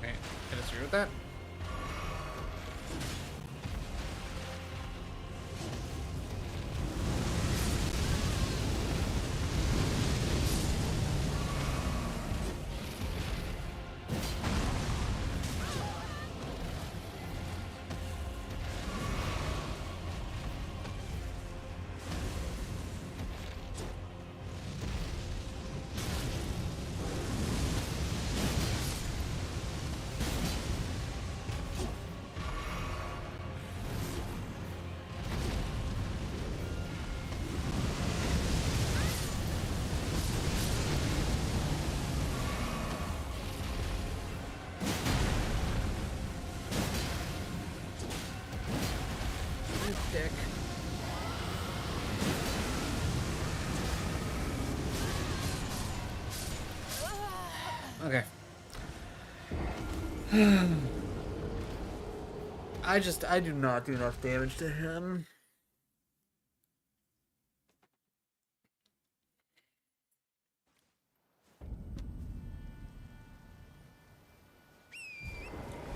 Okay, can I screw with that? You dick. Okay. I do not do enough damage to him.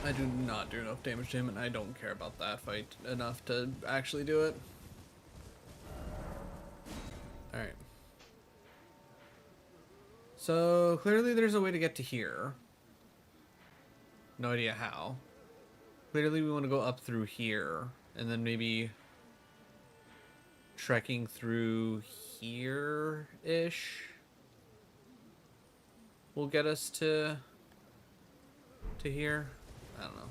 I do not do enough damage to him, and I don't care about that fight enough to actually do it. Alright. So, clearly there's a way to get to here. No idea how. Clearly we want to go up through here. And then maybe trekking through here-ish will get us to here. I don't know.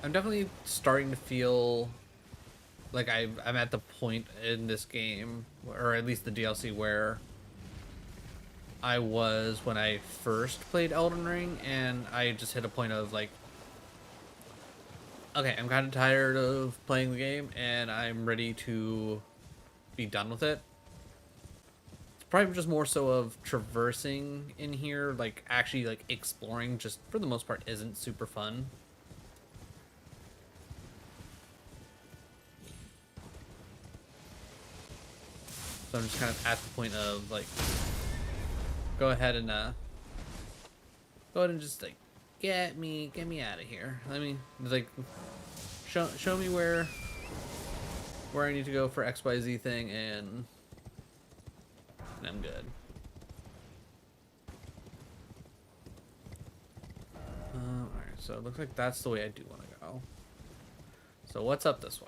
I'm definitely starting to feel like I'm at the point in this game, or at least the DLC, where I was when I first played Elden Ring, and I just hit a point of like, okay, I'm kind of tired of playing the game, and I'm ready to be done with it. It's probably just more so of traversing in here, like actually like exploring, just for the most part isn't super fun. So I'm just kind of at the point of like, go ahead and just like get me out of here. Let me like show me where I need to go for XYZ thing, and I'm good. Alright, so it looks like that's the way I do want to go. So what's up this way?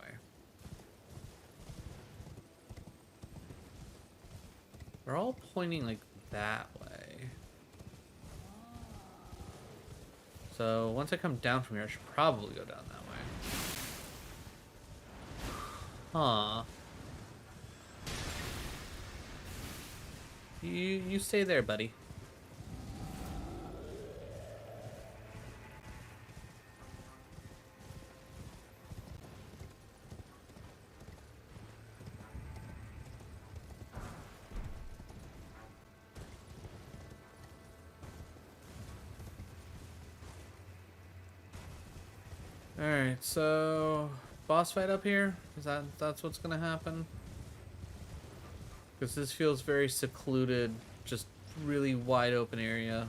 They're all pointing like that way. So once I come down from here, I should probably go down that way. Huh. You stay there, buddy. Alright, so boss fight up here? That's what's gonna happen? Because this feels very secluded, just really wide open area.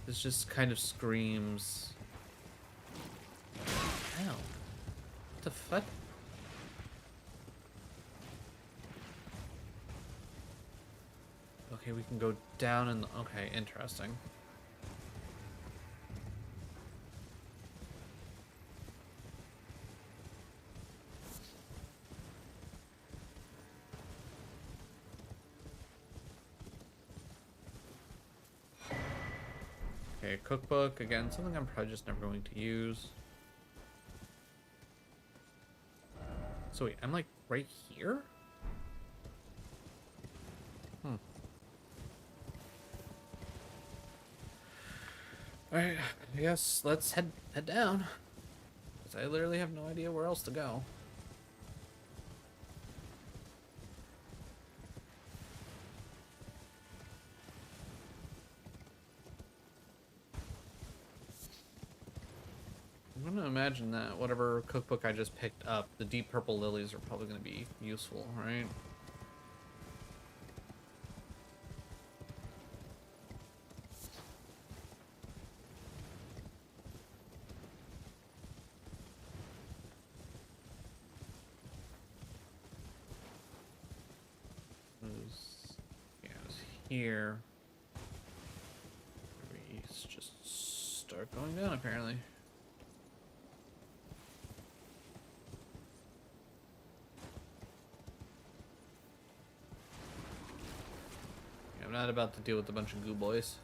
This just kind of screams. Ow. What the fuck? Okay, we can go down and okay, interesting. Okay, cookbook, again, something I'm probably just never going to use. So wait, I'm like right here? Alright, I guess let's head down. Because I literally have no idea where else to go. I'm gonna imagine that whatever cookbook I just picked up, the deep purple lilies are probably gonna be useful, right? It's here. We just start going down apparently. I'm not about to deal with a bunch of goo boys.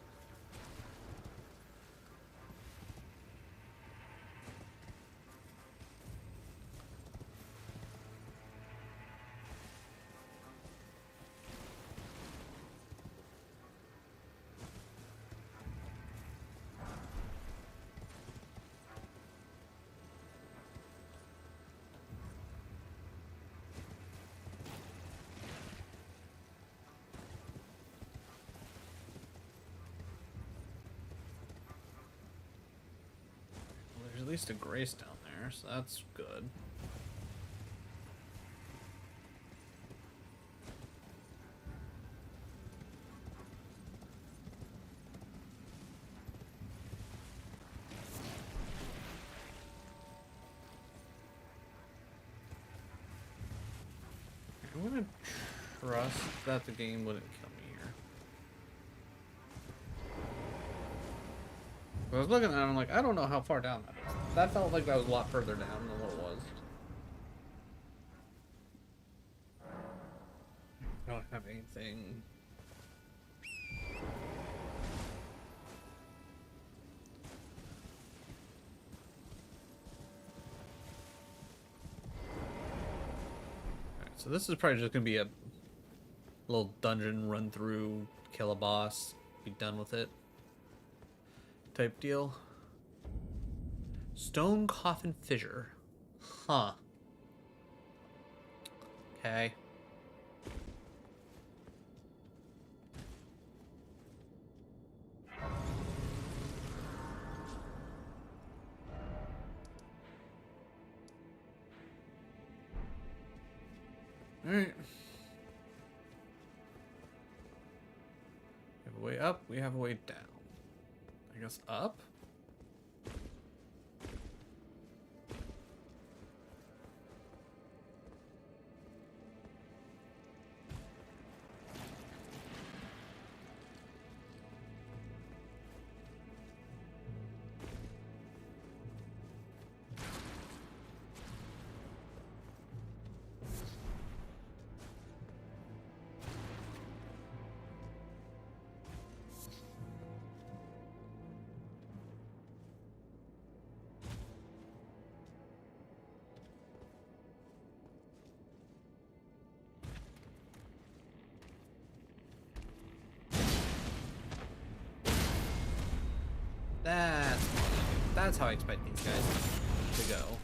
At least a grace down there, so that's good. I'm gonna trust that the game wouldn't kill me here. I was looking at it, I'm like, I don't know how far down that is. That felt like that was a lot further down than what it was. I don't have anything. Alright, so this is probably just gonna be a little dungeon run through, kill a boss, be done with it type deal. Stone coffin fissure. Huh. Okay. Alright. We have a way up, we have a way down. I guess up? That's how I expect these guys to go.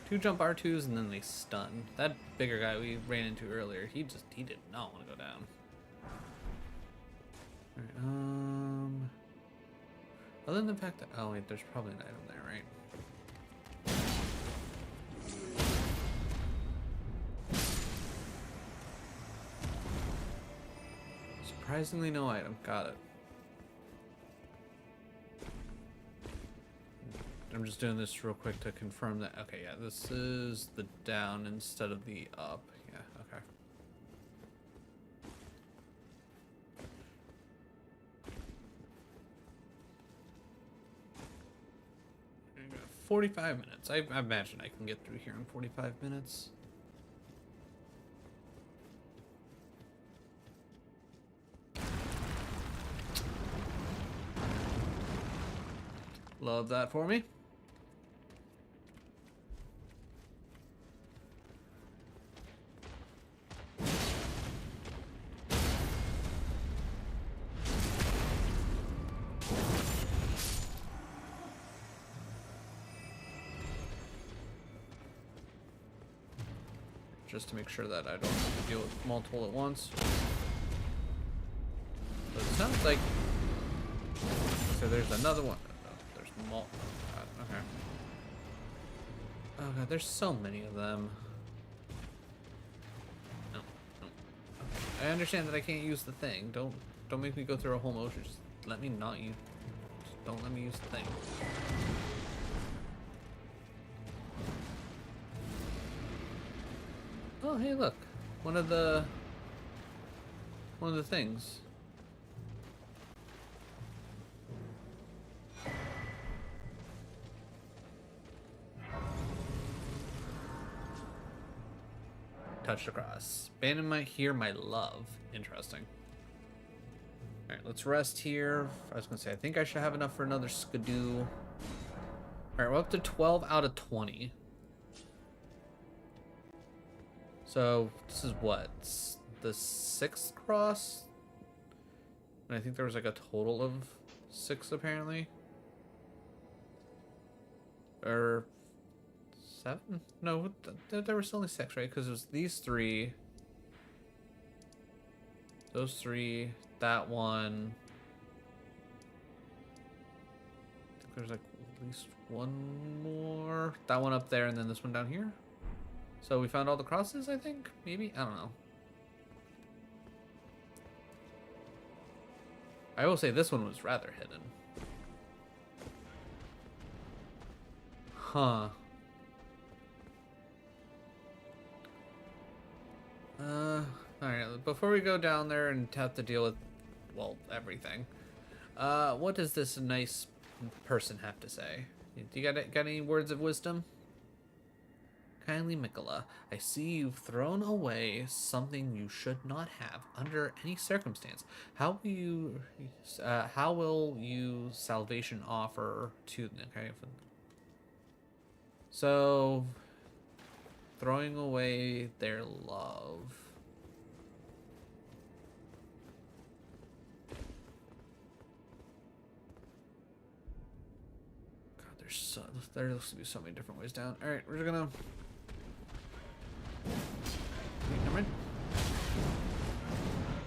2 jump R2s and then they stun. That bigger guy we ran into earlier, he did not want to go down. Alright, other than the fact that, oh wait, there's probably an item there, right? Surprisingly no item, got it. I'm just doing this real quick to confirm that. Okay, yeah, this is the down instead of the up. Yeah, okay. 45 minutes. I imagine I can get through here in 45 minutes. Love that for me. Just to make sure that I don't have to deal with multiple at once. But it sounds like... So there's another one. Oh, there's multiple. Okay. Oh god, there's so many of them. No. Okay. I understand that I can't use the thing. Don't make me go through a whole motion. Just let me not use... Just don't let me use the thing. Oh, hey, look. One of the things. Touched across. Abandonment here, my love. Interesting. Alright, let's rest here. I was gonna say, I think I should have enough for another skidoo. Alright, we're up to 12 out of 20. So, this is what? The 6th cross? And I think there was like a total of 6 apparently. Or 7? No, there was only 6, right? Because it was these 3. Those 3. That one. I think there's like at least one more. That one up there and then this one down here. So we found all the crosses, I think? Maybe? I don't know. I will say this one was rather hidden. Huh. Alright, before we go down there and have to deal with, well, everything, what does this nice person have to say? Do you got any words of wisdom? Kindly Mikola, I see you've thrown away something you should not have under any circumstance. How will you salvation offer to them? Okay. So, throwing away their love. God, there looks to be so many different ways down. All right, we're just gonna. Wait, never mind.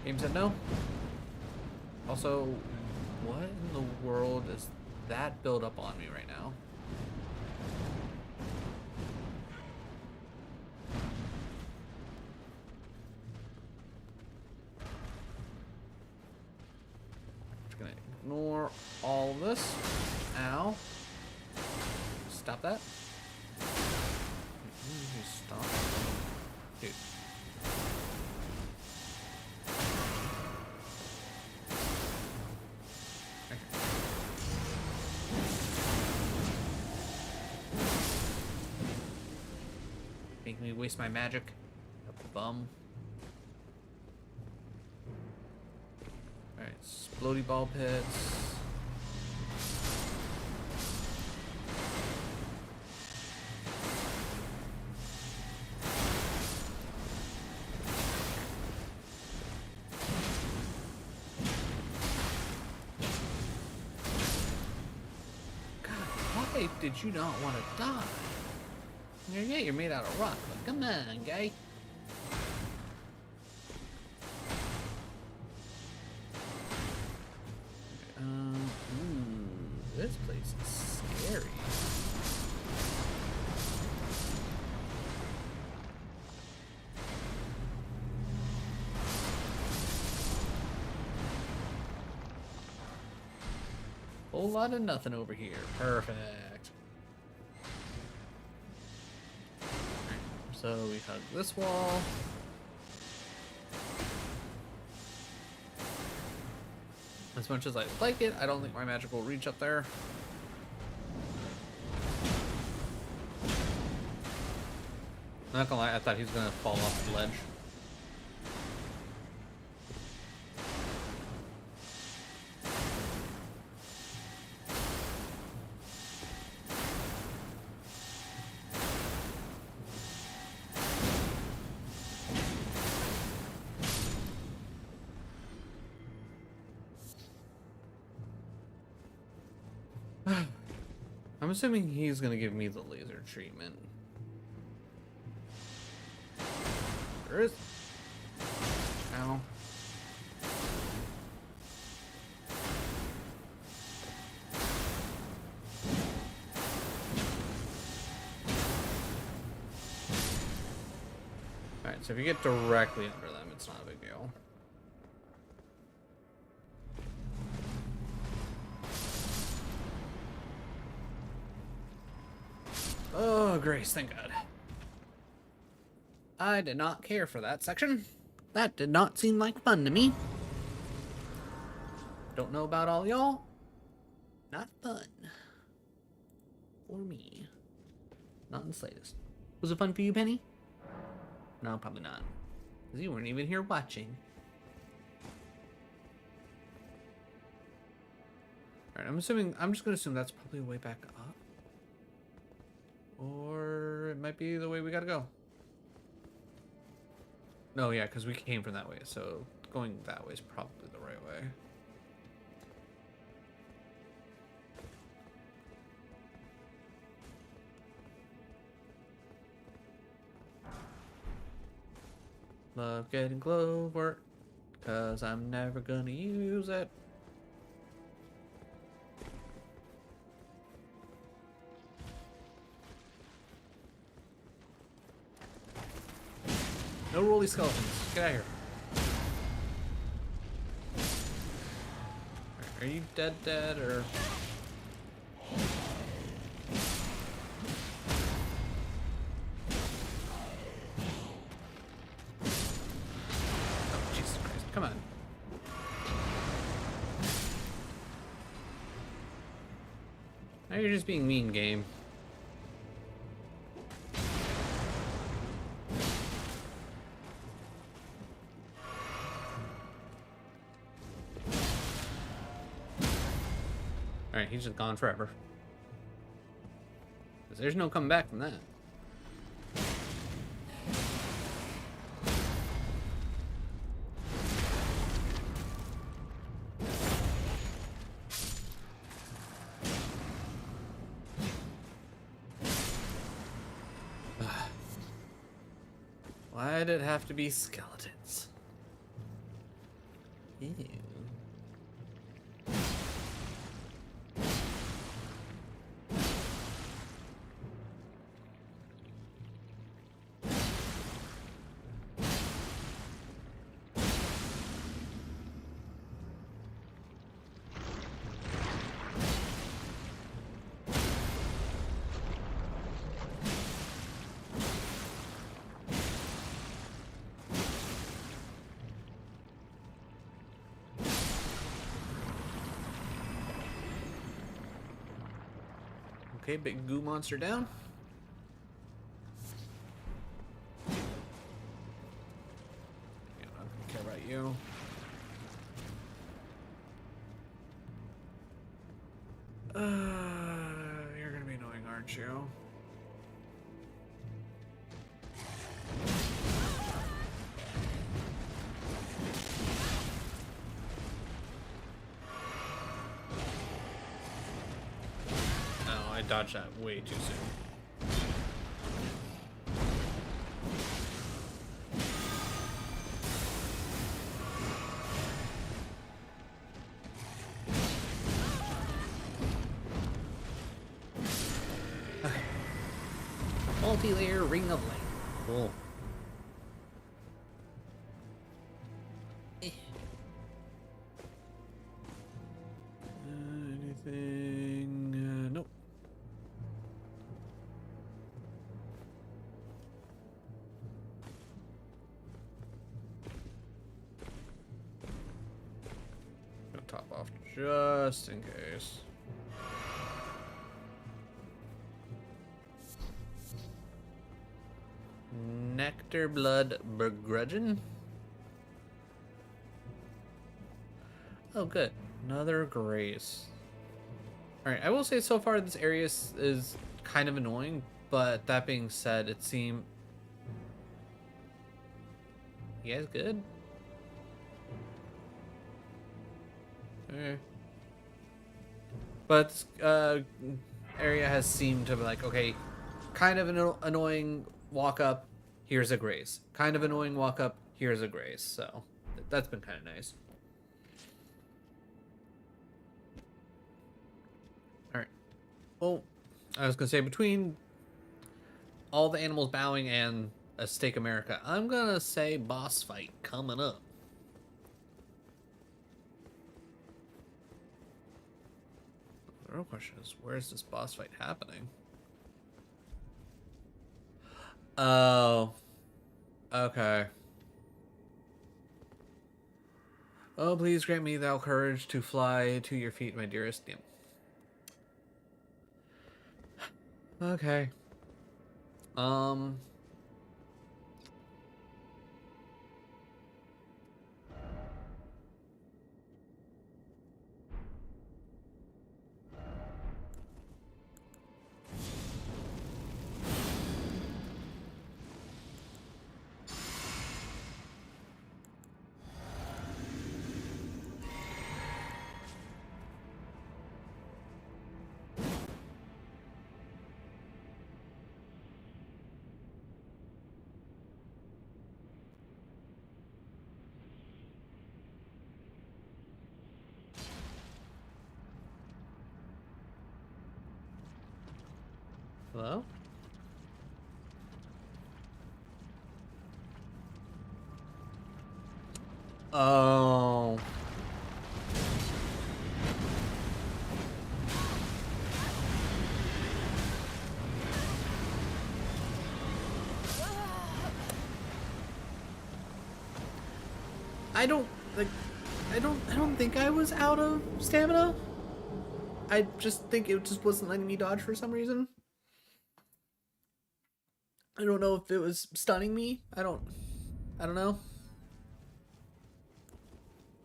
Game said no. Also, what in the world is that build up on me right now? Just gonna ignore all of this. Ow. Stop that. Stop. Dude. Okay. Make me waste my magic. Bum. Alright, explodey ball pits. Why did you not want to die? Yeah, you're made out of rock, but come on, guy. This place is scary. Whole lot of nothing over here. Perfect. So we hug this wall. As much as I like it, I don't think my magic will reach up there. I'm not gonna lie, I thought he was gonna fall off the ledge. I'm assuming he's gonna give me the laser treatment. There is. Ow. Alright, so if you get directly under them, it's not a big deal. Oh, Grace, thank God. I did not care for that section. That did not seem like fun to me. Don't know about all y'all. Not fun. For me. Not in the slightest. Was it fun for you, Penny? No, probably not. Because you weren't even here watching. Alright, I'm just gonna assume that's probably the way back up. Or it might be the way we gotta go. No, yeah, because we came from that way, so going that way is probably the right way. Love getting glove work, because I'm never gonna use it. No rolly skeletons. Get out of here. Are you dead or? Now you're just being mean, game. Alright, he's just gone forever. 'Cause there's no coming back from that. Why did it have to be skeletons? Ew. Okay, big goo monster down. Yeah, I don't care about you. You're gonna be annoying, aren't you? I dodged that way too soon. Okay. Multi-layer ring of light. Cool. Anything? Nope. Top off just in case. Nectar blood begrudgeon. Oh, good. Another grace. Alright, I will say so far this area is kind of annoying, but that being said, it seemed... You guys good? Okay. But area has seemed to be like, okay, kind of an annoying walk up, here's a grace. Kind of annoying walk up, here's a grace. So that's been kind of nice. Alright. Well, I was going to say, between all the animals bowing and a Steak America, I'm going to say boss fight coming up. The real question is, where's this boss fight happening? Oh. Okay. Oh, please grant me thou courage to fly to your feet, my dearest. Yep. Okay. Hello? Oh. I don't think I was out of stamina. I just think it just wasn't letting me dodge for some reason. I don't know if it was stunning me. I don't know.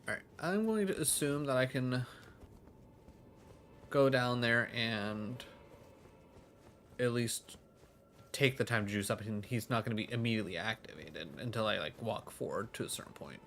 Alright, I'm going to assume that I can go down there and at least take the time to juice up, and he's not going to be immediately activated until I like walk forward to a certain point.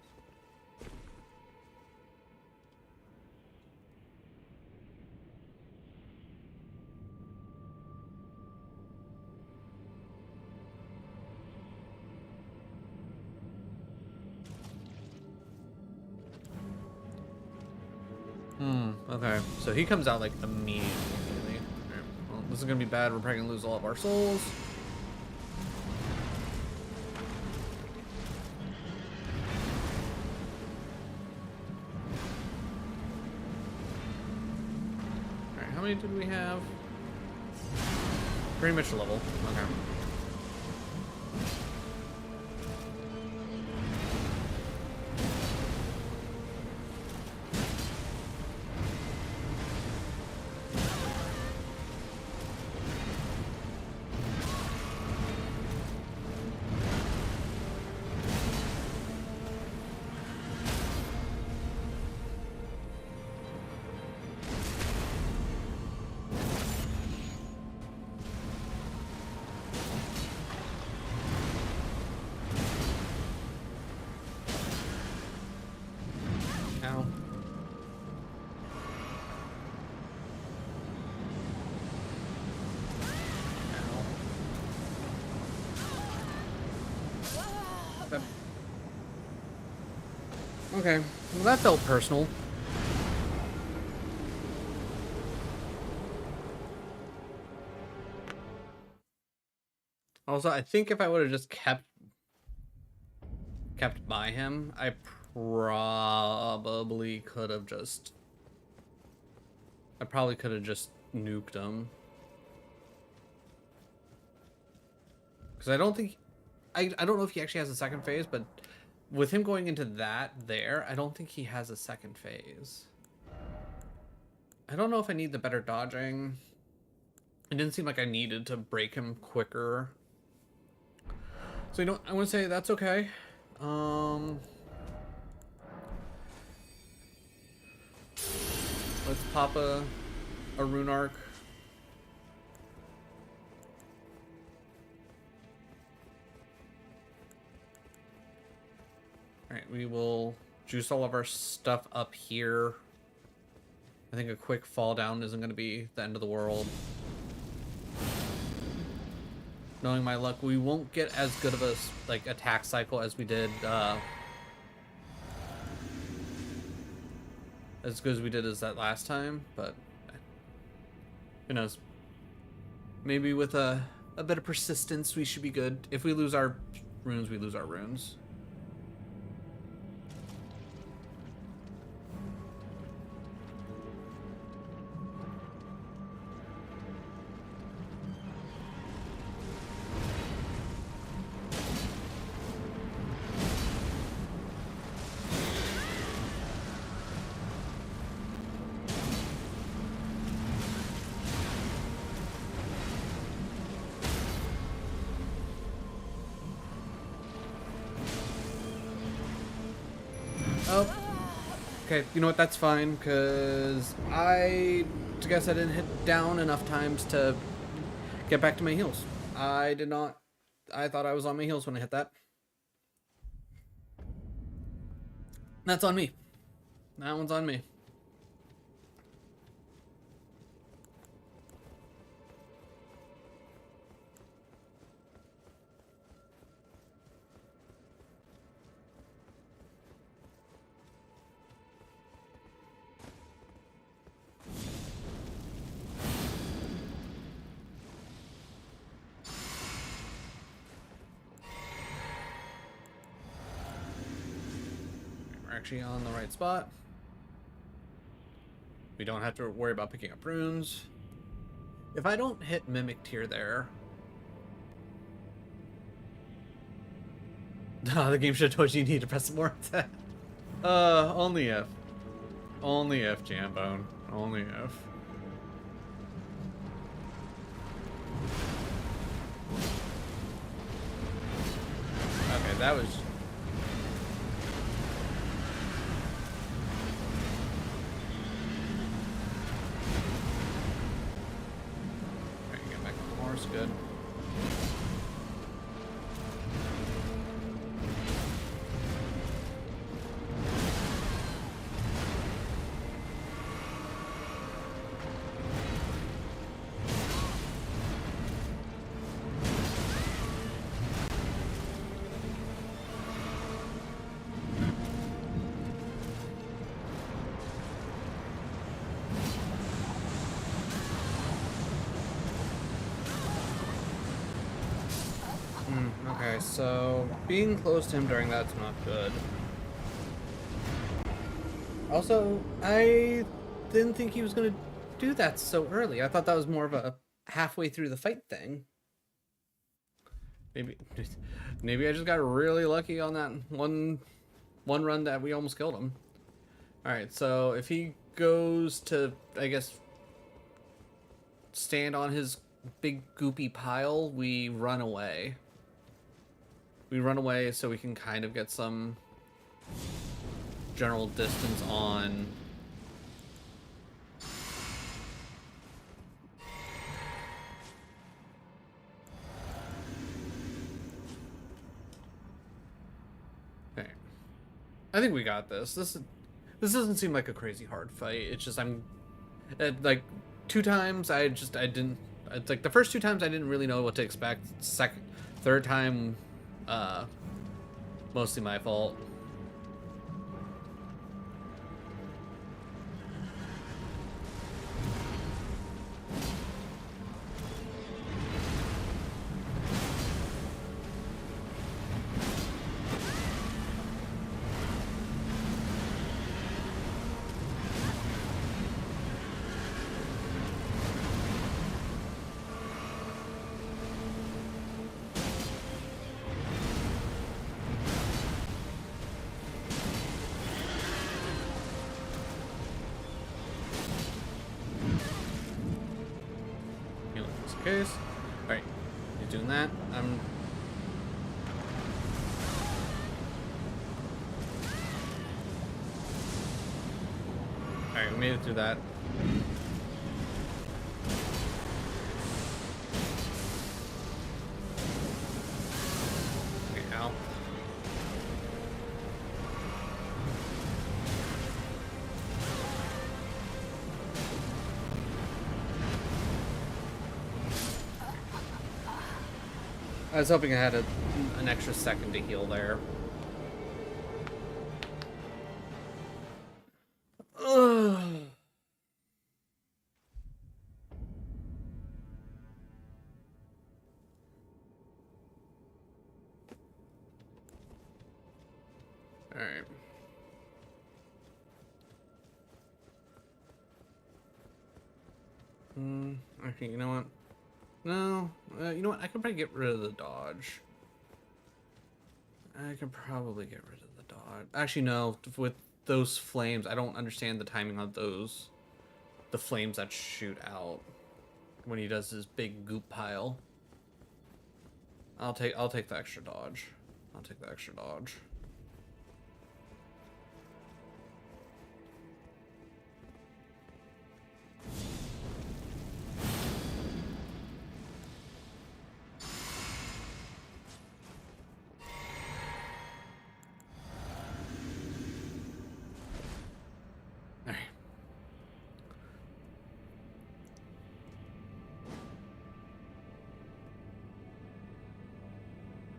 Okay, so he comes out like immediately. Alright, well, this is gonna be bad. We're probably gonna lose all of our souls. Alright, how many did we have? Pretty much a level. Okay. Ow. Ow. Okay, well that felt personal. Also, I think if I would have just kept by him, I probably could have just... I probably could have just nuked him. Because I don't think... I don't know if he actually has a second phase, but with him going into that there, I don't think he has a second phase. I don't know if I need the better dodging. It didn't seem like I needed to break him quicker. So you know, I want to say that's okay. Let's pop a rune arc. Alright, we will juice all of our stuff up here. I think a quick fall down isn't going to be the end of the world. Knowing my luck, we won't get as good of a like attack cycle as we did as good as we did as that last time, but who knows? Maybe with a bit of persistence, we should be good. If we lose our runes, we lose our runes. Oh, okay. You know what? That's fine, because I guess I didn't hit down enough times to get back to my heals. I did not. I thought I was on my heals when I hit that. That's on me. That one's on me. Actually on the right spot. We don't have to worry about picking up runes. If I don't hit Mimic Tier there... the game should have told you need to press more attack. Only if. Only if, Jambone. Only if. that was... Alright, get back on the horse, good. Okay, so being close to him during that's not good. Also, I didn't think he was going to do that so early. I thought that was more of a halfway through the fight thing. Maybe I just got really lucky on that one run that we almost killed him. All right, so if he goes to, I guess, stand on his big goopy pile, we run away. We run away so we can kind of get some general distance on. Okay. I think we got this. This doesn't seem like a crazy hard fight. It's just like 2 times I didn't. It's like the first 2 times I didn't really know what to expect. Third time, mostly my fault. Case. Alright, he's doing that. Alright, we made it through that. Okay, ow. I was hoping I had an extra second to heal there. Ugh. All right. Okay, you know what? No, you know what? I can probably get rid of the dodge. I can probably get rid of the dodge. Actually, no. With those flames, I don't understand the timing on those. The flames that shoot out when he does his big goop pile. I'll take the extra dodge. I'll take the extra dodge.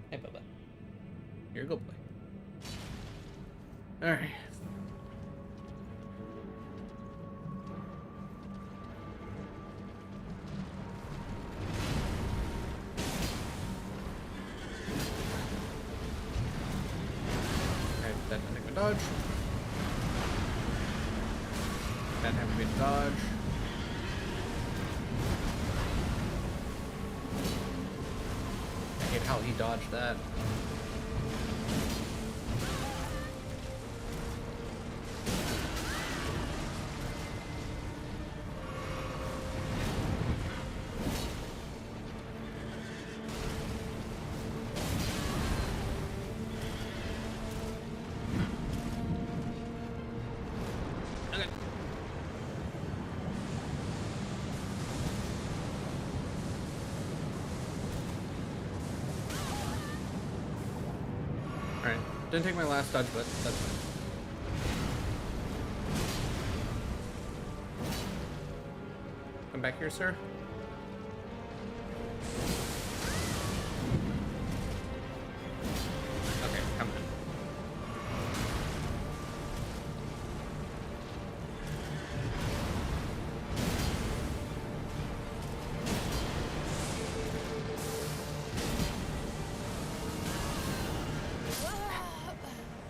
Hey, Bubba. You're a good boy. Alright. Alright, that didn't make a dodge. That didn't have to be a dodge. I hate how he dodged that. Didn't take my last dodge, but that's fine. Come back here, sir. Okay, come on.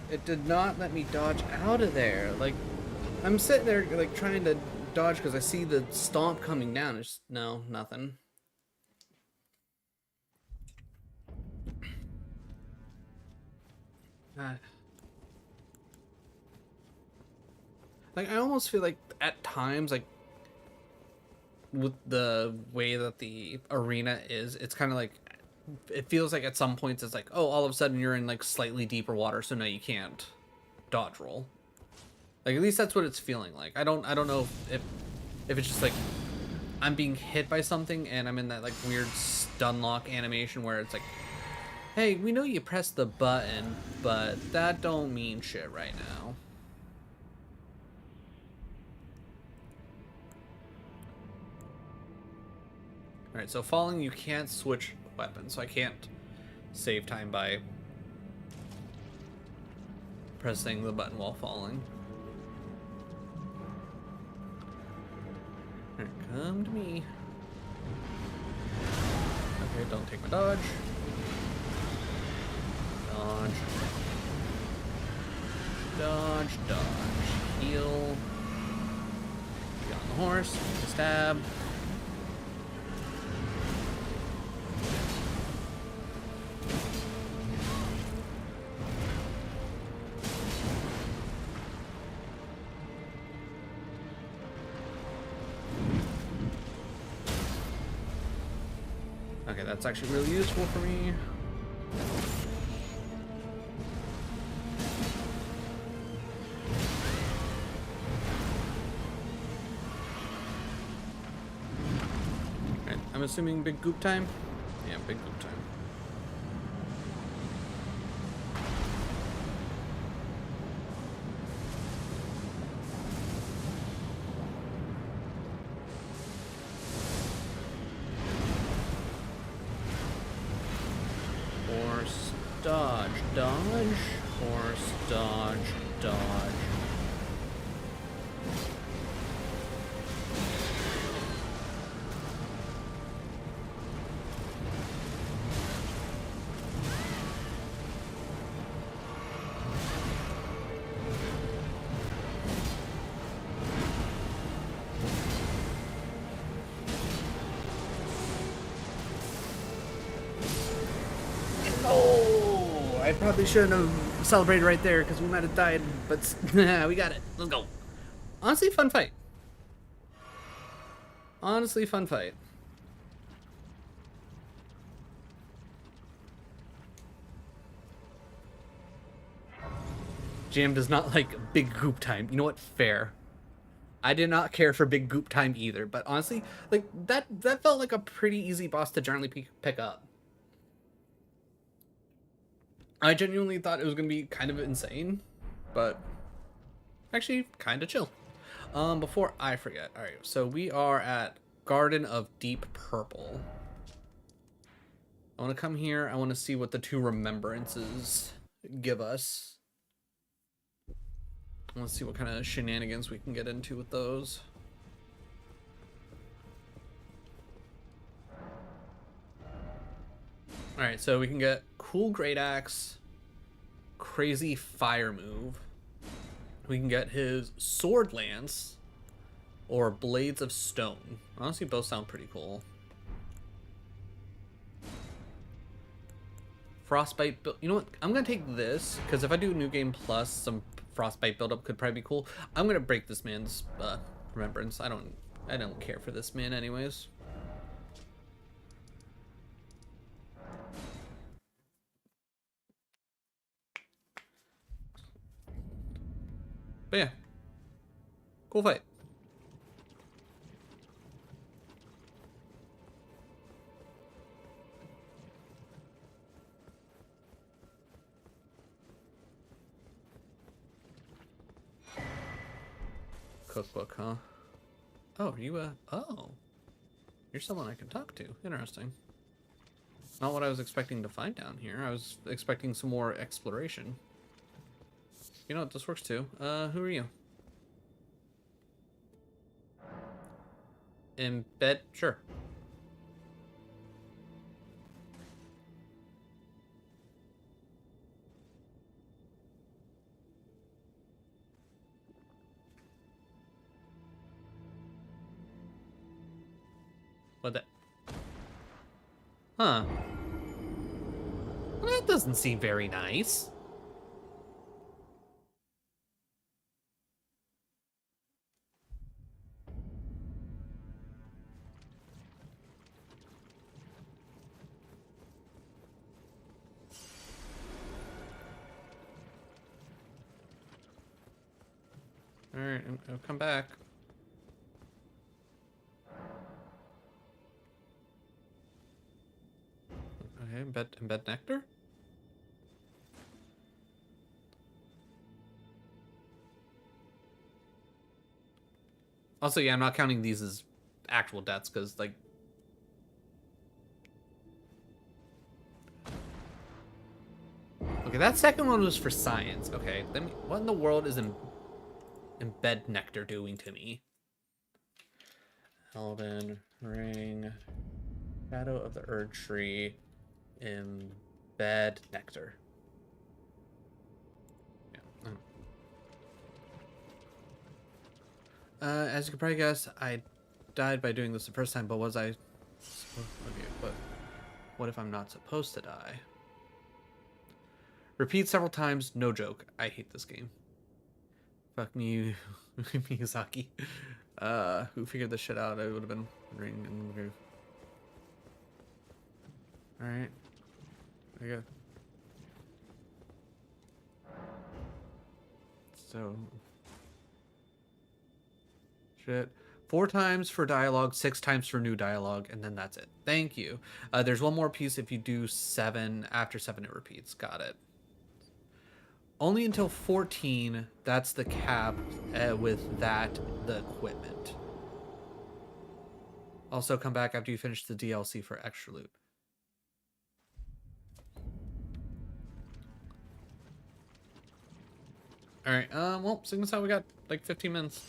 It did not let me dodge out of there. Like, I'm sitting there, like, trying to dodge because I see the stomp coming down. It's just, no, nothing. Like, I almost feel like at times, like, with the way that the arena is, it's kind of like, it feels like at some points it's like, oh, all of a sudden you're in like slightly deeper water, so now you can't dodge roll. Like, at least that's what it's feeling like. I don't know if it's just like I'm being hit by something and I'm in that like weird stun lock animation where it's like, hey, we know you pressed the button, but that don't mean shit right now. Alright, so falling, you can't switch weapons, so I can't save time by pressing the button while falling. Alright, come to me. Okay, don't take my dodge. Dodge. Dodge, dodge. Heal. Get on the horse. Stab. Okay, that's actually really useful for me. Alright, I'm assuming big goop time? Yeah, big goop time. Horse, dodge, dodge. Horse, dodge, dodge. Oh, I probably shouldn't have celebrated right there because we might have died, but we got it. Let's go. Honestly, fun fight. Honestly, fun fight. Jam does not like big goop time. You know what? Fair. I did not care for big goop time either, but honestly, like that felt like a pretty easy boss to generally pick up. I genuinely thought it was gonna be kind of insane, but actually kind of chill. Before I forget, all right, so we are at Garden of Deep Purple. I want to come here. I want to see what the two remembrances give us. Let's see what kind of shenanigans we can get into with those. All right, so we can get cool great axe, crazy fire move. We can get his sword lance or blades of stone. Honestly, both sound pretty cool. Frostbite build. You know what? I'm gonna take this because if I do New Game Plus, some Frostbite buildup could probably be cool. I'm gonna break this man's remembrance. I don't care for this man anyways. But yeah, cool fight. cookbook, huh? Oh, oh. You're someone I can talk to. Interesting. Not what I was expecting to find down here. I was expecting some more exploration. You know what? This works too. Who are you? In bed? Sure. What that? Huh. Well, that doesn't seem very nice. Alright, I'll come back. Okay, embed nectar? Also, yeah, I'm not counting these as actual deaths, because, like... Okay, that second one was for science. Okay, let me... What in the world is embed nectar doing to me? Elden Ring... Shadow of the Erdtree... Embed nectar. Yeah. As you can probably guess, I died by doing this the first time, but was I... Okay, but what if I'm not supposed to die? Repeat several times, no joke. I hate this game. Fuck me, Miyazaki. Who figured this shit out? I would have been ring and groove. Alright. There you go. So... Shit. 4 times for dialogue, 6 times for new dialogue, and then that's it. Thank you. There's one more piece if you do 7. After 7, it repeats. Got it. Only until 14, that's the cap with that, the equipment. Also, come back after you finish the DLC for extra loot. Alright, well, seeing as how we got like 15 minutes.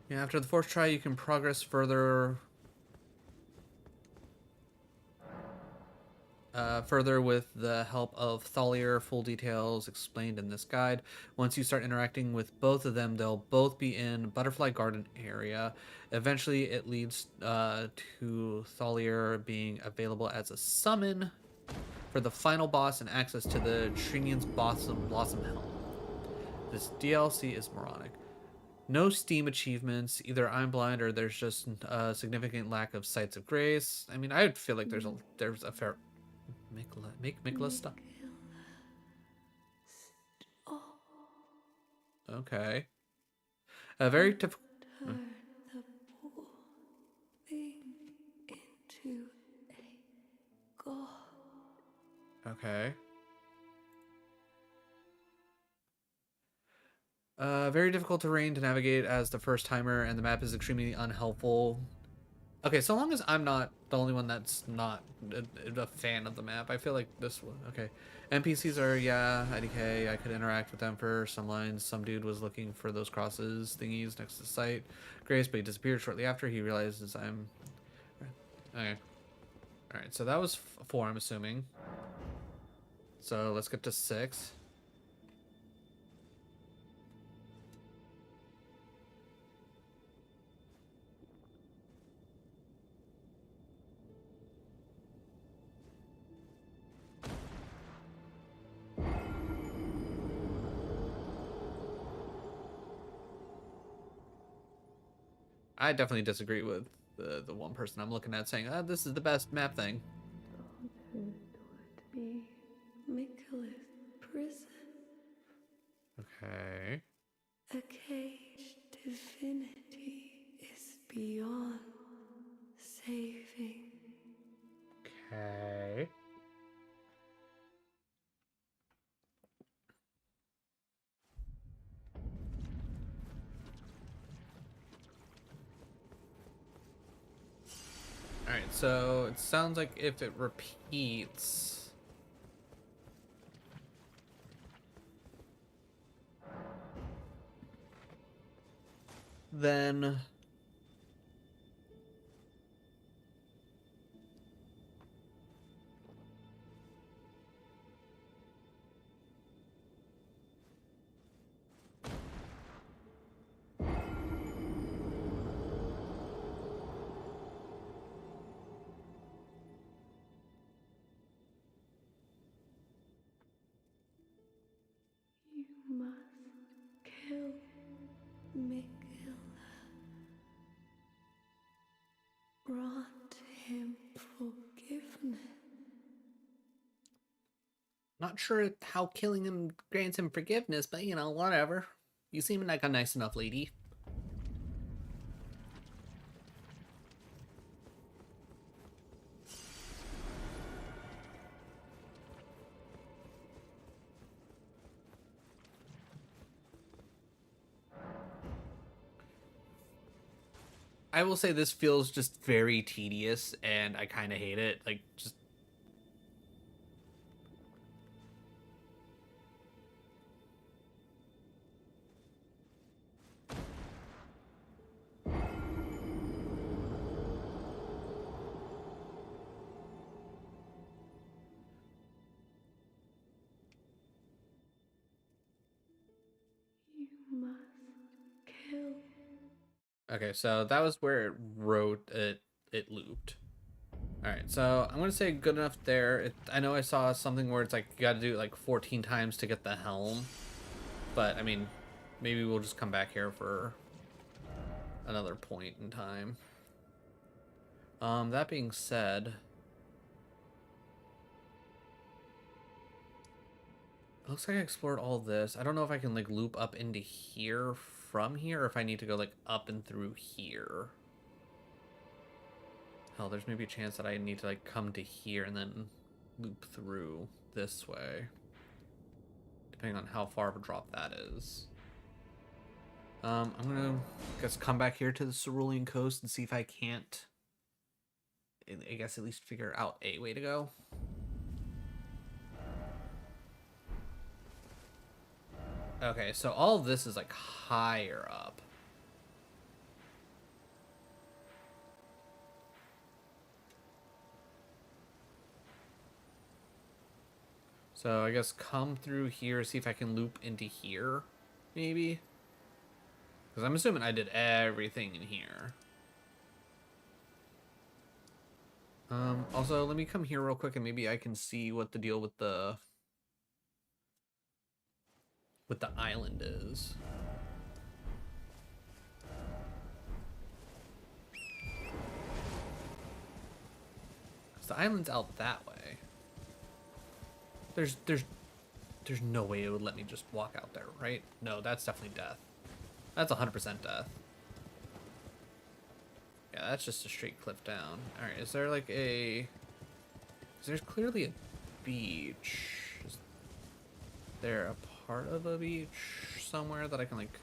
Yeah, after the 4th try, you can progress further. Further with the help of Thalia. Full details explained in this guide. Once you start interacting with both of them, they'll both be in Butterfly Garden area. Eventually, it leads to Thalia being available as a summon for the final boss and access to the Trinian's Blossom Helm. This DLC is moronic. No Steam achievements. Either I'm blind or there's just a significant lack of Sights of Grace. I mean, I would feel like there's a fair... Mikla stop. Okay. A very typical... Turn the poor thing into a god. Okay. Very difficult terrain to navigate as the first timer, and the map is extremely unhelpful. Okay, so long as I'm not the only one that's not a fan of the map, I feel like this one. Okay. NPCs are, yeah, IDK. I could interact with them for some lines. Some dude was looking for those crosses thingies next to the site. Grace, but he disappeared shortly after. He realizes I'm... Okay. Alright, so that was 4, I'm assuming. So let's get to 6. I definitely disagree with the one person I'm looking at saying, this is the best map thing. Would be Mikula's prison. Okay. A cage divinity is beyond saving. Okay. so it sounds like if it repeats... then... You must kill Miguel. Grant him forgiveness. Not sure how killing him grants him forgiveness, but you know, whatever. You seem like a nice enough lady. I will say this feels just very tedious, and I kind of hate it. Like, just... You must kill. Okay, so that was where it wrote it. It looped. All right, so I'm gonna say good enough there. I know I saw something where it's like you got to do it like 14 times to get the helm, but I mean, maybe we'll just come back here for another point in time. That being said, it looks like I explored all this. I don't know if I can like loop up into here from here, or if I need to go like up and through here. Hell, there's maybe a chance that I need to like come to here and then loop through this way, depending on how far of a drop that is. I'm gonna guess come back here to the Cerulean Coast and see if I can't, I guess, at least figure out a way to go. Okay, so all of this is like higher up. So I guess come through here, see if I can loop into here, maybe? Because I'm assuming I did everything in here. Also, let me come here real quick and maybe I can see what the deal with the island is. The island's out that way. There's no way it would let me just walk out there, right? No, that's definitely death. That's 100% death. Yeah, that's just a straight cliff down. All right, is there like a... There's clearly a beach. Is there a part of a beach somewhere that I can like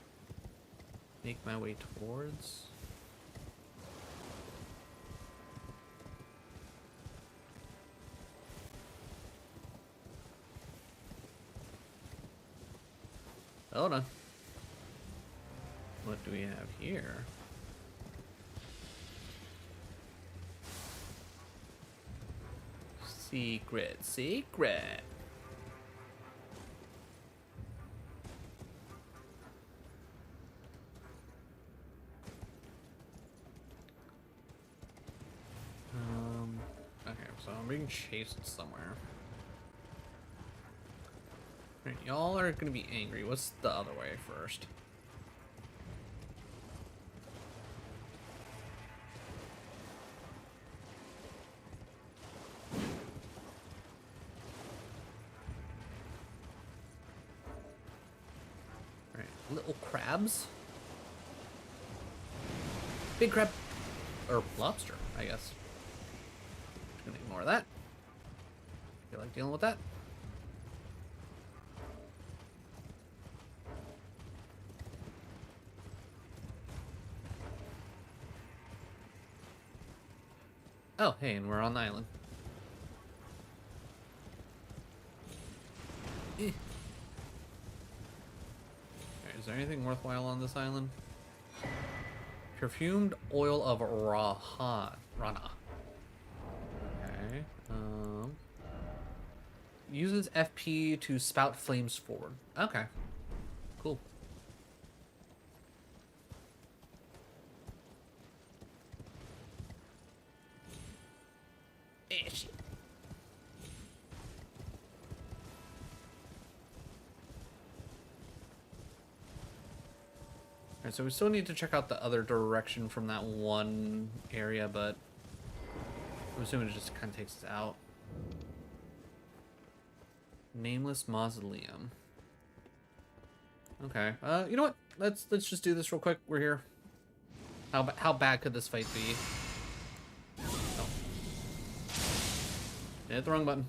make my way towards? Hold on. What do we have here? Secret, secret. Okay, so I'm being chased somewhere. Alright, y'all are gonna be angry. What's the other way first? Alright, little crabs. Big crab. Or lobster, I guess. Just gonna ignore that. Feel like dealing with that. Oh, hey, and we're on the island. Alright, is there anything worthwhile on this island? Perfumed oil of Rana. Okay. Uses FP to spout flames forward. Okay. Cool. Shit. Alright, so we still need to check out the other direction from that one area, but I'm assuming it just kind of takes us out. Nameless Mausoleum. Okay. You know what? Let's just do this real quick. We're here. How bad could this fight be? Oh. Hit the wrong button.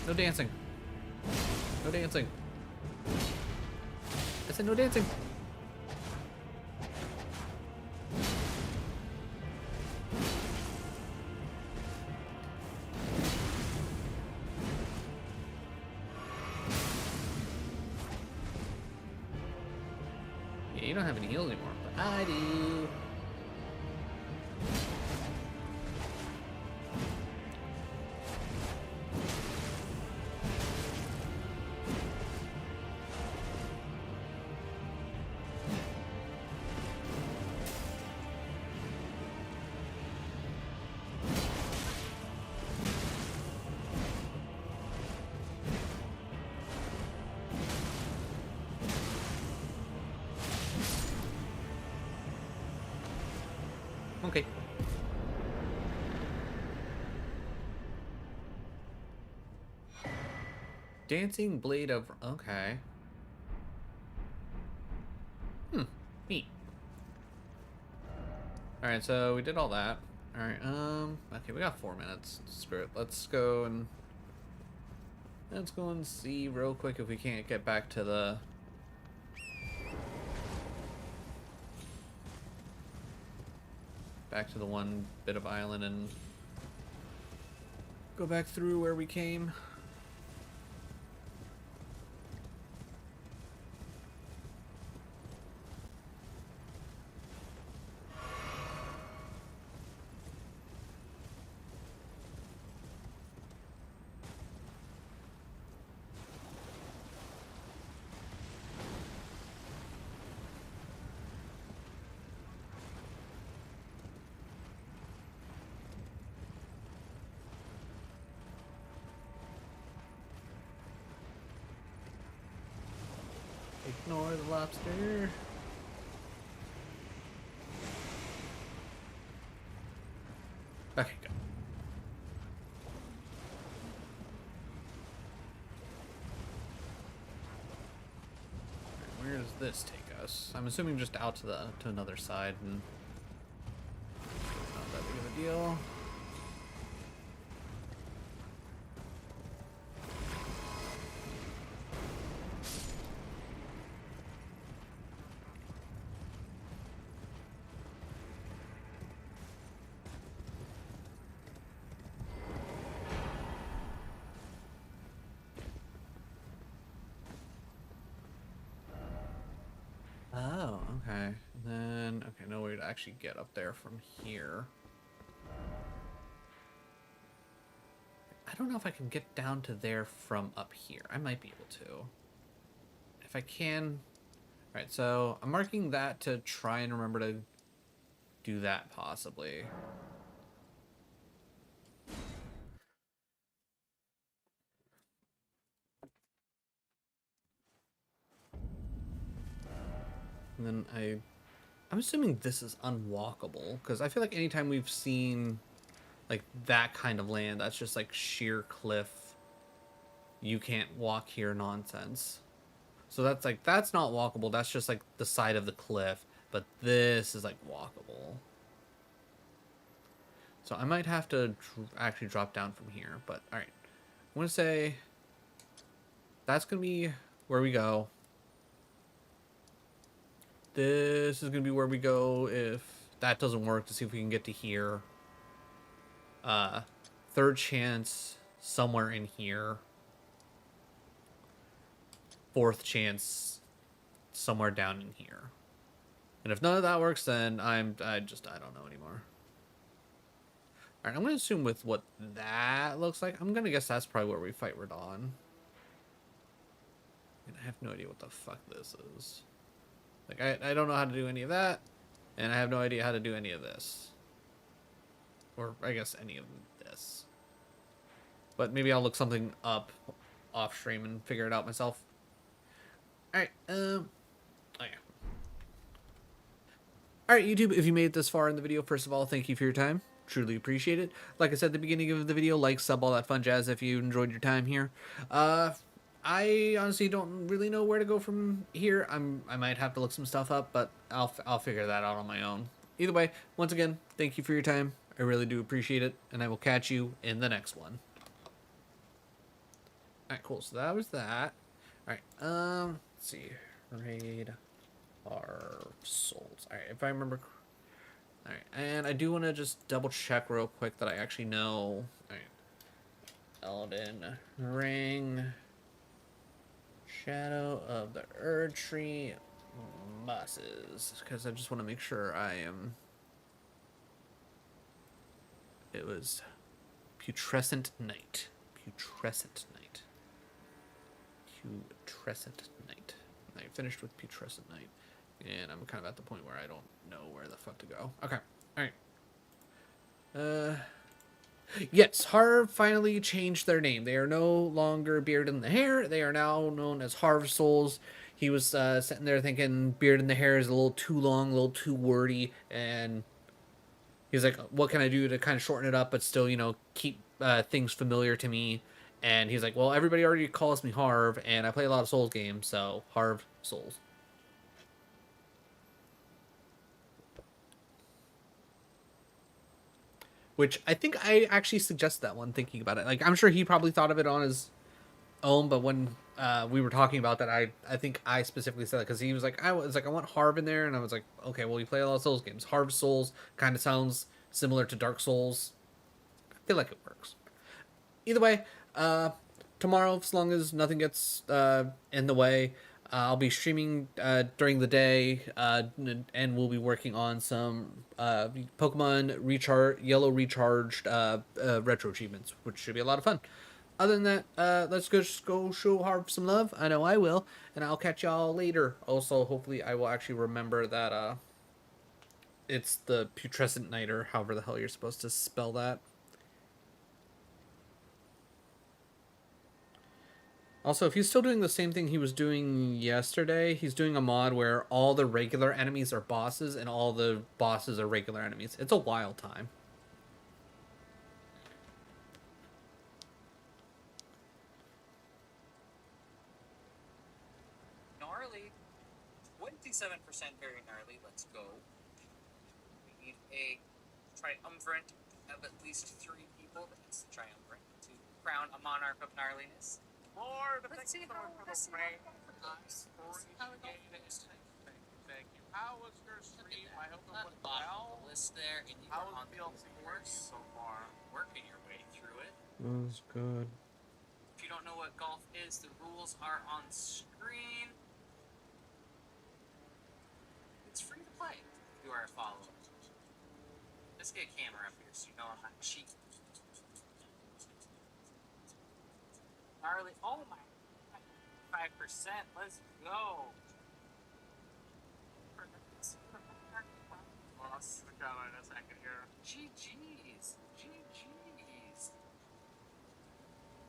No dancing. No dancing. I said no dancing. Yeah, you don't have any heals anymore, but I do. Okay. Dancing Blade of... Okay. Neat. Alright, so we did all that. Alright, okay, we got 4 minutes. Screw it. Let's go and see real quick if we can't get back to the... Back to the one bit of island and go back through where we came. Ignore the lobster. Okay, go. Where does this take us? I'm assuming just out to another side, and not that big of a deal. Oh, okay. Then, okay, no way to actually get up there from here. I don't know if I can get down to there from up here. I might be able to. If I can... Alright, so I'm marking that to try and remember to do that, possibly. And then I'm assuming this is unwalkable, because I feel like anytime we've seen like that kind of land, that's just like sheer cliff. You can't walk here nonsense. So that's like, that's not walkable. That's just like the side of the cliff. But this is like walkable. So I might have to actually drop down from here. But all right, I'm gonna say that's gonna be where we go. This is gonna be where we go if that doesn't work, to see if we can get to here. Third chance somewhere in here. Fourth chance somewhere down in here. And if none of that works, then I don't know anymore. All right, I'm gonna assume with what that looks like, I'm gonna guess that's probably where we fight Radon. And I have no idea what the fuck this is. Like, I don't know how to do any of that, and I have no idea how to do any of this. Or, I guess, any of this. But maybe I'll look something up off stream and figure it out myself. Alright, oh yeah. Alright, YouTube, if you made it this far in the video, first of all, thank you for your time. Truly appreciate it. Like I said at the beginning of the video, like, sub, all that fun jazz if you enjoyed your time here. I honestly don't really know where to go from here. I might have to look some stuff up, but I'll figure that out on my own. Either way, once again, thank you for your time. I really do appreciate it, and I will catch you in the next one. Alright, cool. So that was that. Alright, let's see. Raid our souls. Alright, if I remember. Alright, and I do want to just double check real quick that I actually know. Alright. Elden Ring. Shadow of the Erdtree bosses. Because I just want to make sure I am. It was Putrescent Night. Putrescent Night. Putrescent Night. I finished with Putrescent Night. And I'm kind of at the point where I don't know where the fuck to go. Okay. Alright. Yes, Harv finally changed their name. They are no longer Beard in the Hair. They are now known as Harv Souls. He was sitting there thinking Beard in the Hair is a little too long, a little too wordy, and he's like, what can I do to kind of shorten it up, but still, you know, keep things familiar to me? And he's like, well, everybody already calls me Harv, and I play a lot of Souls games, so Harv Souls. Which I think I actually suggested that one, thinking about it. Like, I'm sure he probably thought of it on his own, but when we were talking about that, I think I specifically said that because he was like, I want Harv in there, and I was like, okay, well, you play a lot of Souls games. Harv Souls kind of sounds similar to Dark Souls. I feel like it works. Either way, tomorrow, as long as nothing gets in the way, I'll be streaming during the day, and we'll be working on some Pokemon Yellow Recharged retro achievements, which should be a lot of fun. Other than that, let's just go show Harv some love. I know I will, and I'll catch y'all later. Also, hopefully, I will actually remember that it's the Putrescent Night, or however the hell you're supposed to spell that. Also, if he's still doing the same thing he was doing yesterday, he's doing a mod where all the regular enemies are bosses and all the bosses are regular enemies. It's a wild time. Gnarly. 27% very gnarly. Let's go. We need a triumvirate of at least 3 people. That's the triumvirate to crown a monarch of gnarliness. Lord, Let's see how it goes. Thank you. How was your stream? I hope it went well. The list there, and you How are on was the DLC course, so far? working your way through it. That was good. If you don't know what golf is, the rules are on screen. It's free to play if you are a follower. Let's get a camera up here so you know I'm not cheating. Gnarly. Oh my. 5%. Let's go. Lost the count in a second here. GG's. GG's.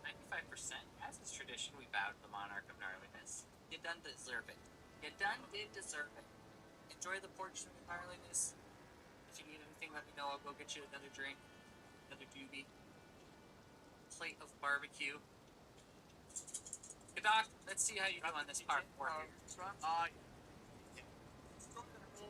95%. As is tradition, we bow to the monarch of gnarliness. You done deserve it. You done did deserve it. Enjoy the portion of gnarliness. If you need anything, let me know. I'll go get you another drink. Another doobie. Plate of barbecue. Good doc, let's see how you do on this part 4 here.